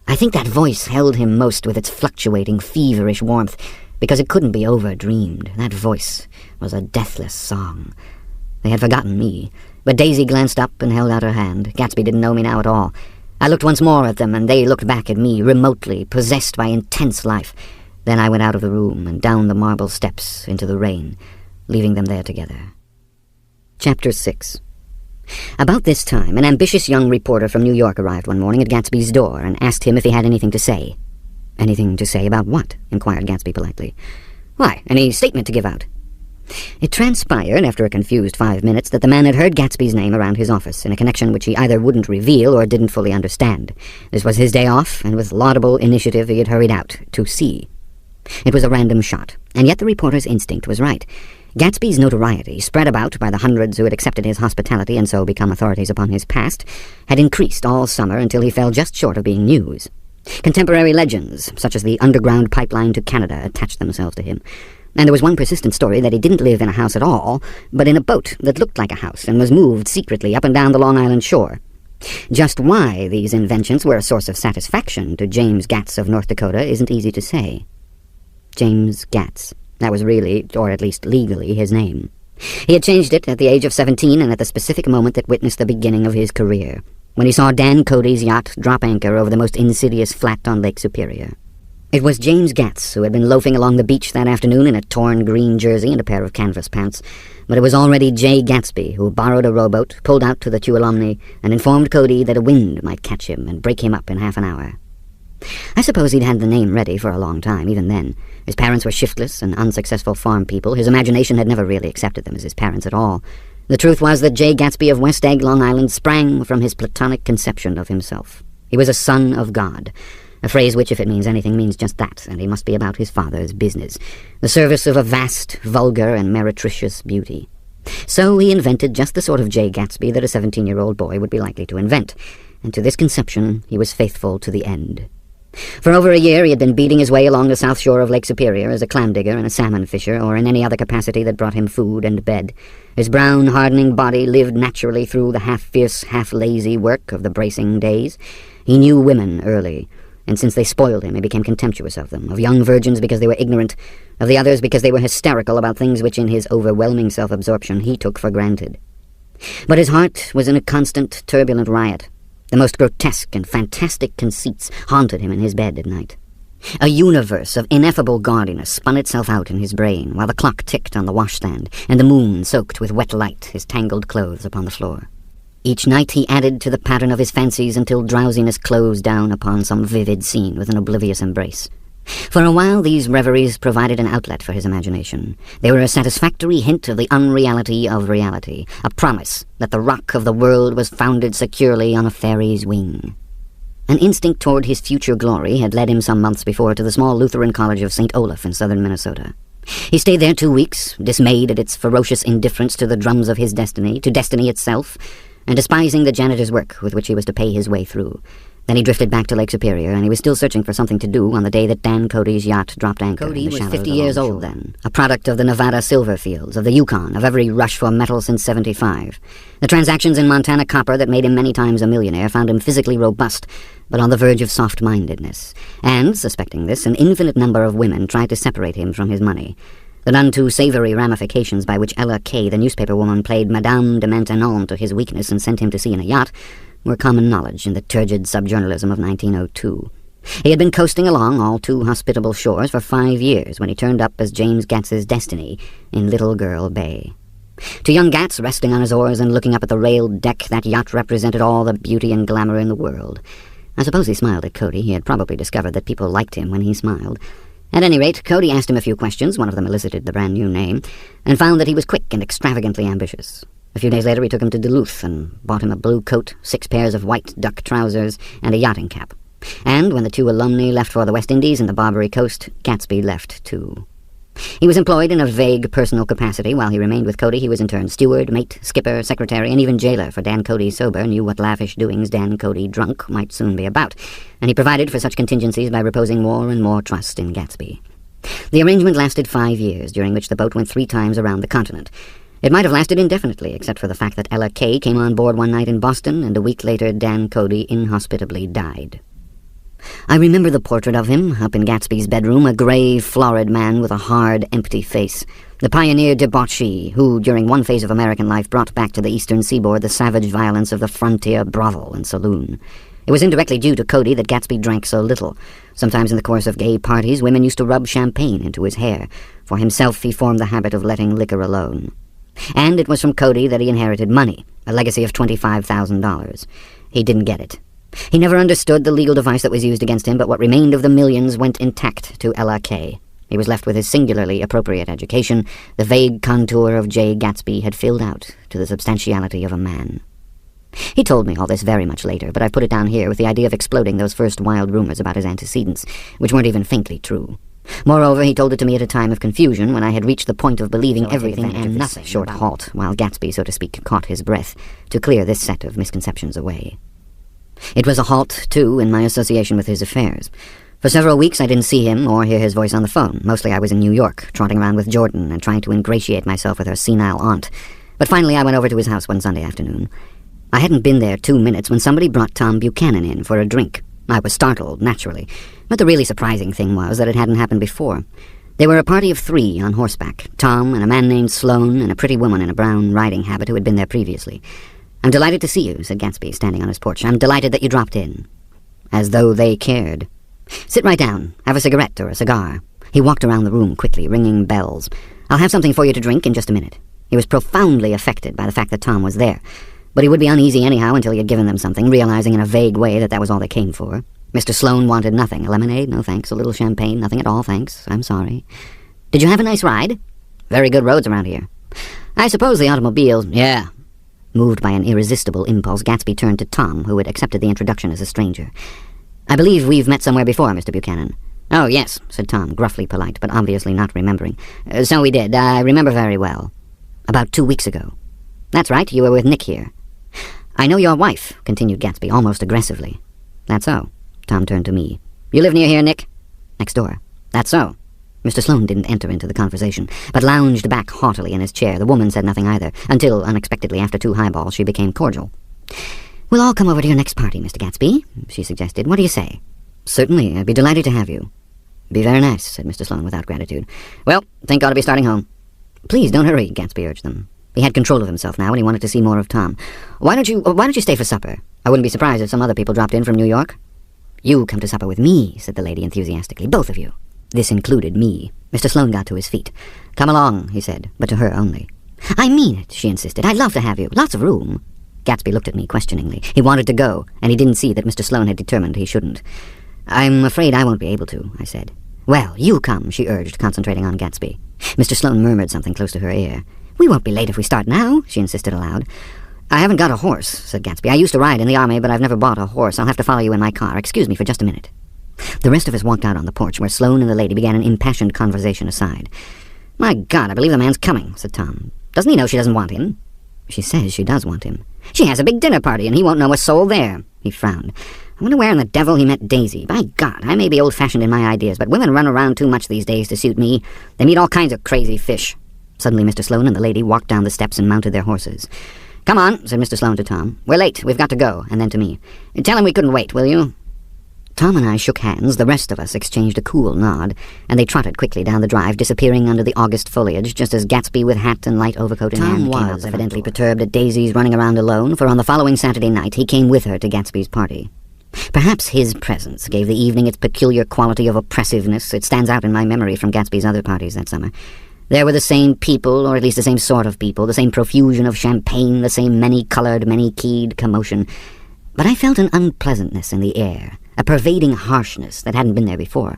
I think that voice held him most with its fluctuating, feverish warmth, because it couldn't be over-dreamed. That voice was a deathless song. They had forgotten me, But Daisy glanced up and held out her hand. Gatsby didn't know me now at all. I looked once more at them, and they looked back at me, remotely, possessed by intense life. Then I went out of the room and down the marble steps into the rain, leaving them there together. Chapter 6. About this time, an ambitious young reporter from New York arrived one morning at Gatsby's door and asked him if he had anything to say. "Anything to say about what?" inquired Gatsby politely. "Why, any statement to give out." It transpired, after a confused 5 minutes, that the man had heard Gatsby's name around his office in a connection which he either wouldn't reveal or didn't fully understand. This was his day off, and with laudable initiative he had hurried out to see. It was a random shot, and yet the reporter's instinct was right. Gatsby's notoriety, spread about by the hundreds who had accepted his hospitality and so become authorities upon his past, had increased all summer until he fell just short of being news. Contemporary legends, such as the underground pipeline to Canada, attached themselves to him. And there was one persistent story that he didn't live in a house at all, but in a boat that looked like a house and was moved secretly up and down the Long Island shore. Just why these inventions were a source of satisfaction to James Gatz of North Dakota isn't easy to say. James Gatz. That was really, or at least legally, his name. He had changed it at the age of 17 and at the specific moment that witnessed the beginning of his career, when he saw Dan Cody's yacht drop anchor over the most insidious flat on Lake Superior. It was James Gatz who had been loafing along the beach that afternoon in a torn green jersey and a pair of canvas pants, but it was already Jay Gatsby who borrowed a rowboat, pulled out to the Tuolumne, and informed Cody that a wind might catch him and break him up in half an hour. I suppose he'd had the name ready for a long time, even then. His parents were shiftless and unsuccessful farm people. His imagination had never really accepted them as his parents at all. The truth was that Jay Gatsby of West Egg, Long Island, sprang from his platonic conception of himself. He was a son of God, a phrase which, if it means anything, means just that, and he must be about his father's business, the service of a vast, vulgar, and meretricious beauty. So he invented just the sort of Jay Gatsby that a 17-year-old boy would be likely to invent, and to this conception he was faithful to the end. For over a year he had been beating his way along the south shore of Lake Superior as a clam digger and a salmon fisher, or in any other capacity that brought him food and bed. His brown, hardening body lived naturally through the half-fierce, half-lazy work of the bracing days. He knew women early, and since they spoiled him, he became contemptuous of them, of young virgins because they were ignorant, of the others because they were hysterical about things which in his overwhelming self-absorption he took for granted. But his heart was in a constant, turbulent riot. The most grotesque and fantastic conceits haunted him in his bed at night. A universe of ineffable gaudiness spun itself out in his brain while the clock ticked on the washstand and the moon soaked with wet light his tangled clothes upon the floor. Each night he added to the pattern of his fancies until drowsiness closed down upon some vivid scene with an oblivious embrace. For a while these reveries provided an outlet for his imagination. They were a satisfactory hint of the unreality of reality, a promise that the rock of the world was founded securely on a fairy's wing. An instinct toward his future glory had led him some months before to the small Lutheran college of St. Olaf in southern Minnesota. He stayed there 2 weeks, dismayed at its ferocious indifference to the drums of his destiny, to destiny itself, and despising the janitor's work with which he was to pay his way through. Then he drifted back to Lake Superior, and he was still searching for something to do on the day that Dan Cody's yacht dropped anchor. Cody was 50 years old then, a product of the Nevada silver fields, of the Yukon, of every rush for metal since '75. The transactions in Montana copper that made him many times a millionaire found him physically robust, but on the verge of soft-mindedness. And, suspecting this, an infinite number of women tried to separate him from his money. The none-too-savory ramifications by which Ella Kay, the newspaper woman, played Madame de Maintenon to his weakness and sent him to sea in a yacht were common knowledge in the turgid subjournalism of 1902. He had been coasting along all too hospitable shores for 5 years when he turned up as James Gats's destiny in Little Girl Bay. To young Gatz, resting on his oars and looking up at the railed deck, that yacht represented all the beauty and glamour in the world. I suppose he smiled at Cody. He had probably discovered that people liked him when he smiled. At any rate, Cody asked him a few questions, one of them elicited the brand-new name, and found that he was quick and extravagantly ambitious. A few days later he took him to Duluth and bought him a blue coat, 6 pairs of white duck trousers, and a yachting cap. And when the 2 alumni left for the West Indies and the Barbary Coast, Gatsby left too. He was employed in a vague personal capacity. While he remained with Cody, he was in turn steward, mate, skipper, secretary, and even jailer, for Dan Cody sober knew what lavish doings Dan Cody drunk might soon be about, and he provided for such contingencies by reposing more and more trust in Gatsby. The arrangement lasted 5 years, during which the boat went 3 times around the continent. It might have lasted indefinitely, except for the fact that Ella Kay came on board one night in Boston, and a week later Dan Cody inhospitably died. I remember the portrait of him, up in Gatsby's bedroom, a grey, florid man with a hard, empty face. The pioneer debauchee, who, during one phase of American life, brought back to the eastern seaboard the savage violence of the frontier brothel and saloon. It was indirectly due to Cody that Gatsby drank so little. Sometimes in the course of gay parties, women used to rub champagne into his hair. For himself, he formed the habit of letting liquor alone. And it was from Cody that he inherited money, a legacy of $25,000. He didn't get it. He never understood the legal device that was used against him, but what remained of the millions went intact to LRK. He was left with his singularly appropriate education. The vague contour of Jay Gatsby had filled out to the substantiality of a man. He told me all this very much later, but I've put it down here with the idea of exploding those first wild rumors about his antecedents, which weren't even faintly true. Moreover, he told it to me at a time of confusion, when I had reached the point of believing everything and nothing. Short halt, while Gatsby, so to speak, caught his breath, to clear this set of misconceptions away. It was a halt, too, in my association with his affairs. For several weeks I didn't see him or hear his voice on the phone. Mostly I was in New York, trotting around with Jordan and trying to ingratiate myself with her senile aunt. But finally I went over to his house one Sunday afternoon. I hadn't been there 2 minutes when somebody brought Tom Buchanan in for a drink. I was startled, naturally, but the really surprising thing was that it hadn't happened before. They were a party of 3 on horseback, Tom and a man named Sloane and a pretty woman in a brown riding habit who had been there previously. "I'm delighted to see you," said Gatsby, standing on his porch. "I'm delighted that you dropped in." As though they cared. "Sit right down. Have a cigarette or a cigar." He walked around the room quickly, ringing bells. "I'll have something for you to drink in just a minute." He was profoundly affected by the fact that Tom was there, but he would be uneasy anyhow until he had given them something, realizing in a vague way that that was all they came for. Mr. Sloane wanted nothing. A lemonade? No thanks. A little champagne? Nothing at all, thanks. I'm sorry. "Did you have a nice ride?" "Very good roads around here." "I suppose the automobiles—" "Yeah." Moved by an irresistible impulse, Gatsby turned to Tom, who had accepted the introduction as a stranger. "I believe we've met somewhere before, Mr. Buchanan." "Oh, yes," said Tom, gruffly polite, but obviously not remembering. "So we did. I remember very well." "About 2 weeks ago." "That's right. You were with Nick here." "I know your wife," continued Gatsby, almost aggressively. "That's so." Tom turned to me. "You live near here, Nick?" "Next door." "That's so." Mr. Sloane didn't enter into the conversation, but lounged back haughtily in his chair. The woman said nothing either, until, unexpectedly, after 2 highballs, she became cordial. "We'll all come over to your next party, Mr. Gatsby," she suggested. "What do you say?" "Certainly. I'd be delighted to have you." "Be very nice," said Mr. Sloane without gratitude. "Well, think I ought to be starting home." "Please don't hurry," Gatsby urged them. He had control of himself now, and he wanted to see more of Tom. Why don't you stay for supper? I wouldn't be surprised if some other people dropped in from New York." "You come to supper with me," said the lady enthusiastically. "Both of you." This included me. Mr. Sloane got to his feet. "Come along," he said, but to her only. "I mean it," she insisted. "I'd love to have you. Lots of room." Gatsby looked at me questioningly. He wanted to go, and he didn't see that Mr. Sloane had determined he shouldn't. "I'm afraid I won't be able to," I said. "Well, you come," she urged, concentrating on Gatsby. Mr. Sloane murmured something close to her ear. "We won't be late if we start now," she insisted aloud. "I haven't got a horse," said Gatsby. "I used to ride in the army, but I've never bought a horse. I'll have to follow you in my car. Excuse me for just a minute." The rest of us walked out on the porch, where Sloane and the lady began an impassioned conversation aside. "My God, I believe the man's coming," said Tom. "Doesn't he know she doesn't want him?" "She says she does want him." "She has a big dinner party, and he won't know a soul there." He frowned. "I wonder where in the devil he met Daisy. By God, I may be old-fashioned in my ideas, but women run around too much these days to suit me. They meet all kinds of crazy fish." Suddenly Mr. Sloane and the lady walked down the steps and mounted their horses. "Come on," said Mr. Sloane to Tom. "We're late. We've got to go." And then to me. "Tell him we couldn't wait, will you?" Tom and I shook hands, the rest of us exchanged a cool nod, and they trotted quickly down the drive, disappearing under the August foliage, just as Gatsby with hat and light overcoat in hand came up, evidently perturbed at Daisy's running around alone, for on the following Saturday night he came with her to Gatsby's party. Perhaps his presence gave the evening its peculiar quality of oppressiveness. It stands out in my memory from Gatsby's other parties that summer. There were the same people, or at least the same sort of people, the same profusion of champagne, the same many-colored, many-keyed commotion. But I felt an unpleasantness in the air, a pervading harshness that hadn't been there before.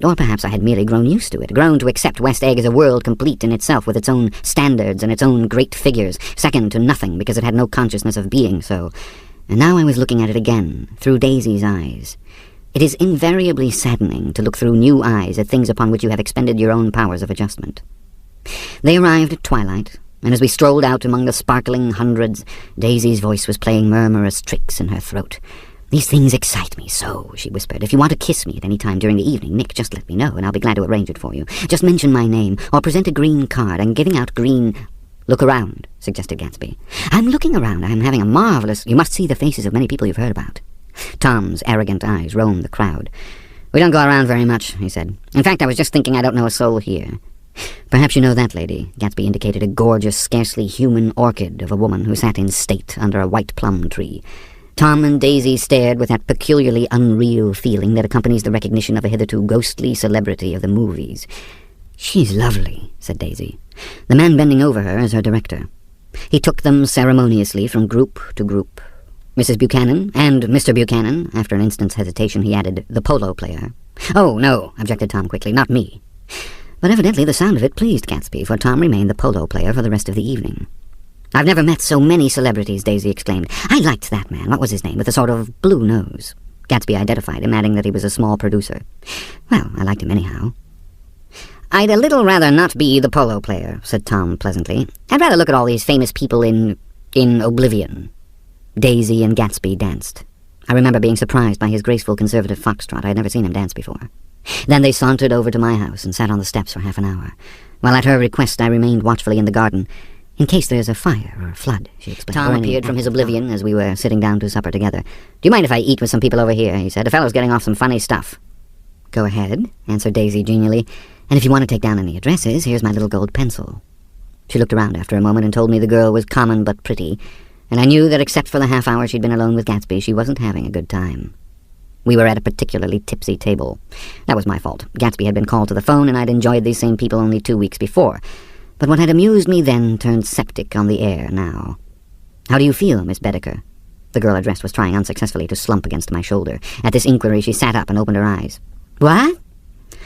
Or perhaps I had merely grown used to it, grown to accept West Egg as a world complete in itself, with its own standards and its own great figures, second to nothing because it had no consciousness of being so. And now I was looking at it again, through Daisy's eyes. It is invariably saddening to look through new eyes at things upon which you have expended your own powers of adjustment. They arrived at twilight, and as we strolled out among the sparkling hundreds, Daisy's voice was playing murmurous tricks in her throat. "These things excite me so," she whispered. "If you want to kiss me at any time during the evening, Nick, just let me know, and I'll be glad to arrange it for you. Just mention my name, or present a green card. I'm giving out green—" "Look around," suggested Gatsby. "I'm looking around. I'm having a marvelous—" "You must see the faces of many people you've heard about." Tom's arrogant eyes roamed the crowd. "We don't go around very much," he said. "In fact, I was just thinking I don't know a soul here." "Perhaps you know that lady." Gatsby indicated a gorgeous, scarcely human orchid of a woman who sat in state under a white plum tree. Tom and Daisy stared with that peculiarly unreal feeling that accompanies the recognition of a hitherto ghostly celebrity of the movies. "She's lovely," said Daisy. "The man bending over her is her director." He took them ceremoniously from group to group. Mrs. Buchanan and Mr. Buchanan. After an instant's hesitation he added, "the polo player." "Oh, no," objected Tom quickly, "not me." But evidently the sound of it pleased Gatsby, for Tom remained the polo player for the rest of the evening. "I've never met so many celebrities," Daisy exclaimed. "I liked that man, what was his name, with a sort of blue nose." Gatsby identified him, adding that he was a small producer. "Well, I liked him anyhow." "I'd a little rather not be the polo player," said Tom pleasantly. "I'd rather look at all these famous people in oblivion." Daisy and Gatsby danced. I remember being surprised by his graceful conservative foxtrot. I had never seen him dance before. Then they sauntered over to my house and sat on the steps for half an hour, while at her request I remained watchfully in the garden. "In case there's a fire or a flood," she explained. Tom appeared from his oblivion as we were sitting down to supper together. "Do you mind if I eat with some people over here?" he said. "A fellow's getting off some funny stuff." "Go ahead," answered Daisy genially. "And if you want to take down any addresses, here's my little gold pencil." She looked around after a moment and told me the girl was common but pretty, and I knew that except for the half hour she'd been alone with Gatsby, she wasn't having a good time. We were at a particularly tipsy table. That was my fault. Gatsby had been called to the phone, and I'd enjoyed these same people only 2 weeks before. But what had amused me then turned septic on the air now. "How do you feel, Miss Bedecker?" The girl addressed was trying unsuccessfully to slump against my shoulder. At this inquiry she sat up and opened her eyes. "What?"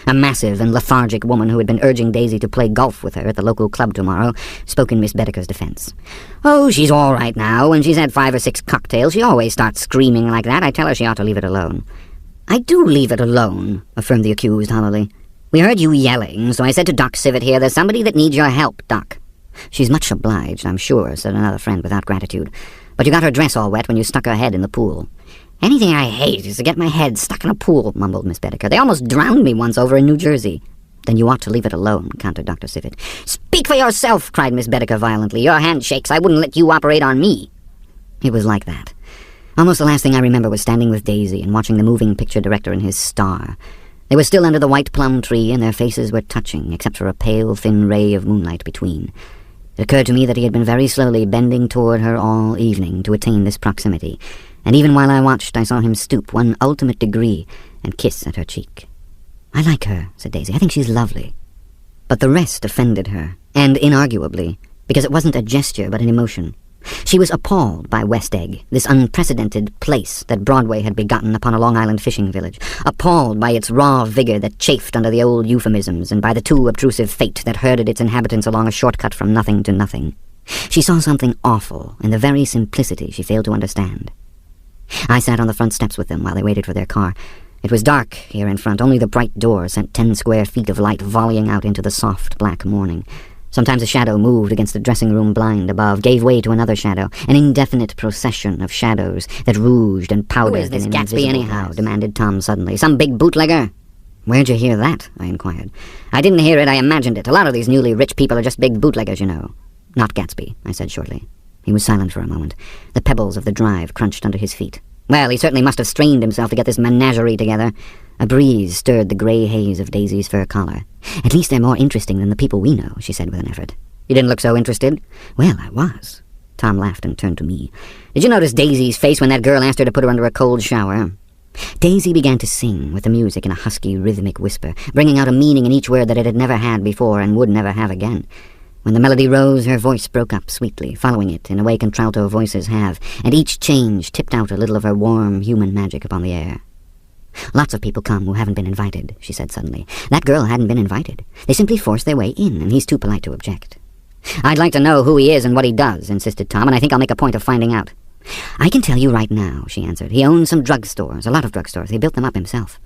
A massive and lethargic woman who had been urging Daisy to play golf with her at the local club tomorrow spoke in Miss Bedecker's defense. "Oh, she's all right now. When she's had 5 or 6 cocktails, she always starts screaming like that. I tell her she ought to leave it alone." "I do leave it alone," affirmed the accused hollowly. "We heard you yelling, so I said to Doc Civet here, there's somebody that needs your help, Doc." "She's much obliged, I'm sure," said another friend without gratitude. "But you got her dress all wet when you stuck her head in the pool." "Anything I hate is to get my head stuck in a pool," mumbled Miss Bedecker. "They almost drowned me once over in New Jersey." "Then you ought to leave it alone," countered Dr. Civet. "Speak for yourself," cried Miss Bedecker violently. "Your hand shakes. I wouldn't let you operate on me." It was like that. Almost the last thing I remember was standing with Daisy and watching the moving picture director and his star. They were still under the white plum tree, and their faces were touching, except for a pale, thin ray of moonlight between. It occurred to me that he had been very slowly bending toward her all evening to attain this proximity, and even while I watched, I saw him stoop one ultimate degree and kiss at her cheek. "I like her," said Daisy. "I think she's lovely." But the rest offended her, and inarguably, because it wasn't a gesture but an emotion. She was appalled by West Egg, this unprecedented place that Broadway had begotten upon a Long Island fishing village, appalled by its raw vigor that chafed under the old euphemisms, and by the too obtrusive fate that herded its inhabitants along a shortcut from nothing to nothing. She saw something awful in the very simplicity she failed to understand. I sat on the front steps with them while they waited for their car. It was dark here in front. Only the bright door sent 10 square feet of light volleying out into the soft black morning. Sometimes a shadow moved against the dressing-room blind above, gave way to another shadow, an indefinite procession of shadows that rouged and powdered. "Who is this Gatsby anyhow?" demanded Tom suddenly. "Some big bootlegger?" "Where'd you hear that?" I inquired. "I didn't hear it, I imagined it. A lot of these newly rich people are just big bootleggers, you know." "Not Gatsby," I said shortly. He was silent for a moment. The pebbles of the drive crunched under his feet. "Well, he certainly must have strained himself to get this menagerie together." A breeze stirred the grey haze of Daisy's fur collar. "At least they're more interesting than the people we know," she said with an effort. "You didn't look so interested." "Well, I was." Tom laughed and turned to me. "Did you notice Daisy's face when that girl asked her to put her under a cold shower?" Daisy began to sing with the music in a husky, rhythmic whisper, bringing out a meaning in each word that it had never had before and would never have again. When the melody rose, her voice broke up sweetly, following it in a way contralto voices have, and each change tipped out a little of her warm, human magic upon the air. "Lots of people come who haven't been invited," she said suddenly. "That girl hadn't been invited. They simply forced their way in, and he's too polite to object." "I'd like to know who he is and what he does," insisted Tom, "and I think I'll make a point of finding out." "I can tell you right now," she answered. "He owns some drugstores, a lot of drugstores. He built them up himself."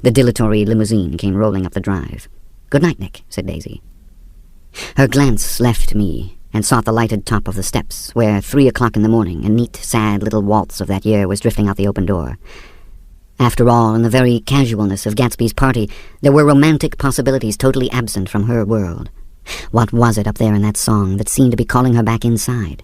The dilatory limousine came rolling up the drive. "Good night, Nick," said Daisy. Her glance left me and sought the lighted top of the steps, where 3 o'clock in the morning, a neat, sad little waltz of that year was drifting out the open door. After all, in the very casualness of Gatsby's party, there were romantic possibilities totally absent from her world. What was it up there in that song that seemed to be calling her back inside?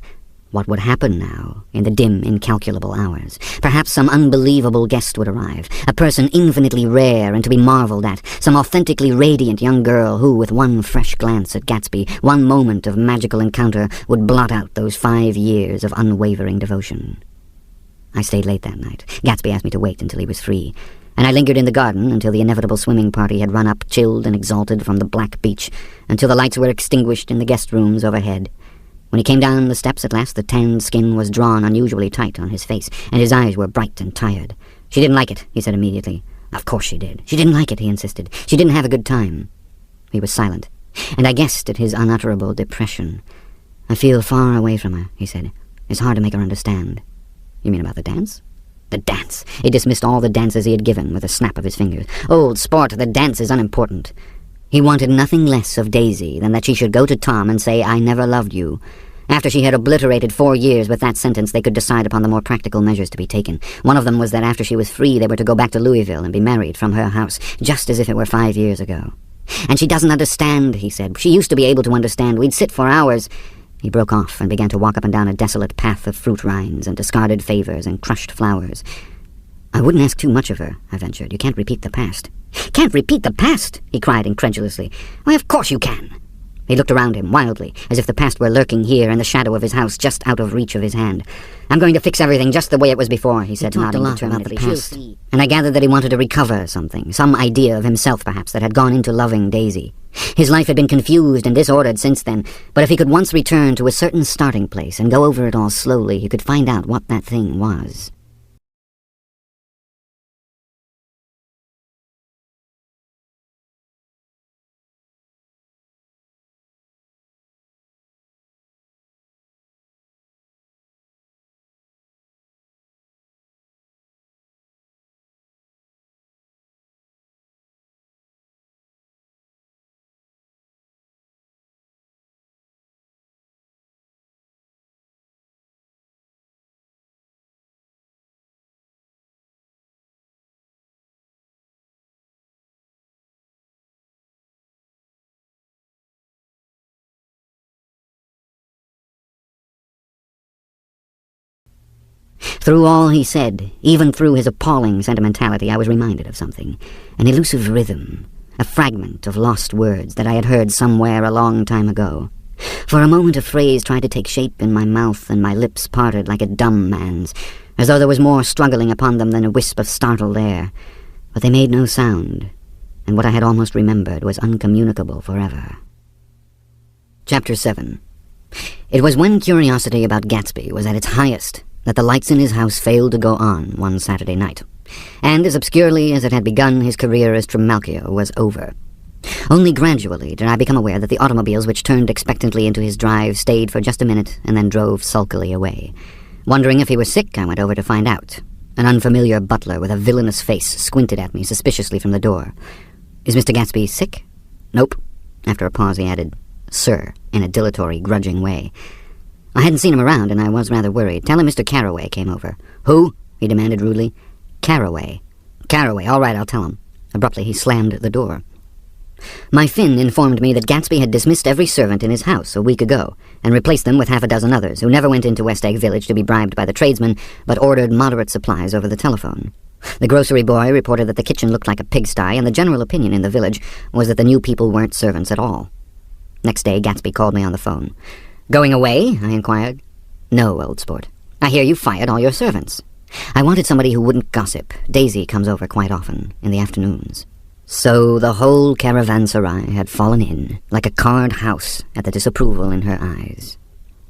What would happen now, in the dim, incalculable hours? Perhaps some unbelievable guest would arrive, a person infinitely rare and to be marveled at, some authentically radiant young girl who, with one fresh glance at Gatsby, one moment of magical encounter, would blot out those 5 years of unwavering devotion. I stayed late that night. Gatsby asked me to wait until he was free, and I lingered in the garden until the inevitable swimming party had run up, chilled and exalted from the black beach, until the lights were extinguished in the guest rooms overhead. When he came down the steps at last, the tanned skin was drawn unusually tight on his face, and his eyes were bright and tired. "She didn't like it," he said immediately. "Of course she did. She didn't like it," he insisted. "She didn't have a good time." He was silent, and I guessed at his unutterable depression. "I feel far away from her," he said. "It's hard to make her understand." "You mean about the dance?" The dance! He dismissed all the dances he had given with a snap of his fingers. "Old sport, the dance is unimportant." He wanted nothing less of Daisy than that she should go to Tom and say, "I never loved you." After she had obliterated 4 years with that sentence, they could decide upon the more practical measures to be taken. One of them was that after she was free, they were to go back to Louisville and be married from her house, just as if it were 5 years ago. "And she doesn't understand," he said. "She used to be able to understand. We'd sit for hours." He broke off and began to walk up and down a desolate path of fruit rinds and discarded favors and crushed flowers. "I wouldn't ask too much of her," I ventured. "You can't repeat the past." "Can't repeat the past?" he cried incredulously. "Why, of course you can." He looked around him wildly, as if the past were lurking here in the shadow of his house, just out of reach of his hand. "I'm going to fix everything just the way it was before," he said, nodding determinedly. About the past. And I gathered that he wanted to recover something, some idea of himself, perhaps, that had gone into loving Daisy. His life had been confused and disordered since then, but if he could once return to a certain starting place and go over it all slowly, he could find out what that thing was. Through all he said, even through his appalling sentimentality, I was reminded of something. An elusive rhythm, a fragment of lost words that I had heard somewhere a long time ago. For a moment a phrase tried to take shape in my mouth, and my lips parted like a dumb man's, as though there was more struggling upon them than a wisp of startled air. But they made no sound, and what I had almost remembered was uncommunicable forever. Chapter 7. It was when curiosity about Gatsby was at its highest that the lights in his house failed to go on one Saturday night, and as obscurely as it had begun, his career as Trimalchio was over. Only gradually did I become aware that the automobiles which turned expectantly into his drive stayed for just a minute and then drove sulkily away. Wondering if he was sick, I went over to find out. An unfamiliar butler with a villainous face squinted at me suspiciously from the door. "Is Mr. Gatsby sick?" "Nope." After a pause he added, "Sir," in a dilatory, grudging way. I hadn't seen him around, and I was rather worried. "Tell him Mr. Carroway came over." "Who?" he demanded rudely. "Carroway." "Carroway, all right, I'll tell him." Abruptly he slammed the door. My Finn informed me that Gatsby had dismissed every servant in his house a week ago, and replaced them with half a dozen others who never went into West Egg Village to be bribed by the tradesmen, but ordered moderate supplies over the telephone. The grocery boy reported that the kitchen looked like a pigsty, and the general opinion in the village was that the new people weren't servants at all. Next day Gatsby called me on the phone. "Going away?" I inquired. "No, old sport. I hear you fired all your servants." I wanted somebody who wouldn't gossip. Daisy comes over quite often, in the afternoons. So the whole caravanserai had fallen in, like a card house, at the disapproval in her eyes.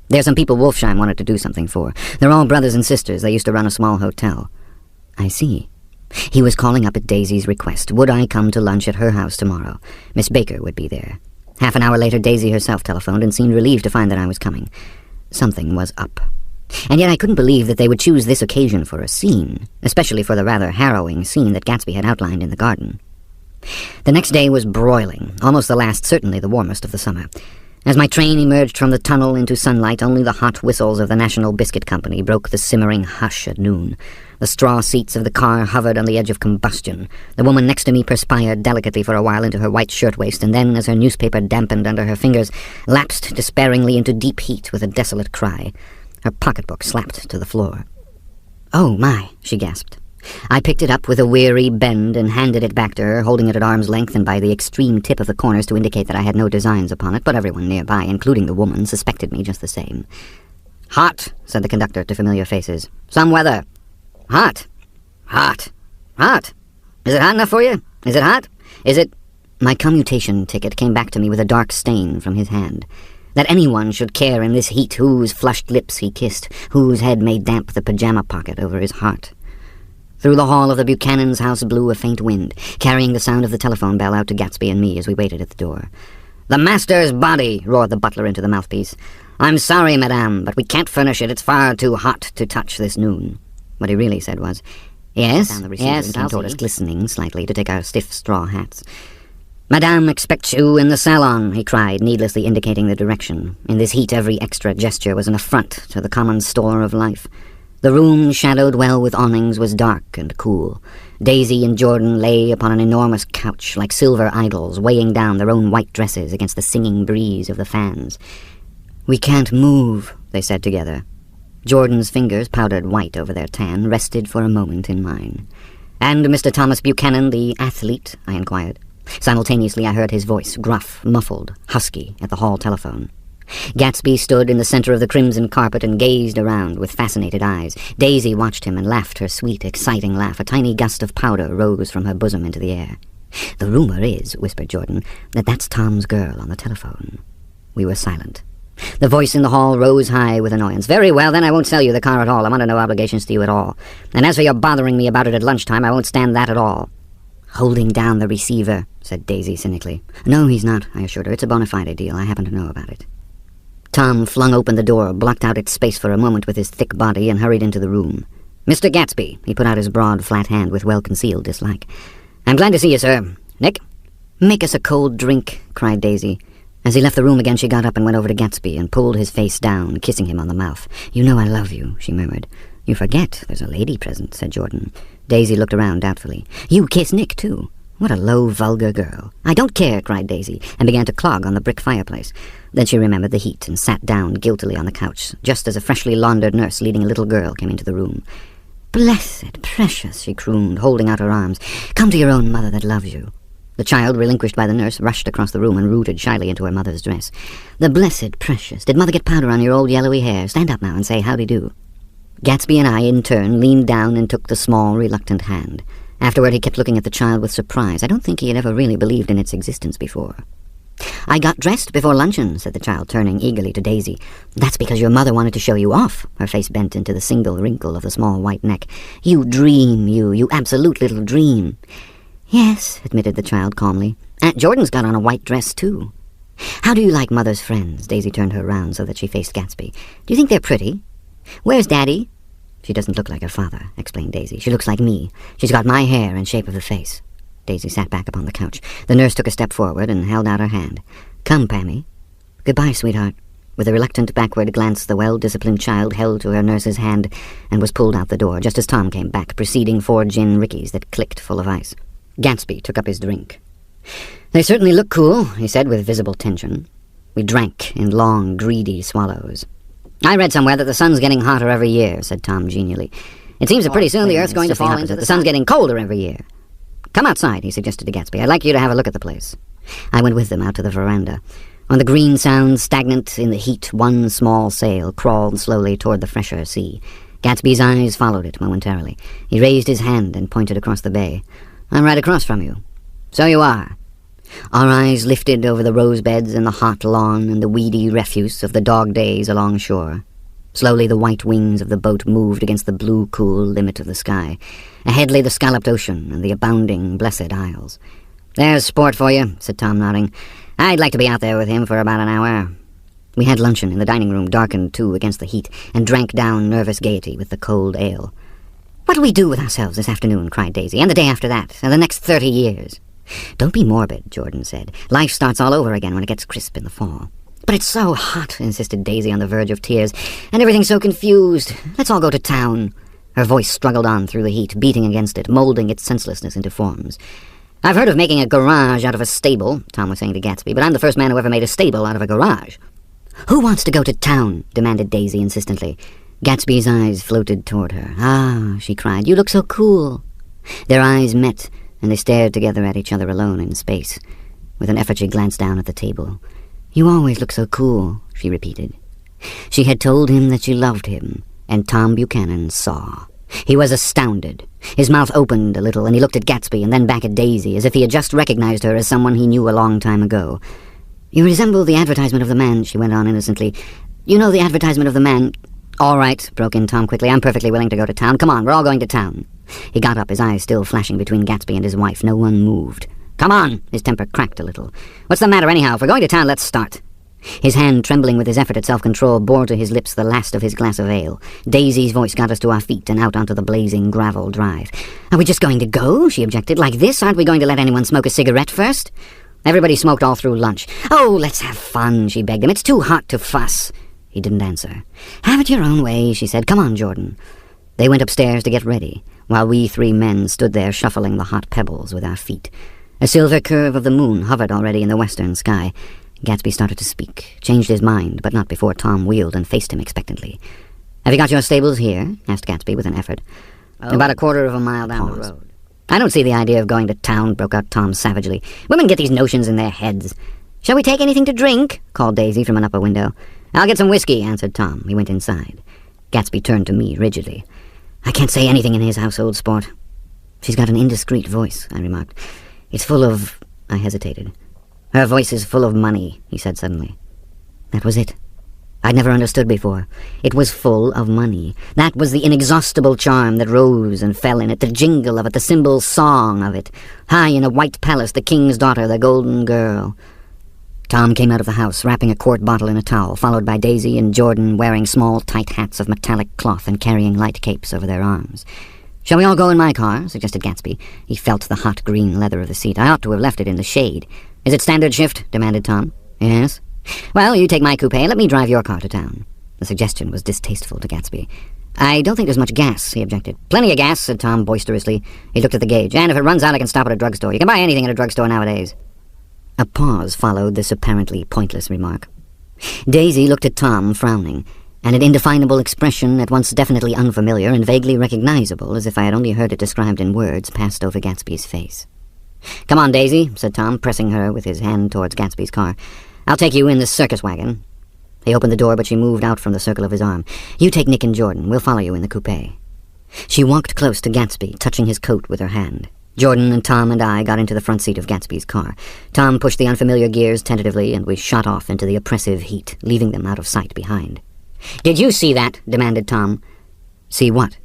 "There's some people Wolfsheim wanted to do something for. They're all brothers and sisters. They used to run a small hotel." "I see." He was calling up at Daisy's request. Would I come to lunch at her house tomorrow? Miss Baker would be there. Half an hour later, Daisy herself telephoned and seemed relieved to find that I was coming. Something was up. And yet I couldn't believe that they would choose this occasion for a scene, especially for the rather harrowing scene that Gatsby had outlined in the garden. The next day was broiling, almost the last, certainly the warmest of the summer. As my train emerged from the tunnel into sunlight, only the hot whistles of the National Biscuit Company broke the simmering hush at noon. The straw seats of the car hovered on the edge of combustion. The woman next to me perspired delicately for a while into her white shirtwaist, and then, as her newspaper dampened under her fingers, lapsed despairingly into deep heat with a desolate cry. Her pocketbook slapped to the floor. "Oh, my," she gasped. I picked it up with a weary bend and handed it back to her, holding it at arm's length and by the extreme tip of the corners to indicate that I had no designs upon it, but everyone nearby, including the woman, suspected me just the same. "Hot," said the conductor to familiar faces. "Some weather." "Hot. Hot. Hot. Is it hot enough for you? Is it hot? Is it—" My commutation ticket came back to me with a dark stain from his hand. That anyone should care in this heat whose flushed lips he kissed, whose head made damp the pajama pocket over his heart. Through the hall of the Buchanan's house blew a faint wind, carrying the sound of the telephone bell out to Gatsby and me as we waited at the door. "The master's body," roared the butler into the mouthpiece. "I'm sorry, madame, but we can't furnish it. It's far too hot to touch this noon." What he really said was, "Yes, yes, came toward us, glistening slightly to take our stiff straw hats. "Madame expects you in the salon," he cried, needlessly indicating the direction. In this heat every extra gesture was an affront to the common store of life. The room, shadowed well with awnings, was dark and cool. Daisy and Jordan lay upon an enormous couch like silver idols, weighing down their own white dresses against the singing breeze of the fans. "We can't move," they said together. Jordan's fingers, powdered white over their tan, rested for a moment in mine. "And Mr. Thomas Buchanan, the athlete?" I inquired. Simultaneously I heard his voice, gruff, muffled, husky, at the hall telephone. Gatsby stood in the center of the crimson carpet and gazed around with fascinated eyes. Daisy watched him and laughed her sweet, exciting laugh. A tiny gust of powder rose from her bosom into the air. "The rumor is," whispered Jordan, "that that's Tom's girl on the telephone." We were silent. The voice in the hall rose high with annoyance. "Very well, then I won't sell you the car at all. I'm under no obligations to you at all. And as for your bothering me about it at lunchtime, I won't stand that at all." "Holding down the receiver," said Daisy cynically. "No, he's not," I assured her. "It's a bona fide deal. I happen to know about it." Tom flung open the door, blocked out its space for a moment with his thick body, and hurried into the room. "Mr. Gatsby," he put out his broad, flat hand with well-concealed dislike. "I'm glad to see you, sir. Nick?" "Make us a cold drink," cried Daisy. As he left the room again, she got up and went over to Gatsby and pulled his face down, kissing him on the mouth. "You know I love you," she murmured. "You forget there's a lady present," said Jordan. Daisy looked around doubtfully. "You kiss Nick, too? What a low, vulgar girl." "I don't care," cried Daisy, and began to clog on the brick fireplace. Then she remembered the heat and sat down guiltily on the couch, just as a freshly laundered nurse leading a little girl came into the room. "Blessed, precious," she crooned, holding out her arms. "Come to your own mother that loves you." The child, relinquished by the nurse, rushed across the room and rooted shyly into her mother's dress. "The blessed, precious. Did Mother get powder on your old yellowy hair? Stand up now and say howdy-do." Gatsby and I, in turn, leaned down and took the small, reluctant hand. Afterward, he kept looking at the child with surprise. I don't think he had ever really believed in its existence before. "I got dressed before luncheon," said the child, turning eagerly to Daisy. "That's because your mother wanted to show you off." Her face bent into the single wrinkle of the small white neck. "You dream, you absolute little dream." "Yes," admitted the child calmly. "Aunt Jordan's got on a white dress, too." "How do you like Mother's friends?" Daisy turned her round so that she faced Gatsby. "Do you think they're pretty?" "Where's Daddy?" "She doesn't look like her father," explained Daisy. "She looks like me. She's got my hair and shape of the face." Daisy sat back upon the couch. The nurse took a step forward and held out her hand. "Come, Pammy." "Goodbye, sweetheart." With a reluctant backward glance, the well-disciplined child held to her nurse's hand and was pulled out the door, just as Tom came back, preceding 4 gin rickeys that clicked full of ice. Gatsby took up his drink. "They certainly look cool," he said with visible tension. We drank in long, greedy swallows. "I read somewhere that the sun's getting hotter every year," said Tom genially. "It seems that pretty soon the Earth's going to fall into the sun's getting colder every year." "Come outside," he suggested to Gatsby. "I'd like you to have a look at the place." I went with them out to the veranda. On the green sound, stagnant in the heat, one small sail crawled slowly toward the fresher sea. Gatsby's eyes followed it momentarily. He raised his hand and pointed across the bay. "I'm right across from you." "So you are." Our eyes lifted over the rose beds and the hot lawn and the weedy refuse of the dog days along shore. Slowly the white wings of the boat moved against the blue, cool limit of the sky. Ahead lay the scalloped ocean and the abounding, blessed isles. "There's sport for you," said Tom, nodding. "I'd like to be out there with him for about an hour." We had luncheon in the dining room, darkened too against the heat, and drank down nervous gaiety with the cold ale. "What'll we do with ourselves this afternoon?" cried Daisy, "and the day after that, and the next 30 years? "Don't be morbid," Jordan said. "Life starts all over again when it gets crisp in the fall." "But it's so hot," insisted Daisy on the verge of tears, "and everything's so confused. Let's all go to town." Her voice struggled on through the heat, beating against it, molding its senselessness into forms. "I've heard of making a garage out of a stable," Tom was saying to Gatsby, "but I'm the first man who ever made a stable out of a garage." "Who wants to go to town?" demanded Daisy insistently. Gatsby's eyes floated toward her. "Ah," she cried, "you look so cool." Their eyes met, and they stared together at each other alone in space. With an effort she glanced down at the table. "You always look so cool," she repeated. She had told him that she loved him, and Tom Buchanan saw. He was astounded. His mouth opened a little, and he looked at Gatsby and then back at Daisy, as if he had just recognized her as someone he knew a long time ago. "You resemble the advertisement of the man," she went on innocently. "You know the advertisement of the man—" "All right," broke in Tom quickly. "I'm perfectly willing to go to town. Come on, we're all going to town." He got up, his eyes still flashing between Gatsby and his wife. No one moved. "Come on!" His temper cracked a little. "What's the matter anyhow? If we're going to town, let's start." His hand, trembling with his effort at self-control, bore to his lips the last of his glass of ale. Daisy's voice got us to our feet and out onto the blazing gravel drive. "Are we just going to go?" she objected. "Like this? Aren't we going to let anyone smoke a cigarette first?" "Everybody smoked all through lunch." "Oh, let's have fun," she begged him. "It's too hot to fuss." He didn't answer. "Have it your own way," she said. "Come on, Jordan." They went upstairs to get ready, while we three men stood there shuffling the hot pebbles with our feet. A silver curve of the moon hovered already in the western sky. Gatsby started to speak, changed his mind, but not before Tom wheeled and faced him expectantly. "Have you got your stables here?" asked Gatsby with an effort. "About a quarter of a mile down the road." "I don't see the idea of going to town," broke out Tom savagely. "Women get these notions in their heads." "Shall we take anything to drink?" called Daisy from an upper window. "I'll get some whiskey," answered Tom. He went inside. Gatsby turned to me rigidly. "I can't say anything in his household, sport." "She's got an indiscreet voice," I remarked. "It's full of—" I hesitated. "Her voice is full of money," he said suddenly. That was it. I'd never understood before. It was full of money. That was the inexhaustible charm that rose and fell in it, the jingle of it, the cymbal song of it. High in a white palace, the king's daughter, the golden girl. Tom came out of the house, wrapping a quart bottle in a towel, followed by Daisy and Jordan, wearing small, tight hats of metallic cloth and carrying light capes over their arms. "Shall we all go in my car?" suggested Gatsby. He felt the hot green leather of the seat. "I ought to have left it in the shade." "Is it standard shift?" demanded Tom. "Yes." "Well, you take my coupe, let me drive your car to town." The suggestion was distasteful to Gatsby. "I don't think there's much gas," he objected. "Plenty of gas," said Tom boisterously. He looked at the gauge. "And if it runs out, I can stop at a drugstore. You can buy anything at a drugstore nowadays." A pause followed this apparently pointless remark. Daisy looked at Tom, frowning, and an indefinable expression, at once definitely unfamiliar and vaguely recognizable, as if I had only heard it described in words, passed over Gatsby's face. "Come on, Daisy," said Tom, pressing her with his hand towards Gatsby's car. "I'll take you in this circus wagon." He opened the door, but she moved out from the circle of his arm. "You take Nick and Jordan. We'll follow you in the coupe." She walked close to Gatsby, touching his coat with her hand. Jordan and Tom and I got into the front seat of Gatsby's car. Tom pushed the unfamiliar gears tentatively, and we shot off into the oppressive heat, leaving them out of sight behind. "Did you see that?" demanded Tom. "See what?"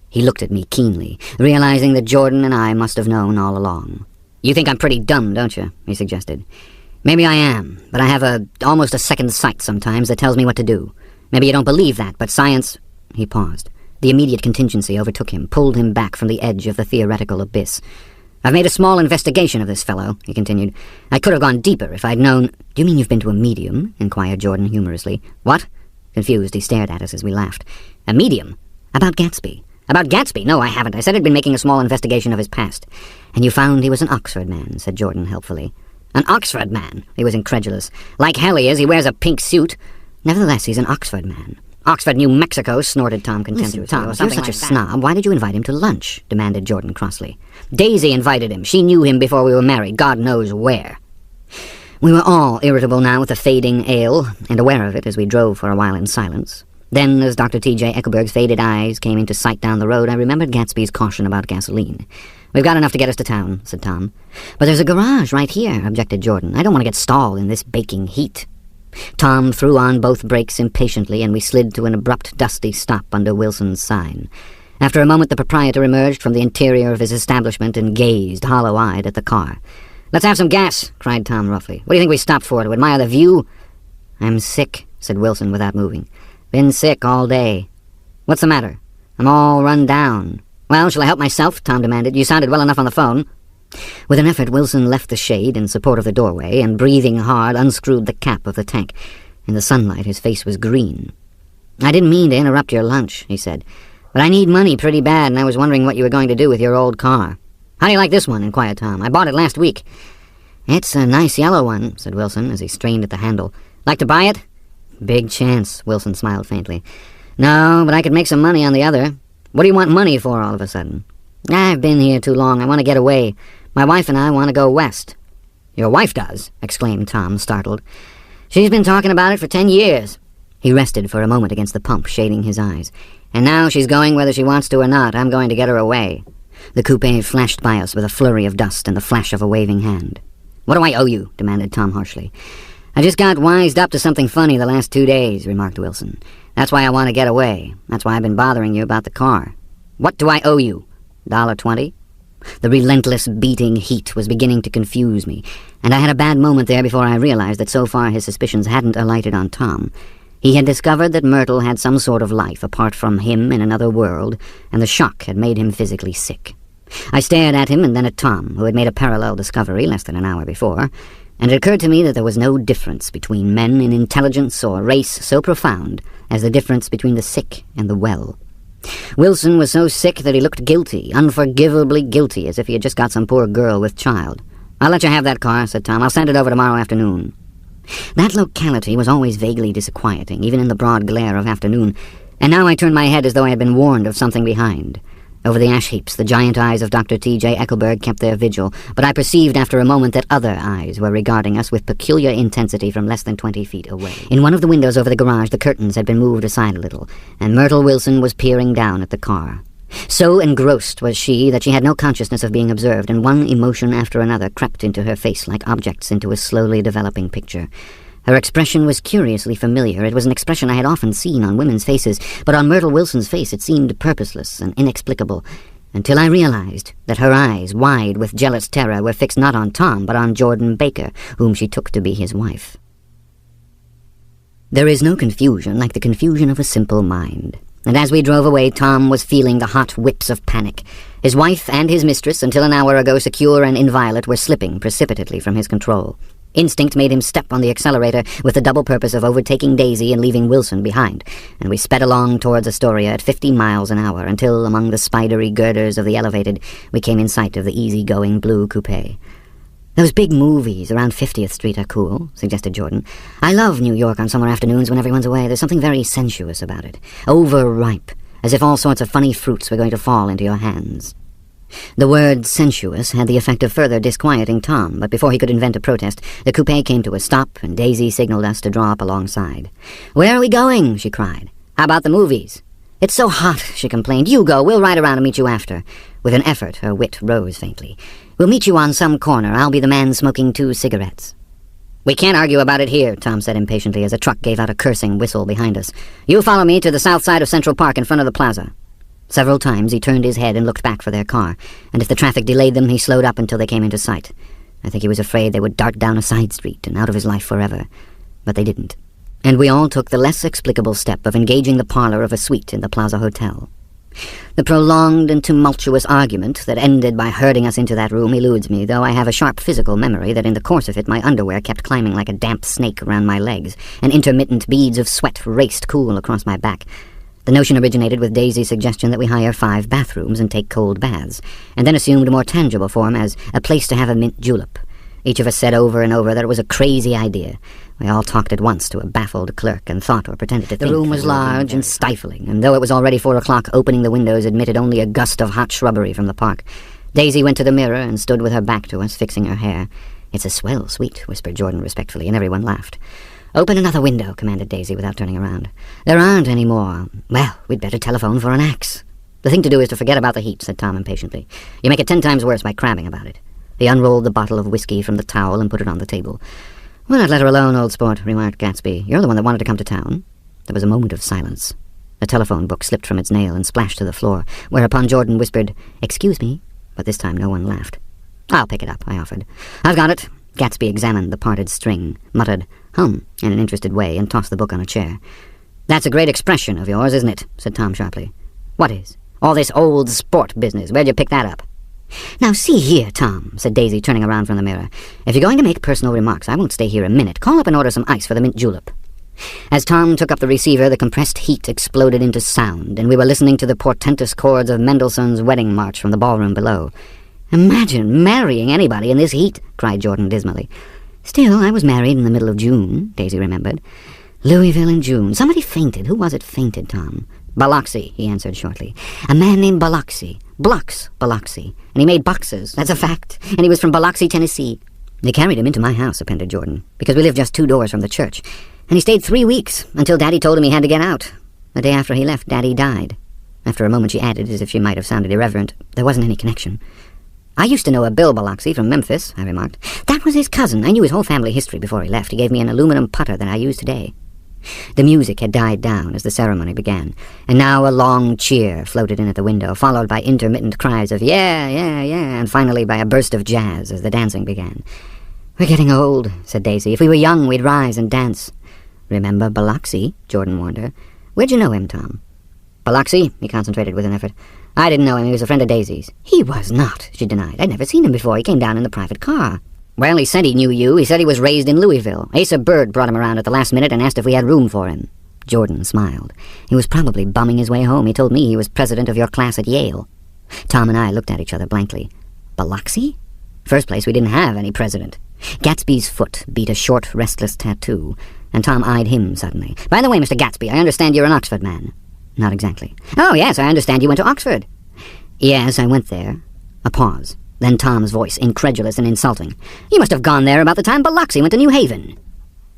He looked at me keenly, realizing that Jordan and I must have known all along. "You think I'm pretty dumb, don't you?" he suggested. "Maybe I am, but I have almost a second sight sometimes that tells me what to do. Maybe you don't believe that, but science—" He paused. The immediate contingency overtook him, pulled him back from the edge of the theoretical abyss. "I've made a small investigation of this fellow," he continued. "I could have gone deeper if I'd known—" "Do you mean you've been to a medium?" inquired Jordan humorously. "What?" Confused, he stared at us as we laughed. "A medium? About Gatsby?" "About Gatsby? No, I haven't. I said I'd been making a small investigation of his past." "And you found he was an Oxford man," said Jordan helpfully. "An Oxford man?" He was incredulous. "Like hell he is. He wears a pink suit." "Nevertheless, he's an Oxford man." "Oxford, New Mexico," snorted Tom contemptuously. "Listen, Tom, "Or if you're something such a like that." snob, why did you invite him to lunch?" demanded Jordan crossly. "Daisy invited him. She knew him before we were married, God knows where." We were all irritable now with the fading ale, and aware of it as we drove for a while in silence. Then, as Dr. T.J. Eckelberg's faded eyes came into sight down the road, I remembered Gatsby's caution about gasoline. "We've got enough to get us to town," said Tom. "But there's a garage right here," objected Jordan. "I don't want to get stalled in this baking heat." Tom threw on both brakes impatiently, and we slid to an abrupt, dusty stop under Wilson's sign. After a moment, the proprietor emerged from the interior of his establishment and gazed, hollow-eyed, at the car. "Let's have some gas," cried Tom roughly. "What do you think we stopped for, to admire the view?" "I'm sick," said Wilson without moving. "Been sick all day." "What's the matter?" "I'm all run down." "Well, shall I help myself?" Tom demanded. "You sounded well enough on the phone." With an effort, Wilson left the shade in support of the doorway, and breathing hard, unscrewed the cap of the tank. In the sunlight, his face was green. "I didn't mean to interrupt your lunch," he said, "but I need money pretty bad, and I was wondering what you were going to do with your old car." "How do you like this one?" inquired Tom. "I bought it last week." "It's a nice yellow one," said Wilson, as he strained at the handle. "Like to buy it?" Big chance, Wilson smiled faintly. No, but I could make some money on the other. What do you want money for all of a sudden? I've been here too long. I want to get away. My wife and I want to go west. Your wife does? Exclaimed Tom, startled. She's been talking about it for 10 years. He rested for a moment against the pump, shading his eyes. And now she's going whether she wants to or not. I'm going to get her away. The coupe flashed by us with a flurry of dust and the flash of a waving hand. What do I owe you? Demanded Tom harshly. I just got wised up to something funny the last 2 days, remarked Wilson. That's why I want to get away. That's why I've been bothering you about the car. What do I owe you? $1.20? The relentless beating heat was beginning to confuse me, and I had a bad moment there before I realized that so far his suspicions hadn't alighted on Tom. He had discovered that Myrtle had some sort of life apart from him in another world, and the shock had made him physically sick. I stared at him and then at Tom, who had made a parallel discovery less than an hour before, and it occurred to me that there was no difference between men in intelligence or race so profound as the difference between the sick and the well. Wilson was so sick that he looked guilty, unforgivably guilty, as if he had just got some poor girl with child. I'll let you have that car, said Tom. I'll send it over tomorrow afternoon. That locality was always vaguely disquieting, even in the broad glare of afternoon, and now I turned my head as though I had been warned of something behind. Over the ash heaps, the giant eyes of Dr. T.J. Eckelberg kept their vigil, but I perceived after a moment that other eyes were regarding us with peculiar intensity from less than 20 feet away. In one of the windows over the garage, the curtains had been moved aside a little, and Myrtle Wilson was peering down at the car. So engrossed was she that she had no consciousness of being observed, and one emotion after another crept into her face like objects into a slowly developing picture. Her expression was curiously familiar. It was an expression I had often seen on women's faces, but on Myrtle Wilson's face it seemed purposeless and inexplicable, until I realized that her eyes, wide with jealous terror, were fixed not on Tom, but on Jordan Baker, whom she took to be his wife. There is no confusion like the confusion of a simple mind. And as we drove away, Tom was feeling the hot whips of panic. His wife and his mistress, until an hour ago secure and inviolate, were slipping precipitately from his control. Instinct made him step on the accelerator with the double purpose of overtaking Daisy and leaving Wilson behind, and we sped along towards Astoria at 50 miles an hour until, among the spidery girders of the elevated, we came in sight of the easy-going blue coupe. Those big movies around 50th Street are cool, suggested Jordan. I love New York on summer afternoons when everyone's away. There's something very sensuous about it. Overripe, as if all sorts of funny fruits were going to fall into your hands. The word sensuous had the effect of further disquieting Tom, but before he could invent a protest, the coupe came to a stop, and Daisy signaled us to draw up alongside. "Where are we going?" she cried. "How about the movies?" "It's so hot," she complained. "You go. We'll ride around and meet you after." With an effort, her wit rose faintly. "We'll meet you on some corner. I'll be the man smoking 2 cigarettes." "We can't argue about it here," Tom said impatiently as a truck gave out a cursing whistle behind us. "You follow me to the south side of Central Park in front of the plaza." Several times he turned his head and looked back for their car, and if the traffic delayed them, he slowed up until they came into sight. I think he was afraid they would dart down a side street and out of his life forever, but they didn't. And we all took the less explicable step of engaging the parlor of a suite in the Plaza Hotel. The prolonged and tumultuous argument that ended by herding us into that room eludes me, though I have a sharp physical memory that in the course of it my underwear kept climbing like a damp snake around my legs, and intermittent beads of sweat raced cool across my back. The notion originated with Daisy's suggestion that we hire 5 bathrooms and take cold baths, and then assumed a more tangible form as a place to have a mint julep. Each of us said over and over that it was a crazy idea. We all talked at once to a baffled clerk and thought or pretended to think. The room was large and stifling, and though it was already 4 o'clock, opening the windows admitted only a gust of hot shrubbery from the park. Daisy went to the mirror and stood with her back to us, fixing her hair. "It's a swell suite," whispered Jordan respectfully, and everyone laughed. "Open another window," commanded Daisy without turning around. "There aren't any more." "Well, we'd better telephone for an axe." "The thing to do is to forget about the heat," said Tom impatiently. "You make it 10 times worse by crabbing about it." He unrolled the bottle of whiskey from the towel and put it on the table. "Why not let her alone, old sport?" remarked Gatsby. "You're the one that wanted to come to town." There was a moment of silence. The telephone book slipped from its nail and splashed to the floor, whereupon Jordan whispered, "Excuse me," but this time no one laughed. "I'll pick it up," I offered. "I've got it." Gatsby examined the parted string, muttered, "Hum," in an interested way, and tossed the book on a chair. "That's a great expression of yours, isn't it?" said Tom sharply. "What is?" "All this old sport business. Where'd you pick that up?" "Now see here, Tom," said Daisy, turning around from the mirror. "If you're going to make personal remarks, I won't stay here a minute. Call up and order some ice for the mint julep." As Tom took up the receiver, the compressed heat exploded into sound, and we were listening to the portentous chords of Mendelssohn's Wedding March from the ballroom below. "Imagine marrying anybody in this heat," cried Jordan dismally. "Still, I was married in the middle of June," Daisy remembered. Louisville in June. Somebody fainted. Who was it fainted, Tom? Biloxi, he answered shortly. A man named Biloxi. Blux Biloxi. And he made boxes. That's a fact. And he was from Biloxi, Tennessee. They carried him into my house, appended Jordan, because we lived just 2 doors from the church. And he stayed 3 weeks, until Daddy told him he had to get out. The day after he left, Daddy died. After a moment she added, as if she might have sounded irreverent, there wasn't any connection. I used to know a Bill Biloxi from Memphis, I remarked. That was his cousin. I knew his whole family history before he left. He gave me an aluminum putter that I use today. The music had died down as the ceremony began, and now a long cheer floated in at the window, followed by intermittent cries of yeah, yeah, yeah, and finally by a burst of jazz as the dancing began. We're getting old, said Daisy. If we were young, we'd rise and dance. Remember Biloxi? Jordan warned her. Where'd you know him, Tom? Biloxi? He concentrated with an effort. I didn't know him. He was a friend of Daisy's. He was not, she denied. I'd never seen him before. He came down in the private car. Well, he said he knew you. He said he was raised in Louisville. Asa Bird brought him around at the last minute and asked if we had room for him. Jordan smiled. He was probably bumming his way home. He told me he was president of your class at Yale. Tom and I looked at each other blankly. Biloxi? First place, we didn't have any president. Gatsby's foot beat a short, restless tattoo, and Tom eyed him suddenly. By the way, Mr. Gatsby, I understand you're an Oxford man. Not exactly. Oh, yes, I understand you went to Oxford. Yes, I went there. A pause. Then Tom's voice, incredulous and insulting. You must have gone there about the time Biloxi went to New Haven.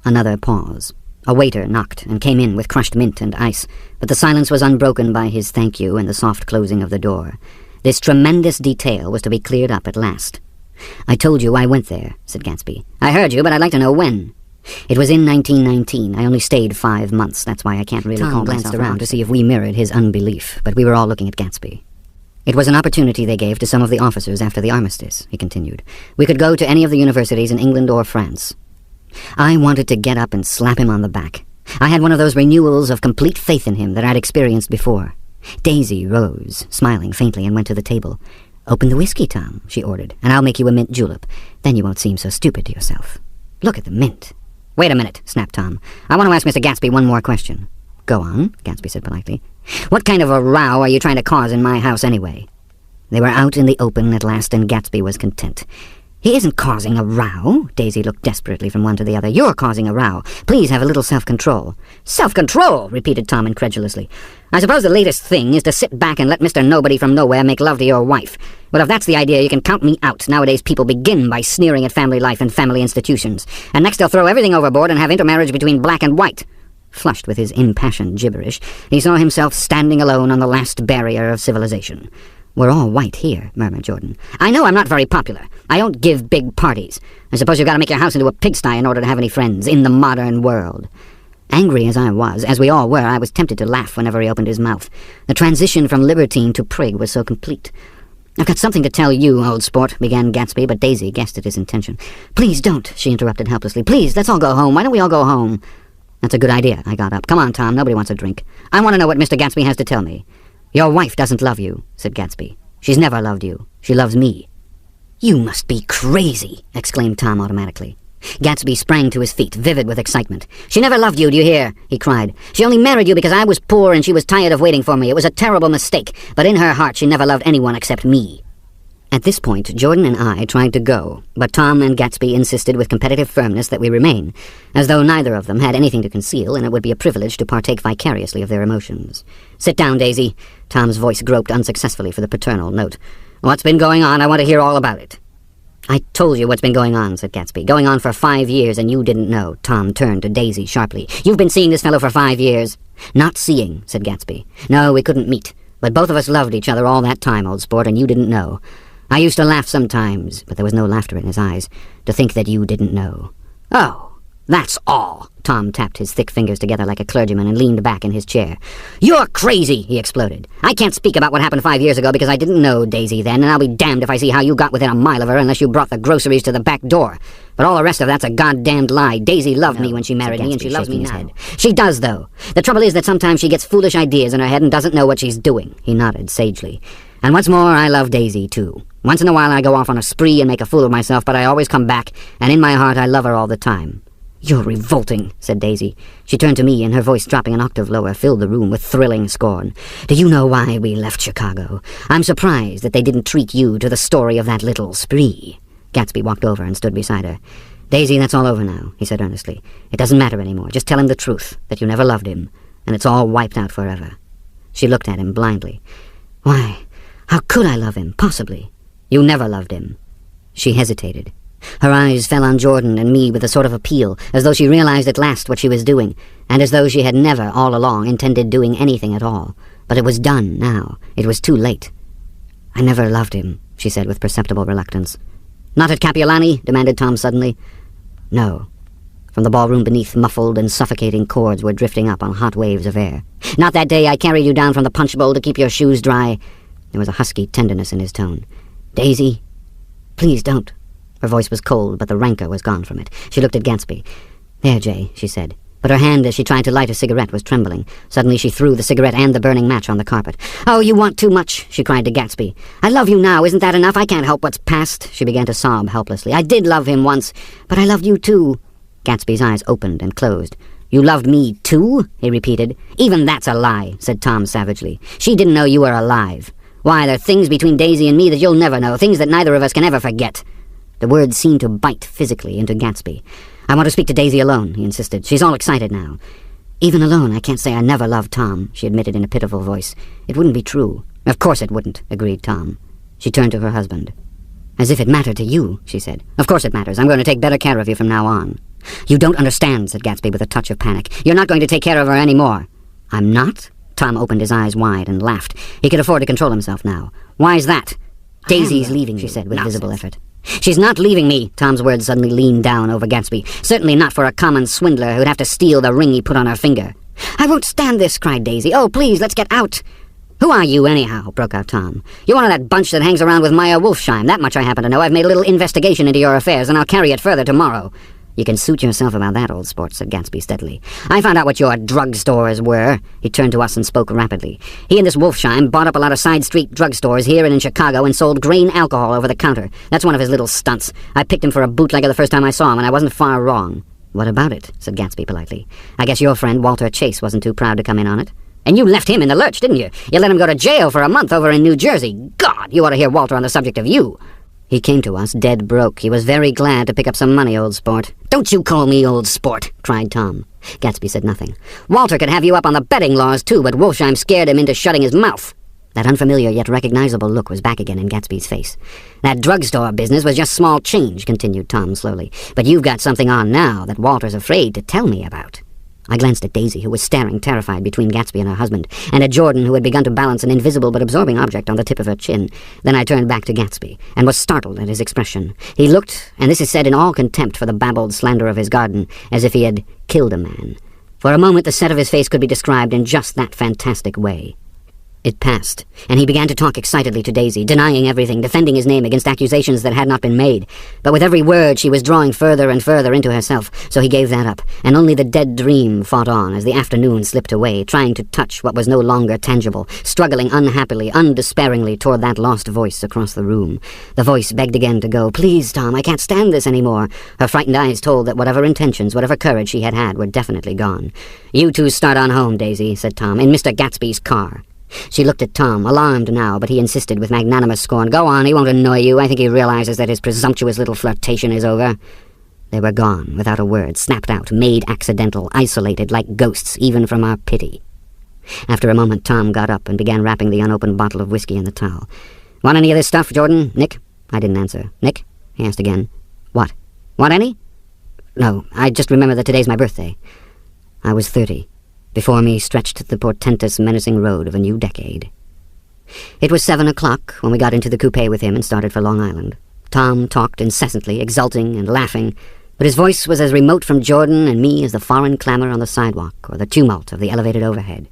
Another pause. A waiter knocked and came in with crushed mint and ice, but the silence was unbroken by his thank you and the soft closing of the door. This tremendous detail was to be cleared up at last. I told you I went there, said Gatsby. I heard you, but I'd like to know when. It was in 1919. I only stayed 5 months. That's why I can't really call myself. Tom glanced around to see if we mirrored his unbelief, but we were all looking at Gatsby. It was an opportunity they gave to some of the officers after the armistice, he continued. We could go to any of the universities in England or France. I wanted to get up and slap him on the back. I had one of those renewals of complete faith in him that I'd experienced before. Daisy rose, smiling faintly, and went to the table. Open the whiskey, Tom, she ordered, and I'll make you a mint julep. Then you won't seem so stupid to yourself. Look at the mint. Wait a minute, snapped Tom. I want to ask Mr. Gatsby one more question. Go on, Gatsby said politely. What kind of a row are you trying to cause in my house anyway? They were out in the open at last, and Gatsby was content. He isn't causing a row. Daisy looked desperately from one to the other. You're causing a row. Please have a little self-control. Self-control, repeated Tom incredulously. I suppose the latest thing is to sit back and let Mr. Nobody from Nowhere make love to your wife. Well, if that's the idea, you can count me out. Nowadays people begin by sneering at family life and family institutions. And next they'll throw everything overboard and have intermarriage between black and white. Flushed with his impassioned gibberish, he saw himself standing alone on the last barrier of civilization. We're all white here, murmured Jordan. I know I'm not very popular. I don't give big parties. I suppose you've got to make your house into a pigsty in order to have any friends in the modern world. Angry as I was, as we all were, I was tempted to laugh whenever he opened his mouth. The transition from libertine to prig was so complete. I've got something to tell you, old sport, began Gatsby, but Daisy guessed at his intention. Please don't, she interrupted helplessly. Please, let's all go home. Why don't we all go home? That's a good idea, I got up. Come on, Tom, nobody wants a drink. I want to know what Mr. Gatsby has to tell me. Your wife doesn't love you, said Gatsby. She's never loved you. She loves me. You must be crazy, exclaimed Tom automatically. Gatsby sprang to his feet, vivid with excitement. She never loved you, do you hear? He cried. She only married you because I was poor and she was tired of waiting for me. It was a terrible mistake, but in her heart she never loved anyone except me. At this point, Jordan and I tried to go, but Tom and Gatsby insisted with competitive firmness that we remain, as though neither of them had anything to conceal and it would be a privilege to partake vicariously of their emotions. Sit down, Daisy. Tom's voice groped unsuccessfully for the paternal note. What's been going on? I want to hear all about it. I told you what's been going on, said Gatsby. Going on for 5 years, and you didn't know. Tom turned to Daisy sharply. You've been seeing this fellow for 5 years. Not seeing, said Gatsby. No, we couldn't meet. But both of us loved each other all that time, old sport, and you didn't know. I used to laugh sometimes, but there was no laughter in his eyes, to think that you didn't know. Oh, that's all. Tom tapped his thick fingers together like a clergyman and leaned back in his chair. You're crazy, he exploded. I can't speak about what happened 5 years ago because I didn't know Daisy then, and I'll be damned if I see how you got within a mile of her unless you brought the groceries to the back door. But all the rest of that's a goddamned lie. Daisy loved me when she married me, and she loves me now. She does, though. The trouble is that sometimes she gets foolish ideas in her head and doesn't know what she's doing. He nodded sagely. And what's more, I love Daisy, too. Once in a while I go off on a spree and make a fool of myself, but I always come back, and in my heart I love her all the time. You're revolting, said Daisy. She turned to me, and her voice, dropping an octave lower, filled the room with thrilling scorn. Do you know why we left Chicago? I'm surprised that they didn't treat you to the story of that little spree. Gatsby walked over and stood beside her. "Daisy, that's all over now," he said earnestly. "It doesn't matter anymore. Just tell him the truth, that you never loved him, and it's all wiped out forever." She looked at him blindly. "Why, how could I love him, possibly? You never loved him." She hesitated. Her eyes fell on Jordan and me with a sort of appeal, as though she realized at last what she was doing, and as though she had never, all along, intended doing anything at all. But it was done now. It was too late. "I never loved him," she said with perceptible reluctance. "Not at Capullani?" demanded Tom suddenly. "No." From the ballroom beneath, muffled and suffocating chords were drifting up on hot waves of air. "Not that day I carried you down from the punch bowl to keep your shoes dry." There was a husky tenderness in his tone. "Daisy, please don't." Her voice was cold, but the rancor was gone from it. She looked at Gatsby. "There, Jay," she said. But her hand, as she tried to light a cigarette, was trembling. Suddenly she threw the cigarette and the burning match on the carpet. "Oh, you want too much," she cried to Gatsby. "I love you now, isn't that enough? I can't help what's past." She began to sob helplessly. "I did love him once, but I loved you too." Gatsby's eyes opened and closed. "You loved me too?" he repeated. "Even that's a lie," said Tom savagely. "She didn't know you were alive. Why, there are things between Daisy and me that you'll never know, things that neither of us can ever forget." The words seemed to bite physically into Gatsby. "I want to speak to Daisy alone," he insisted. "She's all excited now." "Even alone, I can't say I never loved Tom," she admitted in a pitiful voice. "It wouldn't be true." "Of course it wouldn't," agreed Tom. She turned to her husband. "As if it mattered to you," she said. "Of course it matters. I'm going to take better care of you from now on." "You don't understand," said Gatsby with a touch of panic. "You're not going to take care of her any more." "I'm not?" Tom opened his eyes wide and laughed. He could afford to control himself now. "Why's that?" "Daisy's leaving," she said with visible effort. "She's not leaving me." Tom's words suddenly leaned down over Gatsby. "Certainly not for a common swindler who'd have to steal the ring he put on her finger." "I won't stand this," cried Daisy. "Oh, please, let's get out." "Who are you, anyhow?" broke out Tom. "You're one of that bunch that hangs around with Maya Wolfsheim. That much I happen to know. I've made a little investigation into your affairs, and I'll carry it further tomorrow." "You can suit yourself about that, old sport," said Gatsby steadily. "I found out what your drugstores were." He turned to us and spoke rapidly. "He and this Wolfsheim bought up a lot of side street drugstores here and in Chicago and sold grain alcohol over the counter. That's one of his little stunts. I picked him for a bootlegger the first time I saw him, and I wasn't far wrong." "What about it?" said Gatsby politely. "I guess your friend Walter Chase wasn't too proud to come in on it." "And you left him in the lurch, didn't you? You let him go to jail for a month over in New Jersey. God, you ought to hear Walter on the subject of you." "He came to us dead broke. He was very glad to pick up some money, old sport." "Don't you call me old sport," cried Tom. Gatsby said nothing. "Walter could have you up on the betting laws, too, but Wolfsheim scared him into shutting his mouth." That unfamiliar yet recognizable look was back again in Gatsby's face. "That drugstore business was just small change," continued Tom slowly. "But you've got something on now that Walter's afraid to tell me about." I glanced at Daisy, who was staring terrified between Gatsby and her husband, and at Jordan, who had begun to balance an invisible but absorbing object on the tip of her chin. Then I turned back to Gatsby, and was startled at his expression. He looked, and this is said in all contempt for the babbled slander of his garden, as if he had killed a man. For a moment the set of his face could be described in just that fantastic way. It passed, and he began to talk excitedly to Daisy, denying everything, defending his name against accusations that had not been made. But with every word she was drawing further and further into herself, so he gave that up, and only the dead dream fought on as the afternoon slipped away, trying to touch what was no longer tangible, struggling unhappily, undespairingly toward that lost voice across the room. The voice begged again to go. "Please, Tom, I can't stand this any more." Her frightened eyes told that whatever intentions, whatever courage she had had, were definitely gone. "You two start on home, Daisy," said Tom, "in Mr. Gatsby's car." She looked at Tom, alarmed now, but he insisted with magnanimous scorn. "Go on, he won't annoy you. I think he realizes that his presumptuous little flirtation is over." They were gone, without a word, snapped out, made accidental, isolated like ghosts, even from our pity. After a moment, Tom got up and began wrapping the unopened bottle of whiskey in the towel. "Want any of this stuff, Jordan? Nick?" I didn't answer. "Nick?" he asked again. "What? Want any?" "No, I just remember that today's my birthday." I was 30. Before me stretched the portentous, menacing road of a new decade. It was 7 o'clock when we got into the coupe with him and started for Long Island. Tom talked incessantly, exulting and laughing, but his voice was as remote from Jordan and me as the foreign clamor on the sidewalk or the tumult of the elevated overhead.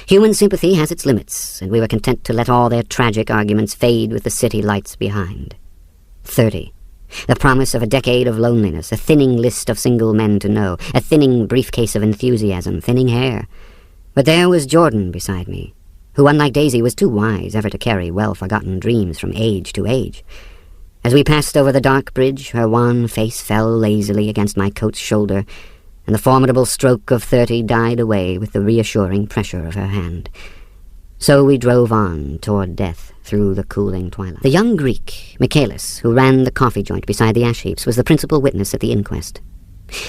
Human sympathy has its limits, and we were content to let all their tragic arguments fade with the city lights behind. 30. The promise of a decade of loneliness, a thinning list of single men to know, a thinning briefcase of enthusiasm, thinning hair. But there was Jordan beside me, who, unlike Daisy, was too wise ever to carry well-forgotten dreams from age to age. As we passed over the dark bridge, her wan face fell lazily against my coat's shoulder, and the formidable stroke of 30 died away with the reassuring pressure of her hand. So we drove on toward death through the cooling twilight. The young Greek, Michaelis, who ran the coffee joint beside the ash heaps, was the principal witness at the inquest.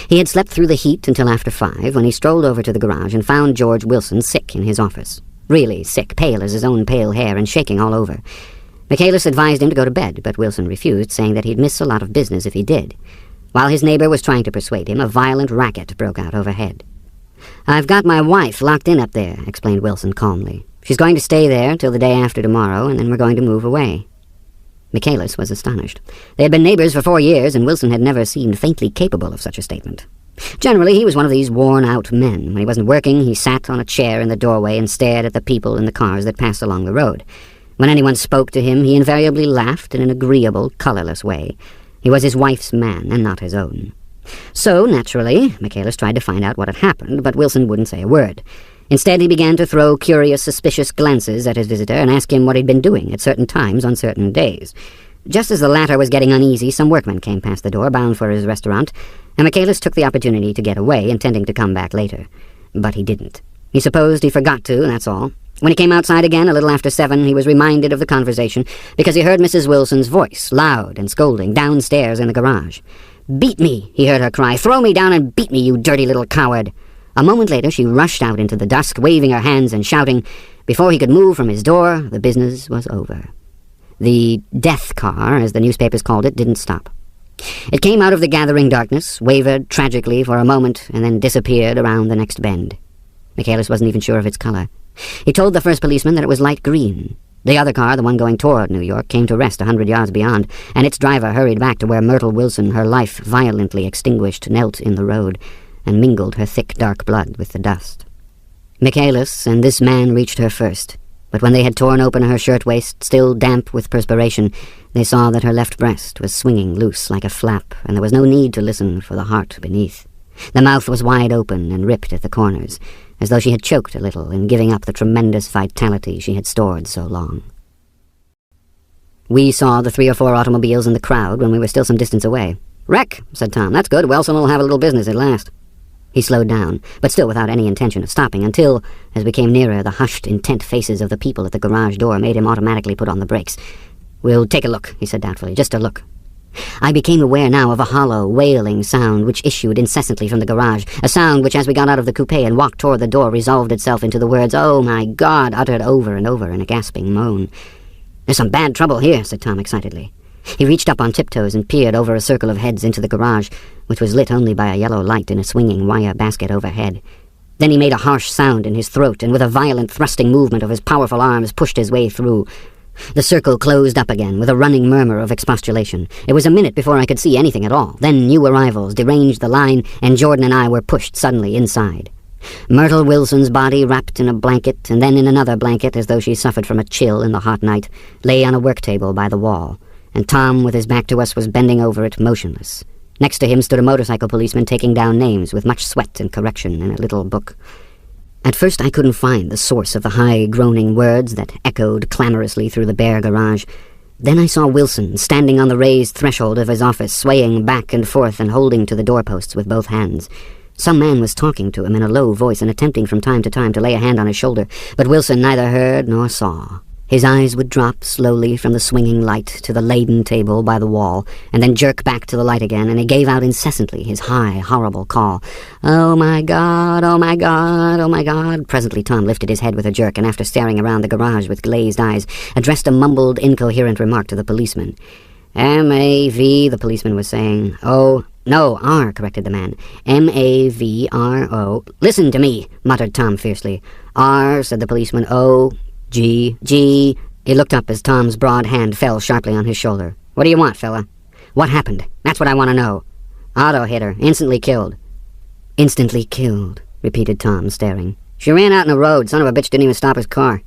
He had slept through the heat until after 5, when he strolled over to the garage and found George Wilson sick in his office. Really sick, pale as his own pale hair and shaking all over. Michaelis advised him to go to bed, but Wilson refused, saying that he'd miss a lot of business if he did. While his neighbor was trying to persuade him, a violent racket broke out overhead. "I've got my wife locked in up there," explained Wilson calmly. "She's going to stay there till the day after tomorrow, and then we're going to move away." Michaelis was astonished. They had been neighbors for 4 years, and Wilson had never seemed faintly capable of such a statement. Generally, he was one of these worn-out men. When he wasn't working, he sat on a chair in the doorway and stared at the people in the cars that passed along the road. When anyone spoke to him, he invariably laughed in an agreeable, colorless way. He was his wife's man, and not his own. So, naturally, Michaelis tried to find out what had happened, but Wilson wouldn't say a word. Instead, he began to throw curious, suspicious glances at his visitor and ask him what he'd been doing at certain times on certain days. Just as the latter was getting uneasy, some workmen came past the door, bound for his restaurant, and Michaelis took the opportunity to get away, intending to come back later. But he didn't. He supposed he forgot to, that's all. When he came outside again, a little after 7, he was reminded of the conversation because he heard Mrs. Wilson's voice, loud and scolding, downstairs in the garage. "Beat me," he heard her cry. "Throw me down and beat me, you dirty little coward." A moment later, she rushed out into the dusk, waving her hands and shouting. Before he could move from his door, the business was over. The death car, as the newspapers called it, didn't stop. It came out of the gathering darkness, wavered tragically for a moment, and then disappeared around the next bend. Michaelis wasn't even sure of its color. He told the first policeman that it was light green. The other car, the one going toward New York, came to rest 100 yards beyond, and its driver hurried back to where Myrtle Wilson, her life violently extinguished, knelt in the road and mingled her thick dark blood with the dust. Michaelis and this man reached her first, but when they had torn open her shirtwaist, still damp with perspiration, they saw that her left breast was swinging loose like a flap, and there was no need to listen for the heart beneath. The mouth was wide open and ripped at the corners, as though she had choked a little in giving up the tremendous vitality she had stored so long. We saw the 3 or 4 automobiles in the crowd when we were still some distance away. "Wreck," said Tom. "That's good. Wilson will have a little business at last." He slowed down, but still without any intention of stopping, until, as we came nearer, the hushed, intent faces of the people at the garage door made him automatically put on the brakes. "We'll take a look," he said doubtfully. "Just a look." I became aware now of a hollow, wailing sound which issued incessantly from the garage, a sound which, as we got out of the coupe and walked toward the door, resolved itself into the words, "Oh, my God," uttered over and over in a gasping moan. "There's some bad trouble here," said Tom excitedly. He reached up on tiptoes and peered over a circle of heads into the garage, which was lit only by a yellow light in a swinging wire basket overhead. Then he made a harsh sound in his throat, and with a violent thrusting movement of his powerful arms pushed his way through. The circle closed up again with a running murmur of expostulation. It was a minute before I could see anything at all. Then new arrivals deranged the line, and Jordan and I were pushed suddenly inside. Myrtle Wilson's body, wrapped in a blanket, and then in another blanket as though she suffered from a chill in the hot night, lay on a work table by the wall, and Tom, with his back to us, was bending over it, motionless. Next to him stood a motorcycle policeman taking down names with much sweat and correction in a little book. At first I couldn't find the source of the high, groaning words that echoed clamorously through the bare garage. Then I saw Wilson standing on the raised threshold of his office, swaying back and forth and holding to the doorposts with both hands. Some man was talking to him in a low voice and attempting from time to time to lay a hand on his shoulder, but Wilson neither heard nor saw. His eyes would drop slowly from the swinging light to the laden table by the wall, and then jerk back to the light again, and he gave out incessantly his high, horrible call. "Oh, my God, oh, my God, oh, my God." Presently Tom lifted his head with a jerk, and after staring around the garage with glazed eyes, addressed a mumbled, incoherent remark to the policeman. "M-A-V, the policeman was saying. "Oh, no, R," corrected the man. "M-A-V-R-O. "Listen to me," muttered Tom fiercely. "R," said the policeman. "O. G. G." He looked up as Tom's broad hand fell sharply on his shoulder. "What do you want, fella?" "What happened? That's what I want to know." "Auto hit her. Instantly killed." "Instantly killed," repeated Tom, staring. "She ran out in the road. Son of a bitch didn't even stop his car."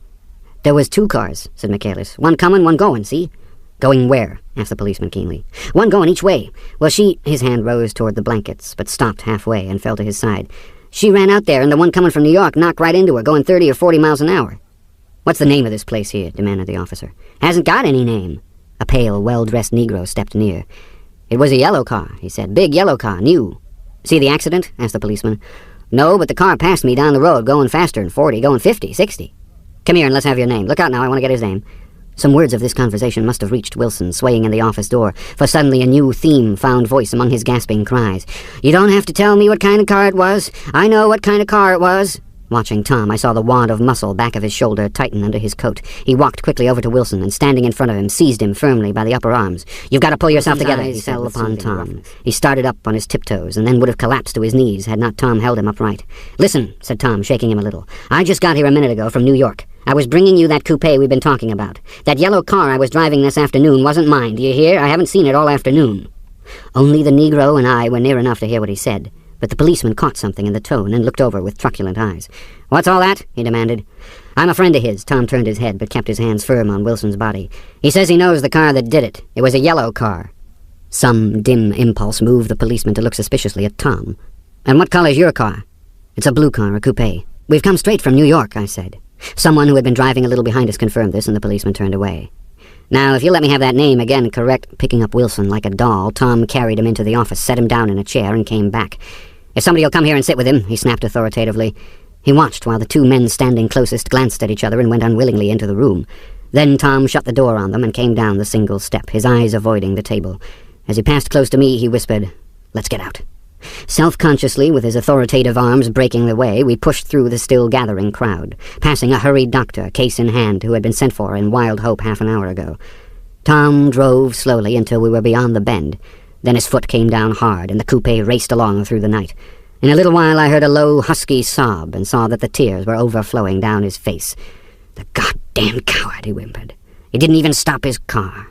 "There was 2 cars," said Michaelis. "One coming, one going, see?" "Going where?" asked the policeman keenly. "One going each way. Well, she—" His hand rose toward the blankets, but stopped halfway and fell to his side. "She ran out there, and the one coming from New York knocked right into her, going 30 or 40 miles an hour." "What's the name of this place here?" demanded the officer. "Hasn't got any name." A pale, well-dressed Negro stepped near. "It was a yellow car," he said. "Big yellow car, new." "See the accident?" asked the policeman. "No, but the car passed me down the road, going faster than 40, going 50, 60. Come here and let's have your name. Look out now, I want to get his name. Some words of this conversation must have reached Wilson, swaying in the office door, for suddenly a new theme found voice among his gasping cries. You don't have to tell me what kind of car it was. I know what kind of car it was. Watching Tom, I saw the wad of muscle back of his shoulder tighten under his coat. He walked quickly over to Wilson and, standing in front of him, seized him firmly by the upper arms. You've got to pull yourself together, he fell upon Tom. He started up on his tiptoes and then would have collapsed to his knees had not Tom held him upright. Listen, said Tom, shaking him a little. I just got here a minute ago from New York. I was bringing you that coupe we've been talking about. That yellow car I was driving this afternoon wasn't mine, do you hear? I haven't seen it all afternoon. Only the Negro and I were near enough to hear what he said, but the policeman caught something in the tone and looked over with truculent eyes. What's all that? He demanded. I'm a friend of his. Tom turned his head, but kept his hands firm on Wilson's body. He says he knows the car that did it. It was a yellow car. Some dim impulse moved the policeman to look suspiciously at Tom. And what color's your car? It's a blue car, a coupe. We've come straight from New York, I said. Someone who had been driving a little behind us confirmed this, and the policeman turned away. Now, if you'll let me have that name again correct. Picking up Wilson like a doll, Tom carried him into the office, set him down in a chair, and came back. If somebody'll come here and sit with him, he snapped authoritatively. He watched while the two men standing closest glanced at each other and went unwillingly into the room. Then Tom shut the door on them and came down the single step, his eyes avoiding the table. As he passed close to me, he whispered, Let's get out. Self-consciously, with his authoritative arms breaking the way, we pushed through the still-gathering crowd, passing a hurried doctor, case in hand, who had been sent for in Wild Hope half an hour ago. Tom drove slowly until we were beyond the bend. Then his foot came down hard, and the coupe raced along through the night. In a little while I heard a low, husky sob, and saw that the tears were overflowing down his face. The goddamn coward, he whimpered. He didn't even stop his car.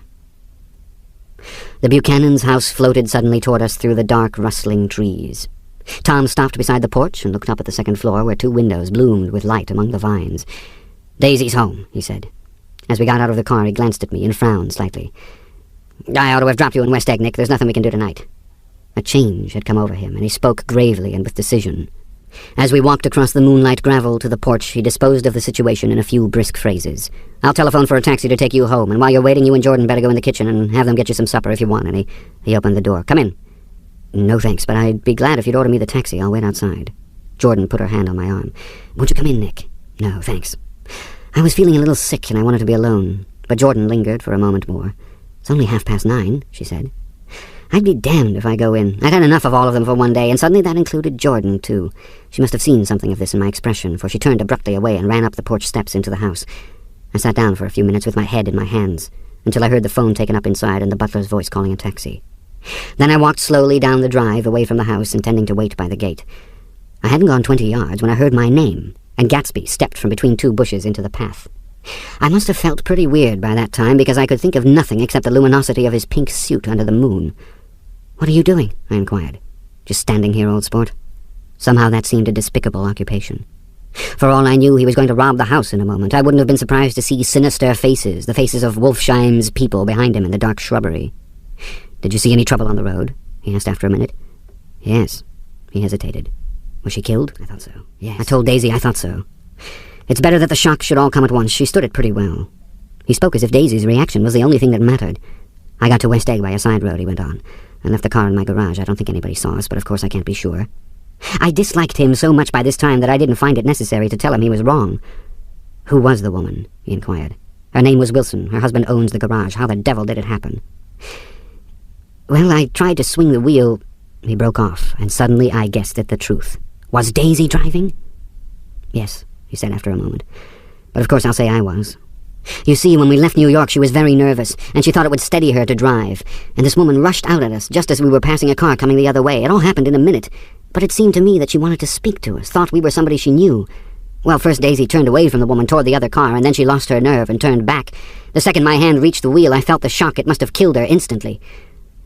The Buchanan's house floated suddenly toward us through the dark, rustling trees. Tom stopped beside the porch and looked up at the second floor, where two windows bloomed with light among the vines. Daisy's home, he said. As we got out of the car, he glanced at me and frowned slightly. I ought to have dropped you in West Egg, Nick. There's nothing we can do tonight. A change had come over him, and he spoke gravely and with decision. As we walked across the moonlight gravel to the porch, he disposed of the situation in a few brisk phrases. I'll telephone for a taxi to take you home, and while you're waiting, you and Jordan better go in the kitchen and have them get you some supper if you want any. He opened the door. Come in. No thanks, but I'd be glad if you'd order me the taxi. I'll wait outside. Jordan put her hand on my arm. Won't you come in, Nick? No, thanks. I was feeling a little sick, and I wanted to be alone, but Jordan lingered for a moment more. It's only 9:30, she said. I'd be damned if I go in. I'd had enough of all of them for one day, and suddenly that included Jordan, too. She must have seen something of this in my expression, for she turned abruptly away and ran up the porch steps into the house. I sat down for a few minutes with my head in my hands, until I heard the phone taken up inside and the butler's voice calling a taxi. Then I walked slowly down the drive away from the house, intending to wait by the gate. I hadn't gone 20 yards when I heard my name, and Gatsby stepped from between two bushes into the path. I must have felt pretty weird by that time, because I could think of nothing except the luminosity of his pink suit under the moon. What are you doing? I inquired. Just standing here, old sport. Somehow that seemed a despicable occupation. For all I knew, he was going to rob the house in a moment. I wouldn't have been surprised to see sinister faces, the faces of Wolfsheim's people behind him in the dark shrubbery. Did you see any trouble on the road? He asked after a minute. Yes. He hesitated. Was she killed? I thought so. Yes. I told Daisy I thought so. It's better that the shock should all come at once. She stood it pretty well. He spoke as if Daisy's reaction was the only thing that mattered. I got to West Egg by a side road, he went on. I left the car in my garage. I don't think anybody saw us, but of course I can't be sure. I disliked him so much by this time that I didn't find it necessary to tell him he was wrong. Who was the woman? He inquired. Her name was Wilson. Her husband owns the garage. How the devil did it happen? Well, I tried to swing the wheel. He broke off, and suddenly I guessed at the truth. Was Daisy driving? Yes, he said after a moment. But of course I'll say I was. You see, when we left New York, she was very nervous, and she thought it would steady her to drive. And this woman rushed out at us, just as we were passing a car coming the other way. It all happened in a minute. But it seemed to me that she wanted to speak to us, thought we were somebody she knew. Well, first Daisy turned away from the woman toward the other car, and then she lost her nerve and turned back. The second my hand reached the wheel, I felt the shock. It must have killed her instantly.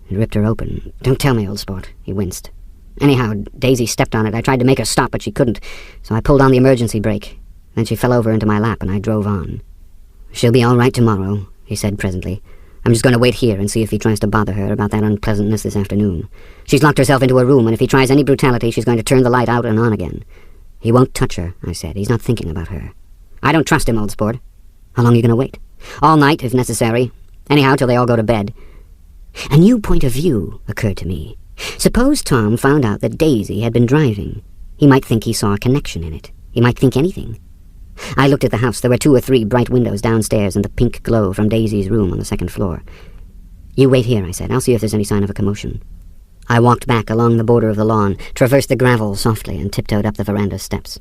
It ripped her open. Don't tell me, old sport. He winced. Anyhow, Daisy stepped on it. I tried to make her stop, but she couldn't, so I pulled on the emergency brake. Then she fell over into my lap, and I drove on. She'll be all right tomorrow, he said presently. I'm just going to wait here and see if he tries to bother her about that unpleasantness this afternoon. She's locked herself into a room, and if he tries any brutality, she's going to turn the light out and on again. He won't touch her, I said. He's not thinking about her. I don't trust him, old sport. How long are you going to wait? All night, if necessary. Anyhow, till they all go to bed. A new point of view occurred to me. Suppose Tom found out that Daisy had been driving. He might think he saw a connection in it. He might think anything. I looked at the house. There were 2 or 3 bright windows downstairs and the pink glow from Daisy's room on the 2nd floor. "You wait here," I said. "I'll see if there's any sign of a commotion." I walked back along the border of the lawn, traversed the gravel softly, and tiptoed up the veranda steps.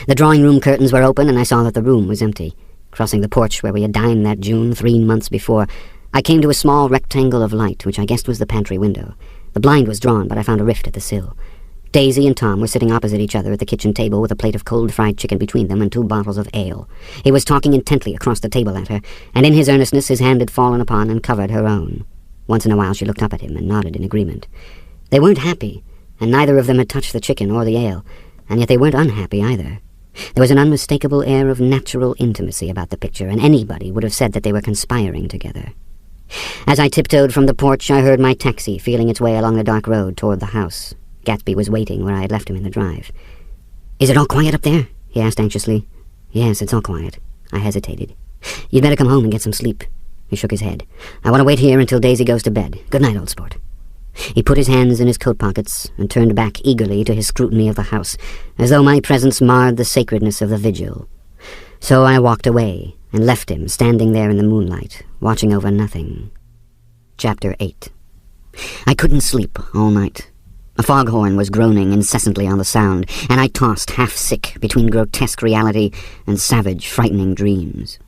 The drawing-room curtains were open, and I saw that the room was empty. Crossing the porch where we had dined that June 3 months before, I came to a small rectangle of light, which I guessed was the pantry window. The blind was drawn, but I found a rift at the sill. Daisy and Tom were sitting opposite each other at the kitchen table with a plate of cold fried chicken between them and 2 bottles of ale. He was talking intently across the table at her, and in his earnestness his hand had fallen upon and covered her own. Once in a while she looked up at him and nodded in agreement. They weren't happy, and neither of them had touched the chicken or the ale, and yet they weren't unhappy either. There was an unmistakable air of natural intimacy about the picture, and anybody would have said that they were conspiring together. As I tiptoed from the porch, I heard my taxi feeling its way along the dark road toward the house. Gatsby was waiting where I had left him in the drive. "Is it all quiet up there?" he asked anxiously. "Yes, it's all quiet." I hesitated. "You'd better come home and get some sleep." He shook his head. "I want to wait here until Daisy goes to bed. Good night, old sport." He put his hands in his coat pockets and turned back eagerly to his scrutiny of the house, as though my presence marred the sacredness of the vigil. So I walked away and left him standing there in the moonlight, watching over nothing. Chapter 8. I couldn't sleep all night. A foghorn was groaning incessantly on the sound, and I tossed half-sick between grotesque reality and savage, frightening dreams.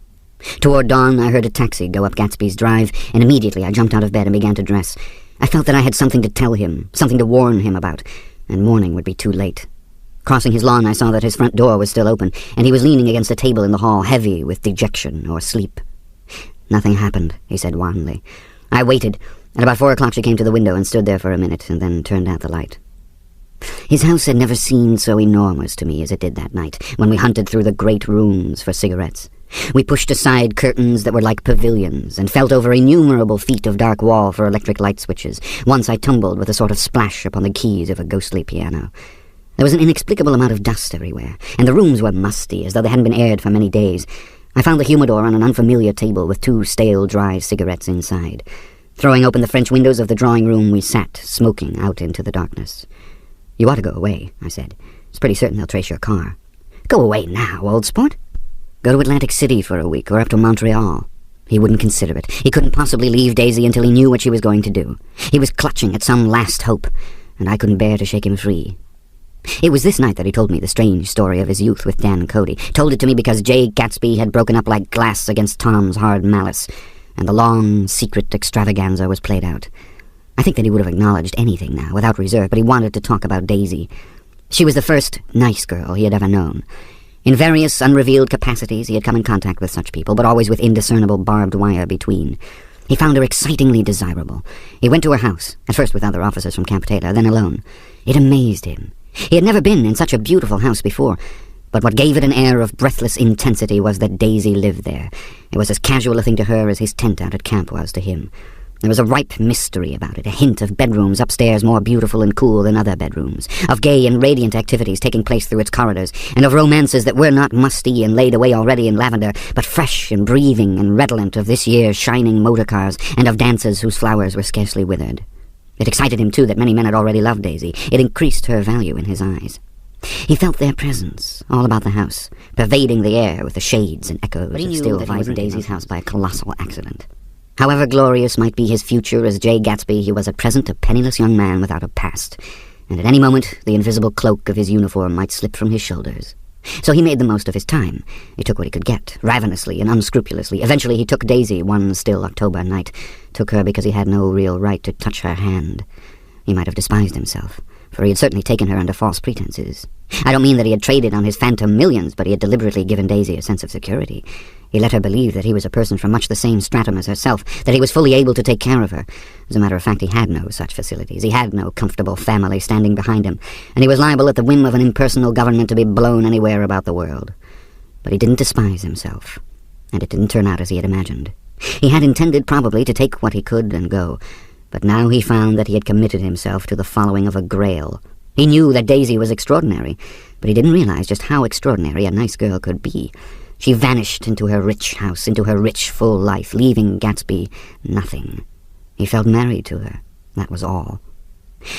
Toward dawn, I heard a taxi go up Gatsby's drive, and immediately I jumped out of bed and began to dress. I felt that I had something to tell him, something to warn him about, and morning would be too late. Crossing his lawn, I saw that his front door was still open, and he was leaning against a table in the hall, heavy with dejection or sleep. "Nothing happened," he said wanly. I waited. At about 4 o'clock she came to the window and stood there for a minute, and then turned out the light. His house had never seemed so enormous to me as it did that night, when we hunted through the great rooms for cigarettes. We pushed aside curtains that were like pavilions, and felt over innumerable feet of dark wall for electric light switches. Once I tumbled with a sort of splash upon the keys of a ghostly piano. There was an inexplicable amount of dust everywhere, and the rooms were musty, as though they hadn't been aired for many days. I found the humidor on an unfamiliar table with 2 stale, dry cigarettes inside. Throwing open the French windows of the drawing-room, we sat, smoking, out into the darkness. "You ought to go away," I said. "It's pretty certain they'll trace your car." "Go away now, old sport?" "Go to Atlantic City for a week, or up to Montreal." He wouldn't consider it. He couldn't possibly leave Daisy until he knew what she was going to do. He was clutching at some last hope, and I couldn't bear to shake him free. It was this night that he told me the strange story of his youth with Dan Cody. Told it to me because Jay Gatsby had broken up like glass against Tom's hard malice, and the long, secret extravaganza was played out. I think that he would have acknowledged anything now, without reserve, but he wanted to talk about Daisy. She was the first nice girl he had ever known. In various unrevealed capacities he had come in contact with such people, but always with indiscernible barbed wire between. He found her excitingly desirable. He went to her house, at first with other officers from Camp Taylor, then alone. It amazed him. He had never been in such a beautiful house before, but what gave it an air of breathless intensity was that Daisy lived there. It was as casual a thing to her as his tent out at camp was to him. There was a ripe mystery about it, a hint of bedrooms upstairs more beautiful and cool than other bedrooms, of gay and radiant activities taking place through its corridors, and of romances that were not musty and laid away already in lavender, but fresh and breathing and redolent of this year's shining motor cars, and of dances whose flowers were scarcely withered. It excited him, too, that many men had already loved Daisy. It increased her value in his eyes. He felt their presence all about the house, pervading the air with the shades and echoes that still vied Daisy's house by a colossal accident. However glorious might be his future as Jay Gatsby, he was at present a penniless young man without a past, and at any moment the invisible cloak of his uniform might slip from his shoulders. So he made the most of his time. He took what he could get, ravenously and unscrupulously. Eventually he took Daisy one still October night, took her because he had no real right to touch her hand. He might have despised himself, for he had certainly taken her under false pretenses. I don't mean that he had traded on his phantom millions, but he had deliberately given Daisy a sense of security. He let her believe that he was a person from much the same stratum as herself, that he was fully able to take care of her. As a matter of fact, he had no such facilities. He had no comfortable family standing behind him, and he was liable at the whim of an impersonal government to be blown anywhere about the world. But he didn't despise himself, and it didn't turn out as he had imagined. He had intended, probably, to take what he could and go, but now he found that he had committed himself to the following of a grail. He knew that Daisy was extraordinary, but he didn't realize just how extraordinary a nice girl could be. She vanished into her rich house, into her rich, full life, leaving Gatsby nothing. He felt married to her. That was all.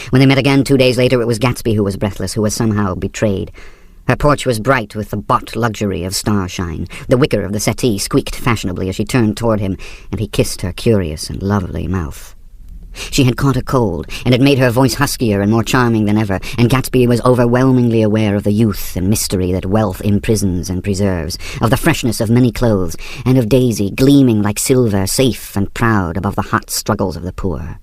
When they met again 2 days later, it was Gatsby who was breathless, who was somehow betrayed. Her porch was bright with the bought luxury of starshine. The wicker of the settee squeaked fashionably as she turned toward him, and he kissed her curious and lovely mouth. She had caught a cold, and it made her voice huskier and more charming than ever, and Gatsby was overwhelmingly aware of the youth and mystery that wealth imprisons and preserves, of the freshness of many clothes, and of Daisy gleaming like silver, safe and proud above the hot struggles of the poor.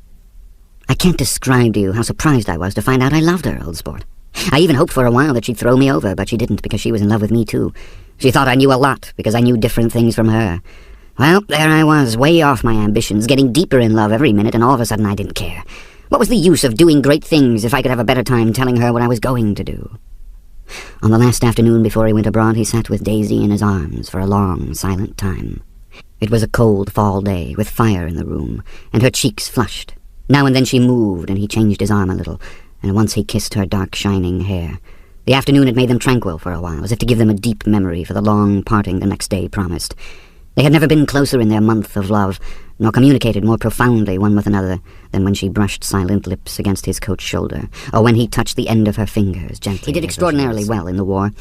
I can't describe to you how surprised I was to find out I loved her, old sport. I even hoped for a while that she'd throw me over, but she didn't, because she was in love with me too. She thought I knew a lot, because I knew different things from her. Well, there I was, way off my ambitions, getting deeper in love every minute, and all of a sudden I didn't care. What was the use of doing great things if I could have a better time telling her what I was going to do? On the last afternoon before he went abroad, he sat with Daisy in his arms for a long, silent time. It was a cold fall day, with fire in the room, and her cheeks flushed. Now and then she moved, and he changed his arm a little, and once he kissed her dark, shining hair. The afternoon had made them tranquil for a while, as if to give them a deep memory for the long parting the next day promised. They had never been closer in their month of love, nor communicated more profoundly one with another than when she brushed silent lips against his coat shoulder, or when he touched the end of her fingers gently. He did extraordinarily well in the war.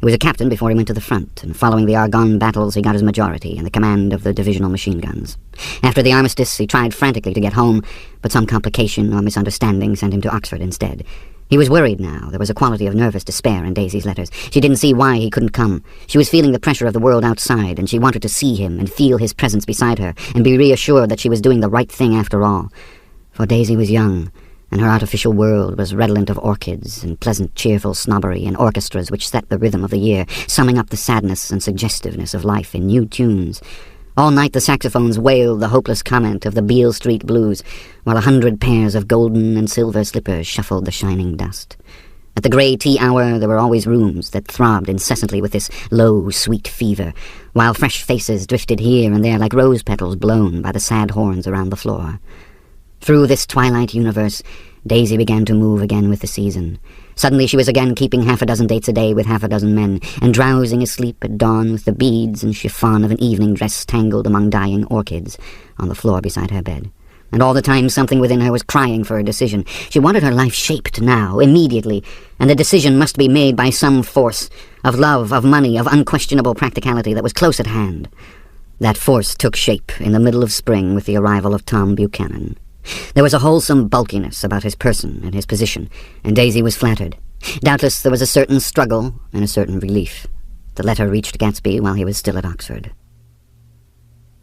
He was a captain before he went to the front, and following the Argonne battles he got his majority and the command of the divisional machine guns. After the armistice he tried frantically to get home, but some complication or misunderstanding sent him to Oxford instead. He was worried now. There was a quality of nervous despair in Daisy's letters. She didn't see why he couldn't come. She was feeling the pressure of the world outside, and she wanted to see him and feel his presence beside her, and be reassured that she was doing the right thing after all. For Daisy was young, and her artificial world was redolent of orchids and pleasant, cheerful snobbery and orchestras which set the rhythm of the year, summing up the sadness and suggestiveness of life in new tunes. All night the saxophones wailed the hopeless comment of the Beale Street Blues, while 100 pairs of golden and silver slippers shuffled the shining dust. At the grey tea hour there were always rooms that throbbed incessantly with this low, sweet fever, while fresh faces drifted here and there like rose petals blown by the sad horns around the floor. Through this twilight universe, Daisy began to move again with the season. Suddenly she was again keeping 6 dates a day with 6 men, and drowsing asleep at dawn with the beads and chiffon of an evening dress tangled among dying orchids on the floor beside her bed. And all the time something within her was crying for a decision. She wanted her life shaped now, immediately, and the decision must be made by some force, of love, of money, of unquestionable practicality that was close at hand. That force took shape in the middle of spring with the arrival of Tom Buchanan. There was a wholesome bulkiness about his person and his position, and Daisy was flattered. Doubtless there was a certain struggle and a certain relief. The letter reached Gatsby while he was still at Oxford.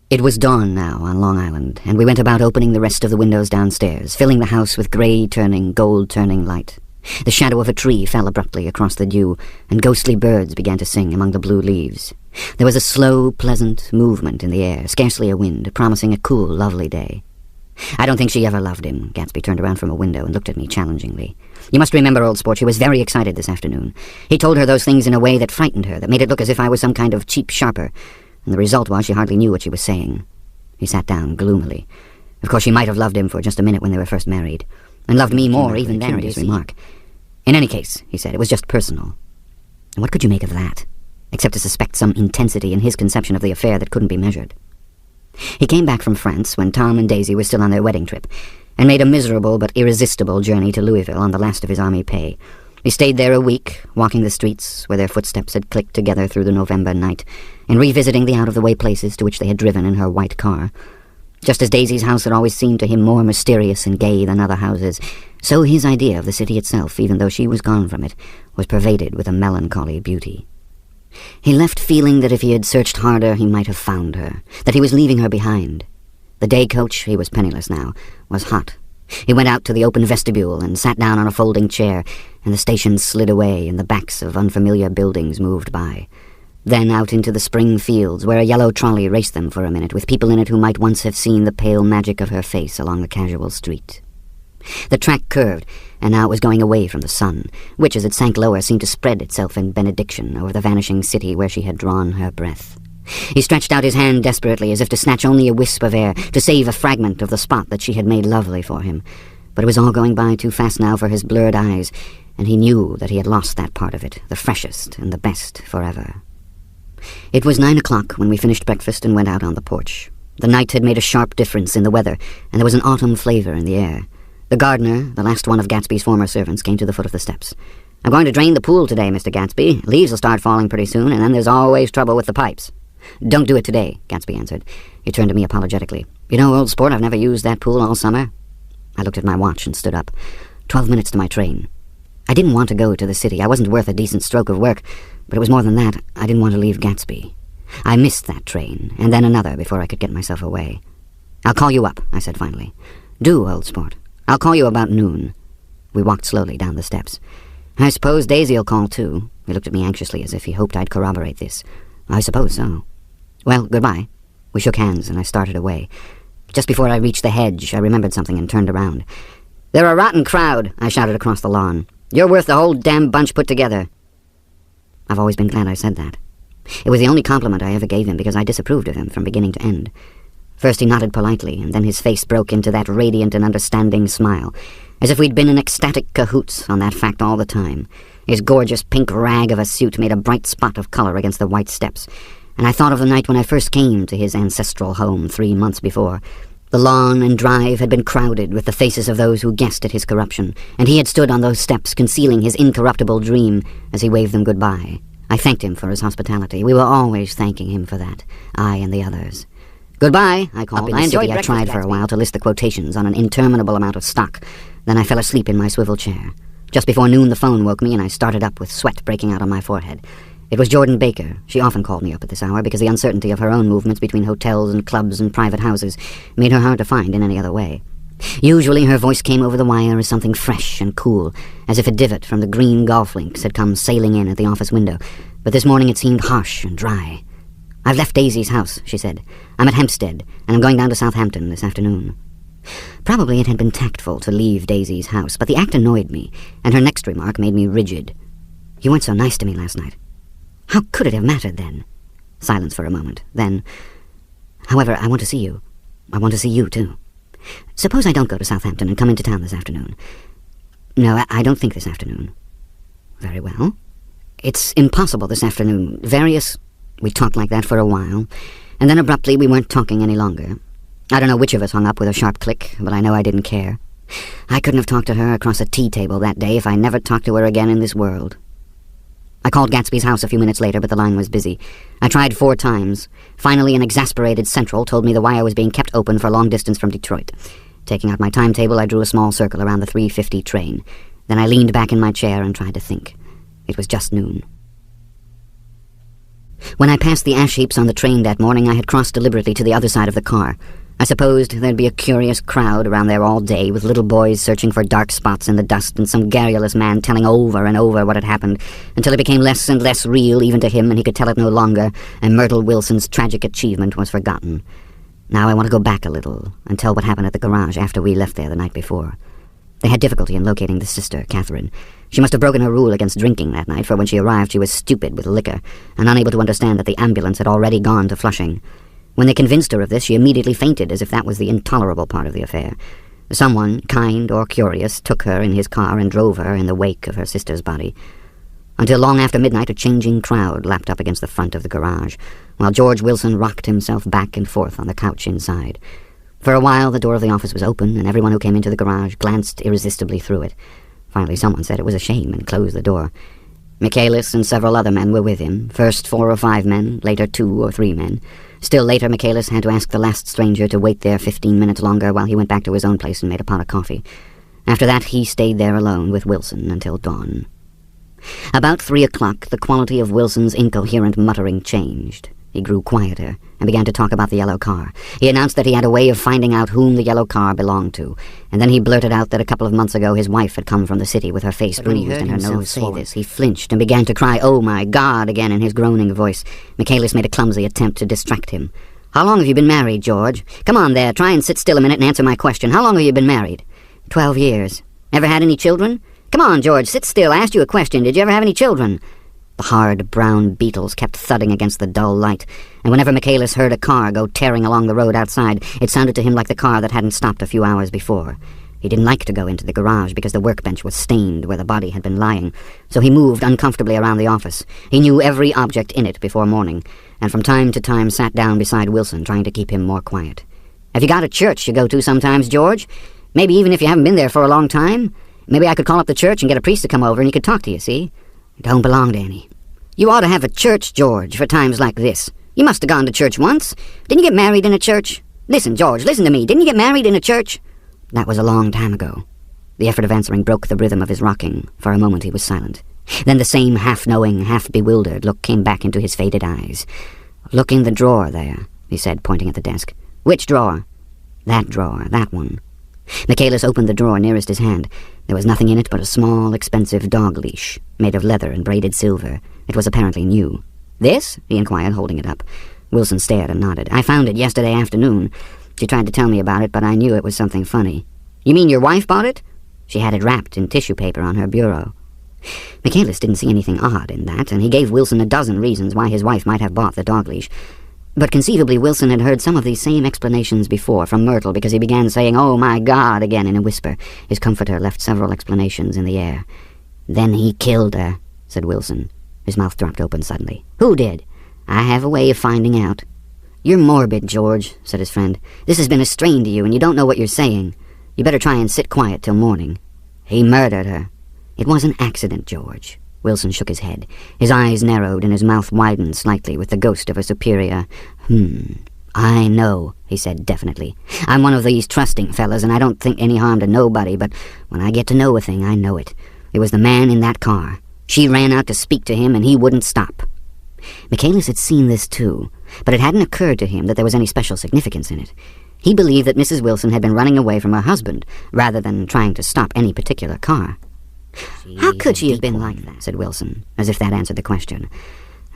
It was dawn now on Long Island, and we went about opening the rest of the windows downstairs, filling the house with grey-turning, gold-turning light. The shadow of a tree fell abruptly across the dew, and ghostly birds began to sing among the blue leaves. There was a slow, pleasant movement in the air, scarcely a wind, promising a cool, lovely day. I don't think she ever loved him. Gatsby turned around from a window and looked at me challengingly. You must remember, old sport, she was very excited this afternoon. He told her those things in a way that frightened her, that made it look as if I was some kind of cheap sharper, and the result was she hardly knew what she was saying. He sat down gloomily. Of course she might have loved him for just a minute when they were first married, and loved me more even then, his remark. In any case, he said, it was just personal. And what could you make of that, except to suspect some intensity in his conception of the affair that couldn't be measured? He came back from France when Tom and Daisy were still on their wedding trip, and made a miserable but irresistible journey to Louisville on the last of his army pay. He stayed there a week, walking the streets where their footsteps had clicked together through the November night, and revisiting the out-of-the-way places to which they had driven in her white car. Just as Daisy's house had always seemed to him more mysterious and gay than other houses, so his idea of the city itself, even though she was gone from it, was pervaded with a melancholy beauty. He left feeling that if he had searched harder he might have found her, that he was leaving her behind. The day coach, he was penniless now, was hot. He went out to the open vestibule and sat down on a folding chair, and the station slid away and the backs of unfamiliar buildings moved by. Then out into the spring fields, where a yellow trolley raced them for a minute, with people in it who might once have seen the pale magic of her face along the casual street. The track curved, and now it was going away from the sun, which as it sank lower seemed to spread itself in benediction over the vanishing city where she had drawn her breath. He stretched out his hand desperately, as if to snatch only a wisp of air, to save a fragment of the spot that she had made lovely for him. But it was all going by too fast now for his blurred eyes, and he knew that he had lost that part of it, the freshest and the best, forever. It was 9 o'clock when we finished breakfast and went out on the porch. The night had made a sharp difference in the weather, and there was an autumn flavor in the air. The gardener, the last one of Gatsby's former servants, came to the foot of the steps. I'm going to drain the pool today, Mr. Gatsby. Leaves will start falling pretty soon, and then there's always trouble with the pipes. Don't do it today, Gatsby answered. He turned to me apologetically. You know, old sport, I've never used that pool all summer. I looked at my watch and stood up. 12 minutes to my train. I didn't want to go to the city. I wasn't worth a decent stroke of work, but it was more than that. I didn't want to leave Gatsby. I missed that train, and then another before I could get myself away. I'll call you up, I said finally. Do, old sport. I'll call you about noon. We walked slowly down the steps. I suppose Daisy'll call too. He looked at me anxiously as if he hoped I'd corroborate this. I suppose so. Well, goodbye. We shook hands, and I started away. Just before I reached the hedge, I remembered something and turned around. They're a rotten crowd, I shouted across the lawn. You're worth the whole damn bunch put together. I've always been glad I said that. It was the only compliment I ever gave him because I disapproved of him from beginning to end. First he nodded politely, and then his face broke into that radiant and understanding smile, as if we'd been in ecstatic cahoots on that fact all the time. His gorgeous pink rag of a suit made a bright spot of color against the white steps, and I thought of the night when I first came to his ancestral home 3 months before. The lawn and drive had been crowded with the faces of those who guessed at his corruption, and he had stood on those steps concealing his incorruptible dream as he waved them goodbye. I thanked him for his hospitality. We were always thanking him for that, I and the others. Goodbye, I called. I enjoyed breakfast. I tried for a while to list the quotations on an interminable amount of stock. Then I fell asleep in my swivel chair. Just before noon the phone woke me, and I started up with sweat breaking out on my forehead. It was Jordan Baker. She often called me up at this hour because the uncertainty of her own movements between hotels and clubs and private houses made her hard to find in any other way. Usually her voice came over the wire as something fresh and cool, as if a divot from the green golf links had come sailing in at the office window, but this morning it seemed harsh and dry. I've left Daisy's house, she said. I'm at Hempstead, and I'm going down to Southampton this afternoon. Probably it had been tactful to leave Daisy's house, but the act annoyed me, and her next remark made me rigid. You weren't so nice to me last night. How could it have mattered then? Silence for a moment. Then, however, I want to see you. I want to see you, too. Suppose I don't go to Southampton and come into town this afternoon. No, I don't think this afternoon. Very well. It's impossible this afternoon. We talked like that for a while, and then abruptly we weren't talking any longer. I don't know which of us hung up with a sharp click, but I know I didn't care. I couldn't have talked to her across a tea table that day if I never talked to her again in this world. I called Gatsby's house a few minutes later, but the line was busy. I tried 4 times. Finally, an exasperated central told me the wire was being kept open for long distance from Detroit. Taking out my timetable, I drew a small circle around the 3:50 train. Then I leaned back in my chair and tried to think. It was just noon. When I passed the ash heaps on the train that morning, I had crossed deliberately to the other side of the car. I supposed there'd be a curious crowd around there all day, with little boys searching for dark spots in the dust and some garrulous man telling over and over what had happened, until it became less and less real even to him, and he could tell it no longer, and Myrtle Wilson's tragic achievement was forgotten. Now I want to go back a little and tell what happened at the garage after we left there the night before. They had difficulty in locating the sister, Catherine. She must have broken her rule against drinking that night, for when she arrived she was stupid with liquor, and unable to understand that the ambulance had already gone to Flushing. When they convinced her of this, she immediately fainted, as if that was the intolerable part of the affair. Someone, kind or curious, took her in his car and drove her in the wake of her sister's body. Until long after midnight, a changing crowd lapped up against the front of the garage, while George Wilson rocked himself back and forth on the couch inside. For a while, the door of the office was open, and everyone who came into the garage glanced irresistibly through it. Finally, someone said it was a shame and closed the door. Michaelis and several other men were with him, first 4 or 5 men, later 2 or 3 men. Still later, Michaelis had to ask the last stranger to wait there 15 minutes longer while he went back to his own place and made a pot of coffee. After that, he stayed there alone with Wilson until dawn. About 3 o'clock, the quality of Wilson's incoherent muttering changed. He grew quieter and began to talk about the yellow car. He announced that he had a way of finding out whom the yellow car belonged to, and then he blurted out that a couple of months ago his wife had come from the city with her face bruised and her nose swollen. He flinched and began to cry, "Oh my God," again in his groaning voice. Michaelis made a clumsy attempt to distract him. "How long have you been married, George? Come on there, try and sit still a minute and answer my question. How long have you been married?" 12 years. Ever had any children? Come on, George, sit still. I asked you a question. Did you ever have any children? The hard brown beetles kept thudding against the dull light, and whenever Michaelis heard a car go tearing along the road outside, it sounded to him like the car that hadn't stopped a few hours before. He didn't like to go into the garage because the workbench was stained where the body had been lying, so he moved uncomfortably around the office. He knew every object in it before morning, and from time to time sat down beside Wilson, trying to keep him more quiet. "Have you got a church you go to sometimes, George? Maybe even if you haven't been there for a long time? Maybe I could call up the church and get a priest to come over and he could talk to you, see? I don't belong to any. You ought to have a church, George, for times like this. You must have gone to church once. Didn't you get married in a church? Listen, George, listen to me. Didn't you get married in a church? That was a long time ago. The effort of answering broke the rhythm of his rocking. For a moment he was silent. Then the same half-knowing, half-bewildered look came back into his faded eyes. "Look in the drawer there," he said, pointing at the desk. "Which drawer?" "That drawer, that one." Michaelis opened the drawer nearest his hand. There was nothing in it but a small, expensive dog leash, made of leather and braided silver. It was apparently new. "This?" he inquired, holding it up. Wilson stared and nodded. "I found it yesterday afternoon. She tried to tell me about it, but I knew it was something funny." "You mean your wife bought it?" "She had it wrapped in tissue paper on her bureau." Michaelis didn't see anything odd in that, and he gave Wilson a dozen reasons why his wife might have bought the dog leash. But conceivably Wilson had heard some of these same explanations before from Myrtle, because he began saying, "Oh, my God," again in a whisper. His comforter left several explanations in the air. "Then he killed her," said Wilson. His mouth dropped open suddenly. "Who did?" "I have a way of finding out." "You're morbid, George," said his friend. "This has been a strain to you, and you don't know what you're saying. You better try and sit quiet till morning." "He murdered her." "It was an accident, George." Wilson shook his head. His eyes narrowed and his mouth widened slightly with the ghost of a superior, "I know," he said definitely. "I'm one of these trusting fellas, and I don't think any harm to nobody, but when I get to know a thing, I know it. It was the man in that car. She ran out to speak to him, and he wouldn't stop." Michaelis had seen this too, but it hadn't occurred to him that there was any special significance in it. He believed that Mrs. Wilson had been running away from her husband, rather than trying to stop any particular car. "How could she have been like that?" said Wilson, as if that answered the question.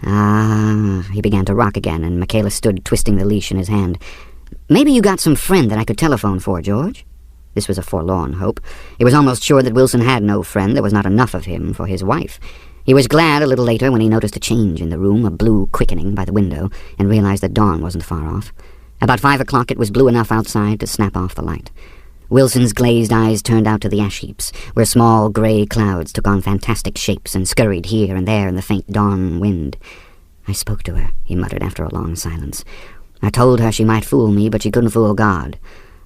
He began to rock again, and Michaelis stood twisting the leash in his hand. "Maybe you got some friend that I could telephone for, George?" This was a forlorn hope. He was almost sure that Wilson had no friend. There was not enough of him for his wife. He was glad a little later when he noticed a change in the room, a blue quickening by the window, and realized that dawn wasn't far off. About 5 o'clock it was blue enough outside to snap off the light. Wilson's glazed eyes turned out to the ash heaps, where small gray clouds took on fantastic shapes and scurried here and there in the faint dawn wind. "I spoke to her," he muttered after a long silence. "I told her she might fool me, but she couldn't fool God.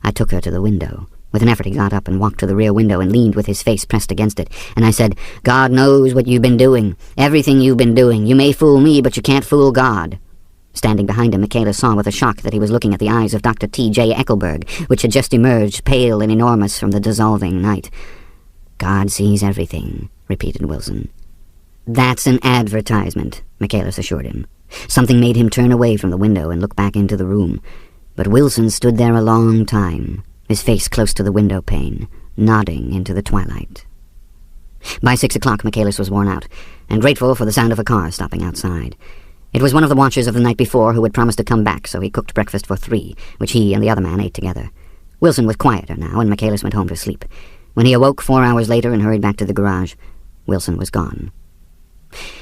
I took her to the window." With an effort he got up and walked to the rear window and leaned with his face pressed against it, and I said, "God knows what you've been doing, everything you've been doing. You may fool me, but you can't fool God." Standing behind him, Michaelis saw with a shock that he was looking at the eyes of Dr. T.J. Eckelberg, which had just emerged, pale and enormous, from the dissolving night. "God sees everything," repeated Wilson. "That's an advertisement," Michaelis assured him. Something made him turn away from the window and look back into the room. But Wilson stood there a long time, his face close to the window pane, nodding into the twilight. By 6 o'clock Michaelis was worn out, and grateful for the sound of a car stopping outside. It was one of the watchers of the night before who had promised to come back, so he cooked breakfast for 3, which he and the other man ate together. Wilson was quieter now, and Michaelis went home to sleep. When he awoke 4 hours later and hurried back to the garage, Wilson was gone.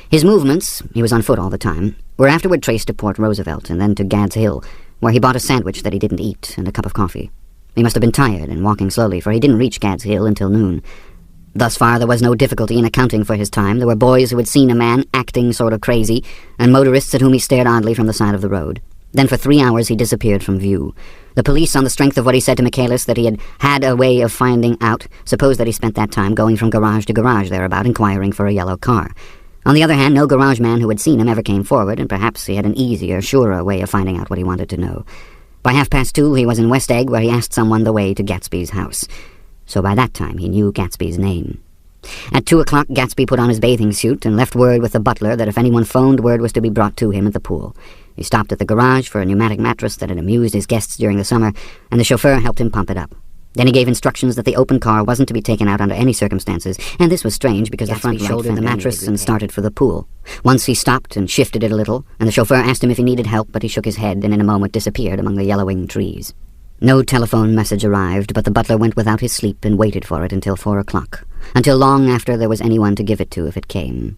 His movements, he was on foot all the time, were afterward traced to Port Roosevelt and then to Gad's Hill, where he bought a sandwich that he didn't eat and a cup of coffee. He must have been tired and walking slowly, for he didn't reach Gad's Hill until noon. Thus far there was no difficulty in accounting for his time. There were boys who had seen a man acting sort of crazy, and motorists at whom he stared oddly from the side of the road. Then for 3 hours he disappeared from view. The police, on the strength of what he said to Michaelis that he had a way of finding out, supposed that he spent that time going from garage to garage thereabout, inquiring for a yellow car. On the other hand, no garage man who had seen him ever came forward, and perhaps he had an easier, surer way of finding out what he wanted to know. By 2:30 he was in West Egg, where he asked someone the way to Gatsby's house. So by that time he knew Gatsby's name. At 2 o'clock Gatsby put on his bathing suit and left word with the butler that if anyone phoned, word was to be brought to him at the pool. He stopped at the garage for a pneumatic mattress that had amused his guests during the summer, and the chauffeur helped him pump it up. Then he gave instructions that the open car wasn't to be taken out under any circumstances, and this was strange because the front shouldered the mattress and started for the pool. Once he stopped and shifted it a little, and the chauffeur asked him if he needed help, but he shook his head and in a moment disappeared among the yellowing trees. No telephone message arrived, but the butler went without his sleep and waited for it until 4 o'clock, until long after there was anyone to give it to if it came.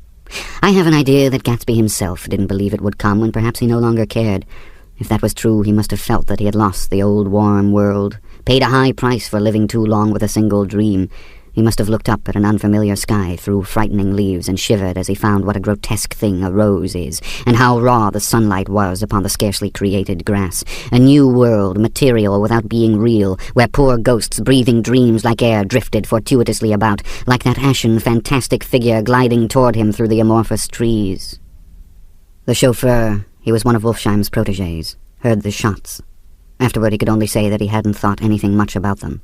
I have an idea that Gatsby himself didn't believe it would come, and perhaps he no longer cared. If that was true, he must have felt that he had lost the old warm world, paid a high price for living too long with a single dream. He must have looked up at an unfamiliar sky through frightening leaves and shivered as he found what a grotesque thing a rose is, and how raw the sunlight was upon the scarcely created grass. A new world, material without being real, where poor ghosts breathing dreams like air drifted fortuitously about, like that ashen, fantastic figure gliding toward him through the amorphous trees. The chauffeur, he was one of Wolfsheim's protégés, heard the shots. Afterward he could only say that he hadn't thought anything much about them.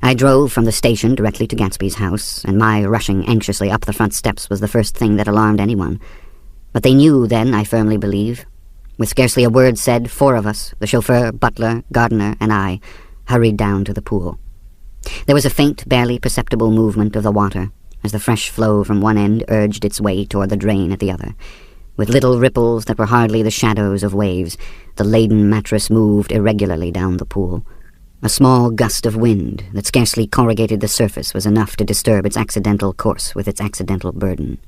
I drove from the station directly to Gatsby's house, and my rushing anxiously up the front steps was the first thing that alarmed anyone. But they knew then, I firmly believe. With scarcely a word said, 4 of us, the chauffeur, butler, gardener, and I, hurried down to the pool. There was a faint, barely perceptible movement of the water, as the fresh flow from one end urged its way toward the drain at the other. With little ripples that were hardly the shadows of waves, the laden mattress moved irregularly down the pool. A small gust of wind that scarcely corrugated the surface was enough to disturb its accidental course with its accidental burden.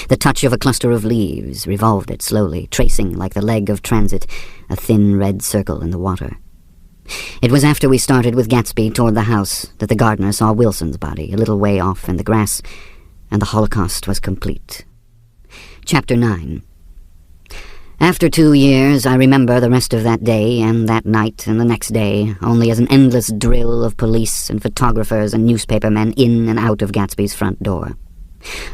The touch of a cluster of leaves revolved it slowly, tracing, like the leg of transit, a thin red circle in the water. It was after we started with Gatsby toward the house that the gardener saw Wilson's body a little way off in the grass, and the Holocaust was complete. Chapter 9. After 2 years, I remember the rest of that day and that night and the next day only as an endless drill of police and photographers and newspapermen in and out of Gatsby's front door.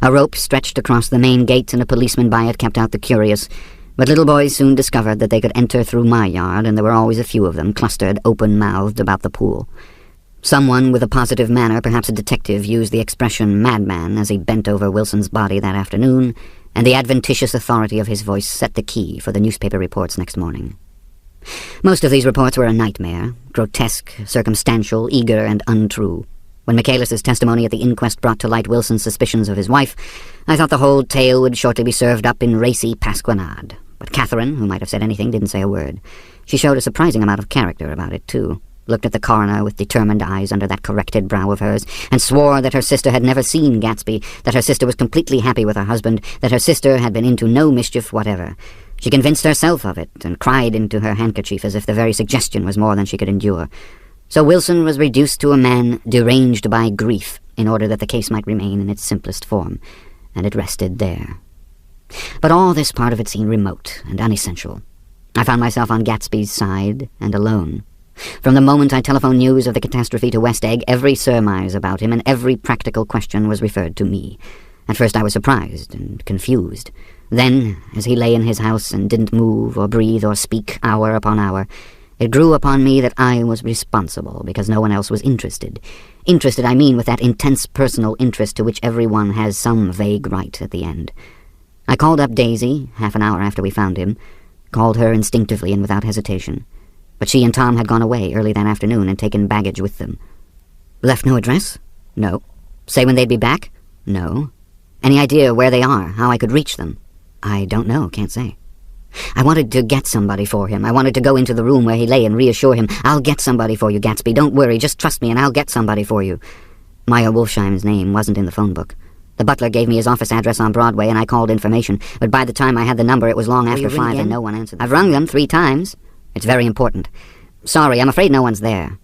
A rope stretched across the main gate and a policeman by it kept out the curious, but little boys soon discovered that they could enter through my yard, and there were always a few of them clustered open-mouthed about the pool. Someone with a positive manner, perhaps a detective, used the expression madman as he bent over Wilson's body that afternoon, and the adventitious authority of his voice set the key for the newspaper reports next morning. Most of these reports were a nightmare, grotesque, circumstantial, eager, and untrue. When Michaelis's testimony at the inquest brought to light Wilson's suspicions of his wife, I thought the whole tale would shortly be served up in racy pasquinade. But Catherine, who might have said anything, didn't say a word. She showed a surprising amount of character about it, too. Looked at the coroner with determined eyes under that corrected brow of hers, and swore that her sister had never seen Gatsby, that her sister was completely happy with her husband, that her sister had been into no mischief whatever. She convinced herself of it, and cried into her handkerchief as if the very suggestion was more than she could endure. So Wilson was reduced to a man deranged by grief, in order that the case might remain in its simplest form, and it rested there. But all this part of it seemed remote and unessential. I found myself on Gatsby's side, and alone. From the moment I telephoned news of the catastrophe to West Egg, every surmise about him and every practical question was referred to me. At first I was surprised and confused. Then, as he lay in his house and didn't move or breathe or speak hour upon hour, it grew upon me that I was responsible because no one else was interested. Interested, I mean, with that intense personal interest to which everyone has some vague right at the end. I called up Daisy, half an hour after we found him, called her instinctively and without hesitation. But she and Tom had gone away early that afternoon and taken baggage with them. Left no address? No. Say when they'd be back? No. Any idea where they are, how I could reach them? I don't know, can't say. I wanted to get somebody for him. I wanted to go into the room where he lay and reassure him, I'll get somebody for you, Gatsby. Don't worry, just trust me and I'll get somebody for you. Meyer Wolfsheim's name wasn't in the phone book. The butler gave me his office address on Broadway and I called information, but by the time I had the number it was long after 5 and no one answered. I've rung them 3 times. It's very important. Sorry, I'm afraid no one's there.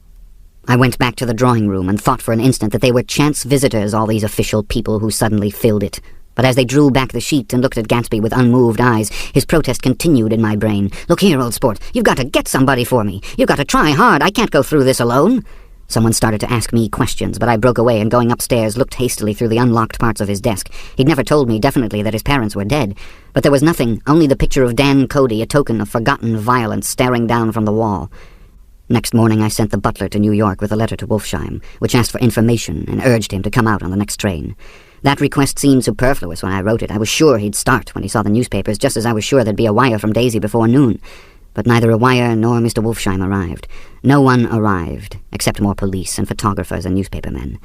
I went back to the drawing room and thought for an instant that they were chance visitors, all these official people who suddenly filled it. But as they drew back the sheet and looked at Gatsby with unmoved eyes, his protest continued in my brain. Look here, old sport, you've got to get somebody for me. You've got to try hard. I can't go through this alone. Someone started to ask me questions, but I broke away and going upstairs looked hastily through the unlocked parts of his desk. He'd never told me definitely that his parents were dead, but there was nothing, only the picture of Dan Cody, a token of forgotten violence, staring down from the wall. Next morning I sent the butler to New York with a letter to Wolfsheim, which asked for information and urged him to come out on the next train. That request seemed superfluous when I wrote it. I was sure he'd start when he saw the newspapers, just as I was sure there'd be a wire from Daisy before noon. But neither a wire nor Mr. Wolfsheim arrived. No one arrived, except more police and photographers and newspapermen.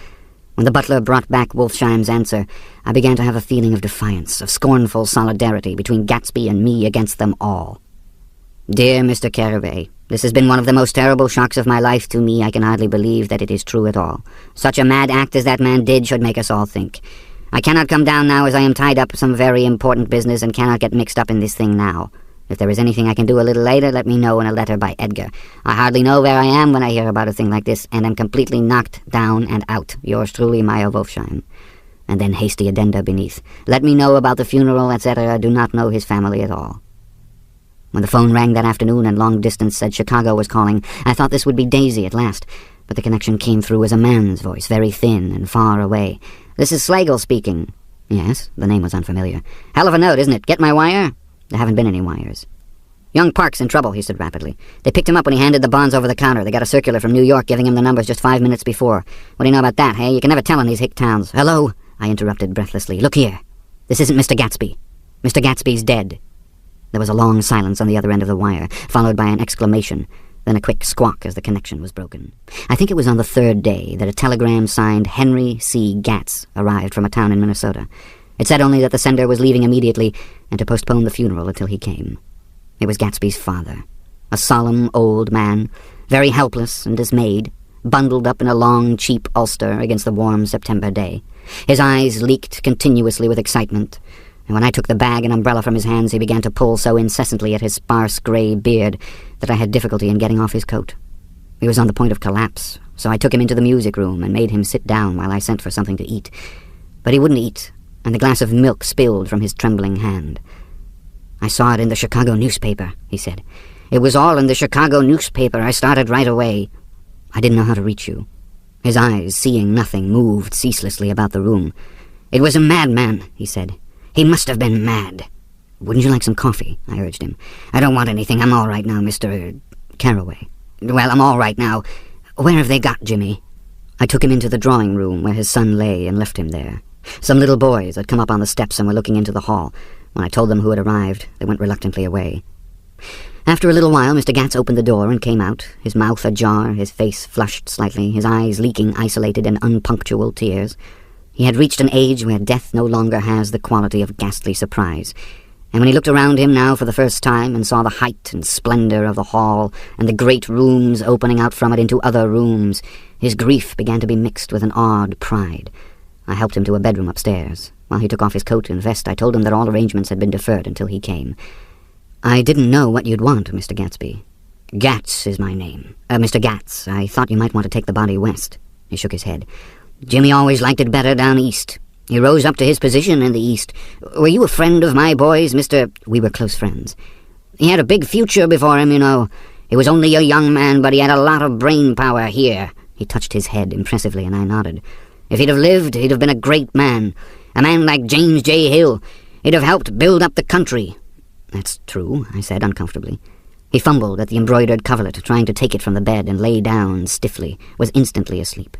When the butler brought back Wolfsheim's answer, I began to have a feeling of defiance, of scornful solidarity between Gatsby and me against them all. Dear Mr. Carraway, this has been one of the most terrible shocks of my life to me. I can hardly believe that it is true at all. Such a mad act as that man did should make us all think. I cannot come down now as I am tied up with some very important business and cannot get mixed up in this thing now. If there is anything I can do a little later, let me know in a letter by Edgar. I hardly know where I am when I hear about a thing like this, and am completely knocked down and out. Yours truly, Meyer Wolfsheim. And then hasty addenda beneath. Let me know about the funeral, etc. Do not know his family at all. When the phone rang that afternoon and long distance said Chicago was calling, I thought this would be Daisy at last, but the connection came through as a man's voice, very thin and far away. This is Slagle speaking. Yes, the name was unfamiliar. Hell of a note, isn't it? Get my wire? There haven't been any wires. Young Park's in trouble, he said rapidly. They picked him up when he handed the bonds over the counter. They got a circular from New York giving him the numbers just 5 minutes before. What do you know about that, hey? You can never tell in these hick towns. Hello? I interrupted breathlessly. Look here. This isn't Mr. Gatsby. Mr. Gatsby's dead. There was a long silence on the other end of the wire, followed by an exclamation, then a quick squawk as the connection was broken. I think it was on the third day that a telegram signed Henry C. Gatz arrived from a town in Minnesota. It said only that the sender was leaving immediately and to postpone the funeral until he came. It was Gatsby's father, a solemn old man, very helpless and dismayed, bundled up in a long, cheap ulster against the warm September day. His eyes leaked continuously with excitement, and when I took the bag and umbrella from his hands, he began to pull so incessantly at his sparse grey beard that I had difficulty in getting off his coat. He was on the point of collapse, so I took him into the music room and made him sit down while I sent for something to eat. But he wouldn't eat, and the glass of milk spilled from his trembling hand. I saw it in the Chicago newspaper, he said. It was all in the Chicago newspaper. I started right away. I didn't know how to reach you. His eyes, seeing nothing, moved ceaselessly about the room. It was a madman, he said. He must have been mad. Wouldn't you like some coffee? I urged him. I don't want anything. I'm all right now, Mr. Carroway. Well, I'm all right now. Where have they got Jimmy? I took him into the drawing room where his son lay and left him there. Some little boys had come up on the steps and were looking into the hall. When I told them who had arrived, they went reluctantly away. After a little while, Mr. Gatz opened the door and came out, his mouth ajar, his face flushed slightly, his eyes leaking isolated and unpunctual tears. He had reached an age where death no longer has the quality of ghastly surprise, and when he looked around him now for the first time and saw the height and splendor of the hall and the great rooms opening out from it into other rooms, his grief began to be mixed with an odd pride. I helped him to a bedroom upstairs. While he took off his coat and vest, I told him that all arrangements had been deferred until he came. I didn't know what you'd want, Mr. Gatsby. Gatz is my name. Mr. Gatz, I thought you might want to take the body west. He shook his head. Jimmy always liked it better down east. He rose up to his position in the east. Were you a friend of my boy's, Mr.? We were close friends. He had a big future before him, you know. He was only a young man, but he had a lot of brain power here. He touched his head impressively, and I nodded. If he'd have lived, he'd have been a great man. A man like James J. Hill. He'd have helped build up the country. That's true, I said uncomfortably. He fumbled at the embroidered coverlet, trying to take it from the bed, and lay down stiffly, was instantly asleep.